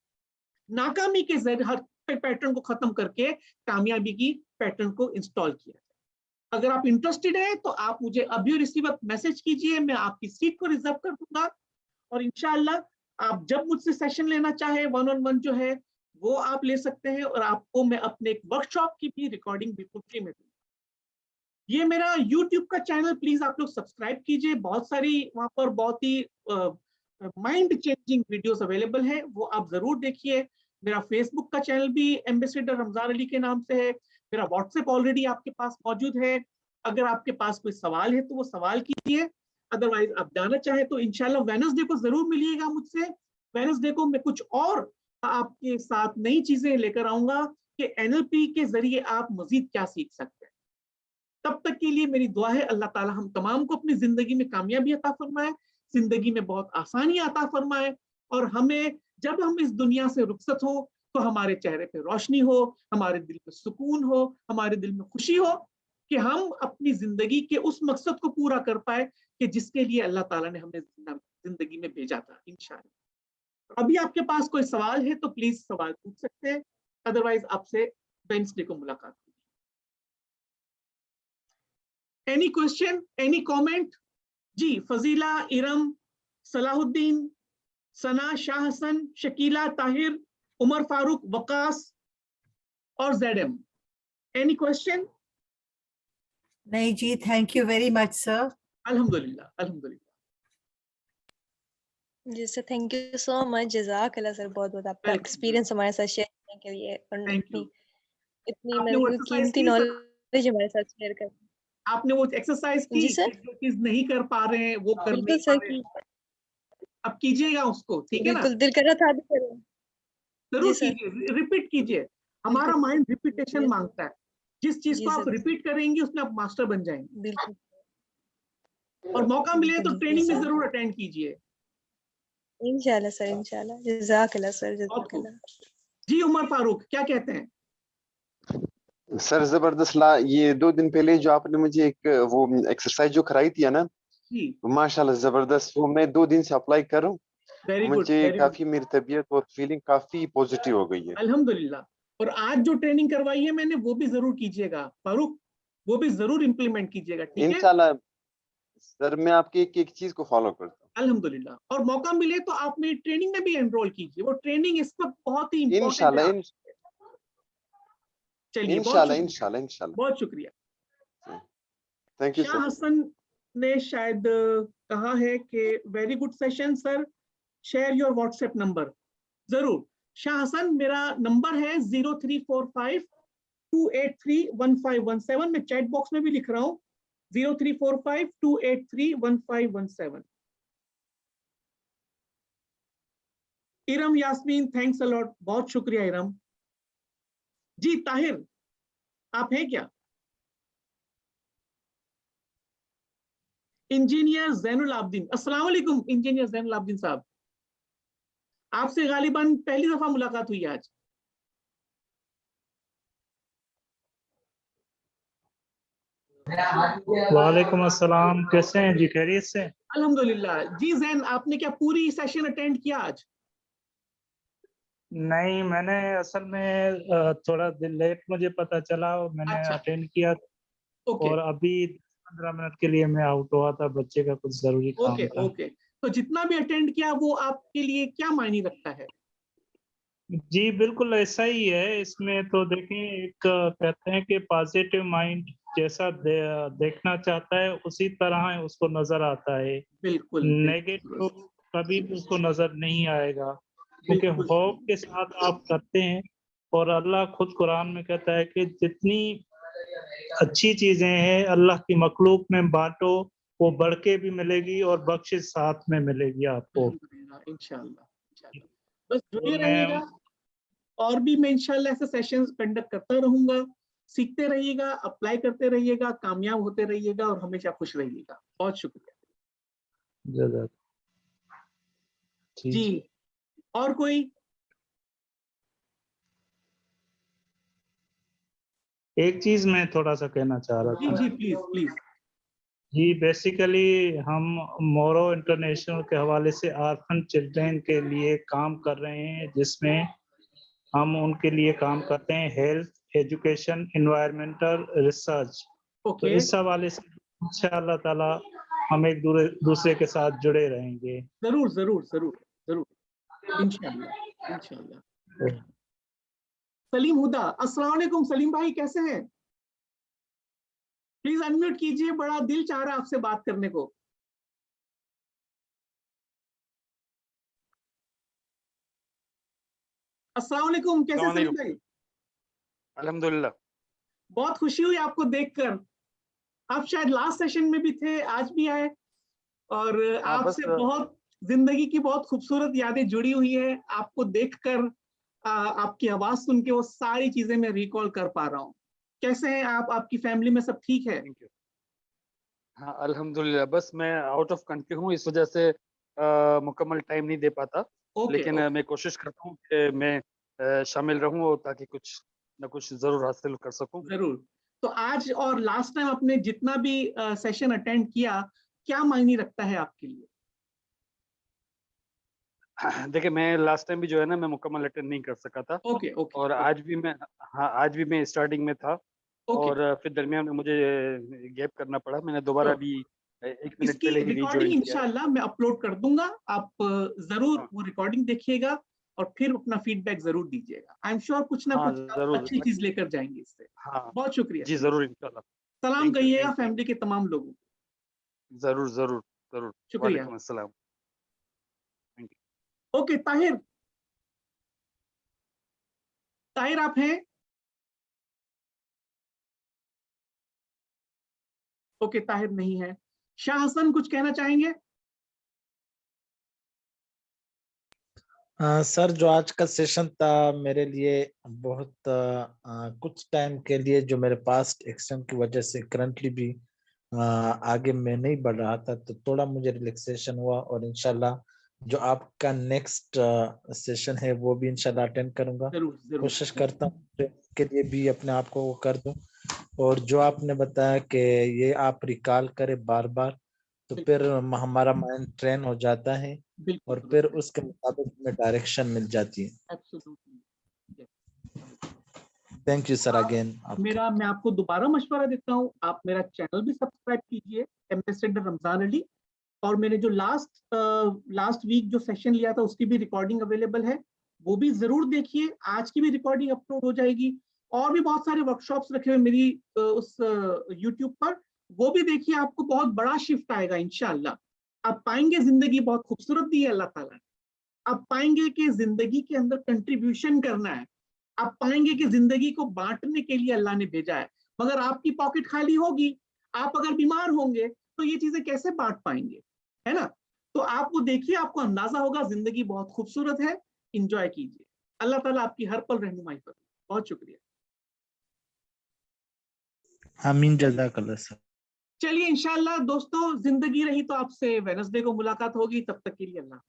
नाकामी के जरिए हर पैटर्न को खत्म करके कामयाबी की पैटर्न को इंस्टॉल किया जाए। अगर आप इंटरेस्टेड हैं तो आप मुझे अभी और इसी वक्त मैसेज कीजिए, मैं आपकी सीट को रिजर्व कर दूंगा। और इंशाल्लाह आप जब मुझसे सेशन लेना चाहे, 1-on-1 जो है वो आप ले सकते हैं, और आपको मैं अपने एक वर्कशॉप की भी रिकॉर्डिंग बिल्कुल फ्री में दूंगा। ये मेरा YouTube का चैनल प्लीज आप लोग सब्सक्राइब कीजिए। बहुत सारी वहां पर बहुत ही माइंड चेंजिंग वीडियोस अवेलेबल है, वो आप जरूर देखिए। मेरा फेसबुक का चैनल भी एम्बेसडर रमजान अली के नाम से है। मेरा व्हाट्सएप ऑलरेडी आपके पास मौजूद है। अगर आपके पास कोई सवाल है तो वो सवाल कीजिए, अदरवाइज आप जाना चाहे तो इंशाल्लाह वेडनेसडे को जरूर मिलिएगा मुझसे। वेडनेसडे को मैं कुछ और आपके साथ नई चीजें लेकर आऊंगा कि NLP के जरिए आप मजीद क्या सीख सकते हैं। तब तक के लिए मेरी दुआ है अल्लाह ताला हम तमाम को अपनी जिंदगी में कामयाबी अता फरमाए, जिंदगी में बहुत आसानी अता फरमाए, और हमें जब हम इस दुनिया से रुखसत हो तो हमारे चेहरे पे रोशनी हो, हमारे दिल में सुकून हो, हमारे दिल में खुशी हो कि हम अपनी जिंदगी के उस मकसद को पूरा कर पाए कि जिसके लिए अल्लाह ताला ने हमें जिंदगी में भेजा था इंशाअल्लाह। अभी आपके पास कोई सवाल है तो प्लीज सवाल पूछ सकते हैं, अदरवाइज आपसे वेडनेसडे को मुलाकात होगी। Any question, any comment? जी, फजीला, इरम, सलाहुद्दीन, सना, शाह हसन, शकीला, ताहिर, उमर फारूक, वकास और ZM। Any question? नहीं जी, thank you very much sir. अल्हम्दुलिल्लाह, अल्हम्दुलिल्लाह। जी sir, thank you so much, जज़ाकल्लाह सर, बहुत बहुत आपका एक्सपीरियंस हमारे साथ शेयर करने के लिए, और इतनी आपने वो मतलब एक्सरसाइज कीमती की? नॉलेज हमारे साथ शेयर कर। आपने वो एक्सरसाइज की? जी सर। जो चीज नहीं कर पा रहे हैं वो कर बिल्कुल नहीं पा सर रहे, की। अब कीजिएगा उसको, ठीक है ना? बिल्कुल दिल कर रहा था अभी करूं। जरूर जी सर। कीजिए, रिपीट कीजिए। हमारा बिल्कुल। माइंड रिपीटेशन जी। मांगता है। जिस चीज जी को आप सर। रिपीट करेंगे उसमें आप मास्टर बन जाएंगे। बिल्कुल। और मौका मिले तो बिल्कुल, ट्रेनिंग में सर। जरूर अटेंड कीजिए। इंशाल्लाह सर, इंशाल्लाह, जज़ाकल्लाह सर, बहुत खूब। जज़ाकल्लाह। जी उमर फारूक, क्या कहते हैं? सर जबरदस्त ये 2 दिन पहले जो आपने मुझे एक वो एक्सरसाइज जो कराई थी ना, जी माशाल्लाह जबरदस्त, वो मैं 2 दिन से अप्लाई कर रहा हूँ। वेरी गुड, मुझे वेरी गुड। काफी मेरी तबीयत और फीलिंग काफी पॉजिटिव हो गई है। अल्हम्दुलिल्लाह। और आज जो ट्रेनिंग करवाई है मैंने वो भी जरूर कीजिएगा फारूक, वो भी जरूर इंप्लीमेंट कीजिएगा, ठीक है? इंशाल्लाह सर, मैं आपकी एक एक चीज को फॉलो करता हूँ। अल्हम्दुलिल्लाह। और मौका मिले तो आप मेरी ट्रेनिंग में भी एनरोल कीजिए, वो ट्रेनिंग इस वक्त बहुत ही इंपॉर्टेंट है। इंशाल्लाह चलिए, इंशाल्लाह इंशाल्लाह इंशाल्लाह। बहुत शुक्रिया। Thank you Shah sir. Hasan ने शायद कहा है कि very good session sir, share your WhatsApp number. जरूर शाह हसन, मेरा नंबर है 0345-283-1517। मैं चैट बॉक्स में भी लिख रहा हूँ 0345-283-1517। Iram Yasmeen, thanks a lot, बहुत शुक्रिया इरम। जी ताहिर, आप हैं क्या? इंजीनियर जैनुल आबदीन, अस्सलाम वालेकुम इंजीनियर जैनुल आबदीन साहब, आपसे गालिबन पहली दफा मुलाकात हुई आज। वालेकुम अस्सलाम, कैसे हैं जी? खैरियत से? अल्हम्दुलिल्लाह। जी जैन, आपने क्या पूरी सेशन अटेंड किया आज? नहीं, मैंने असल में थोड़ा लेट मुझे पता चला, और मैंने अटेंड किया। और अभी 15 मिनट के लिए मैं आउट हुआ था, बच्चे का कुछ जरूरी काम था। ओके। तो जितना भी अटेंड किया वो आपके लिए क्या मायने रखता है? जी बिल्कुल ऐसा ही है। इसमें तो देखें, एक कहते हैं कि पॉजिटिव माइंड जैसा देखना चाहता है उसी तरह उसको नजर आता है। बिल्कुल। नेगेटिव कभी भी उसको नजर नहीं आएगा। क्योंकि होप के साथ आप करते हैं। और अल्लाह खुद कुरान में कहता है कि जितनी अच्छी चीजें हैं अल्लाह की मखलूक में बांटो, वो बढ़ के भी मिलेगी और बख्शिश साथ में मिलेगी आपको। इंशाल्लाह बस तो जुड़े रहिएगा, और भी मैं इंशाल्लाह ऐसे सेशंस कंडक्ट करता रहूंगा। सीखते रहिएगा, अप्लाई करते रहिएगा, कामयाब होते रहिएगा और हमेशा खुश रहिएगा। बहुत शुक्रिया जी। और कोई? एक चीज मैं थोड़ा सा कहना चाह रहा था। जी प्लीज प्लीज। जी बेसिकली हम मोरो इंटरनेशनल के हवाले से आर्फन चिल्ड्रेन के लिए काम कर रहे हैं, जिसमें हम उनके लिए काम करते हैं हेल्थ, एजुकेशन, एनवायरमेंटल, रिसर्च। तो इस हवाले से इंशाअल्लाह ताला हम एक दूसरे के साथ जुड़े रहेंगे। जरूर जरूर जरूर जरूर इंशाअल्लाह इंशाअल्लाह। सलीम हुदा, अस्सलाम वालेकुम सलीम भाई, कैसे हैं? प्लीज अनम्यूट कीजिए, बड़ा दिल चाह रहा है आपसे बात करने को। अस्सलाम वालेकुम, कैसे सलीम भाई? अल्हम्दुलिल्लाह। बहुत खुशी हुई आपको देखकर। आप शायद लास्ट सेशन में भी थे, आज भी आए, और आपसे बहुत जिंदगी की बहुत खूबसूरत यादें जुड़ी हुई है। आपको देखकर, आपकी आवाज सुन के वो सारी चीजें मैं रिकॉल कर पा रहा हूँ। कैसे हैं आप? आपकी फैमिली में सब ठीक है? हाँ अल्हम्दुलिल्लाह। बस मैं आउट ऑफ कंट्री हूँ, इस वजह से मुकम्मल टाइम नहीं दे पाता। लेकिन मैं कोशिश करता हूँ कि मैं शामिल रहूँ ताकि कुछ न कुछ जरूर हासिल कर सकूं। जरूर। तो आज और लास्ट टाइम आपने जितना भी सेशन अटेंड किया, क्या मायने रखता है आपके लिए? देखिए मैं लास्ट टाइम भी जो है ना मैं मुकम्मल अटेंड नहीं कर सका था। और आज भी मैं आज भी मैं स्टार्टिंग में था। और फिर दरमियान में मुझे गैप करना पड़ा। मैंने दोबारा भी 1 मिनट इसकी पहले ही रिकॉर्डिंग रीजॉइन किया। इंशाल्लाह मैं अपलोड कर दूंगा। आप जरूर वो रिकॉर्डिंग देखिएगा और फिर अपना फीडबैक जरूर दीजिएगा। आई एम श्योर कुछ ना कुछ आप अच्छी चीज लेकर जाएंगे इससे। बहुत शुक्रिया जी जरूर इंशाल्लाह। सलाम कहिएगा फैमिली के तमाम लोगों को। जरूर जरूर जरूर। शुक्रिया। वालेकुम अस्सलाम। ओके ताहिर, ताहिर आप हैं? ओके ताहिर नहीं है। शाह हसन कुछ कहना चाहेंगे? सर जो आज का सेशन था मेरे लिए बहुत कुछ टाइम के लिए जो मेरे पास्ट एक्शन की वजह से करंटली भी आगे मैं नहीं बढ़ रहा था, तो थोड़ा मुझे रिलैक्सेशन हुआ। और इंशाल्लाह जो आपका नेक्स्ट सेशन है वो भी इंशाल्लाह अटेंड करूंगा। कोशिश करता हूँ के लिए भी अपने आप को वो कर दूं। और जो आपने बताया कि ये आप रिकॉल करें बार बार, तो फिर हमारा माइंड ट्रेन हो जाता है और फिर उसके मुताबिक में डायरेक्शन मिल जाती है। Thank you sir again. मैं आपको दोबारा मशवरा देता हूँ, आप मेरा चैनल भी सब्सक्राइब कीजिए, एम्बेसडर रमजान अली। और मैंने जो लास्ट वीक जो सेशन लिया था उसकी भी रिकॉर्डिंग अवेलेबल है, वो भी जरूर देखिए। आज की भी रिकॉर्डिंग अपलोड हो जाएगी। और भी बहुत सारे वर्कशॉप्स रखे हुए मेरी उस यूट्यूब पर, वो भी देखिए। आपको बहुत बड़ा शिफ्ट आएगा इंशाल्लाह। आप पाएंगे जिंदगी बहुत खूबसूरत दी है अल्लाह ताला ने। आप पाएंगे कि जिंदगी के अंदर कंट्रीब्यूशन करना है। आप पाएंगे कि जिंदगी को बांटने के लिए अल्लाह ने भेजा है। मगर आपकी पॉकेट खाली होगी, आप अगर बीमार होंगे तो ये चीजें कैसे बांट पाएंगे, है ना? तो आप वो देखिए, आपको अंदाजा होगा जिंदगी बहुत खूबसूरत है। इंजॉय कीजिए। अल्लाह ताला आपकी हर पल रहनुमाई करे। बहुत शुक्रिया। आमीन जज़ाकल्लाह सर। चलिए इंशाल्लाह दोस्तों, जिंदगी रही तो आपसे वेडनेसडे को मुलाकात होगी। तब तक के लिए अल्लाह।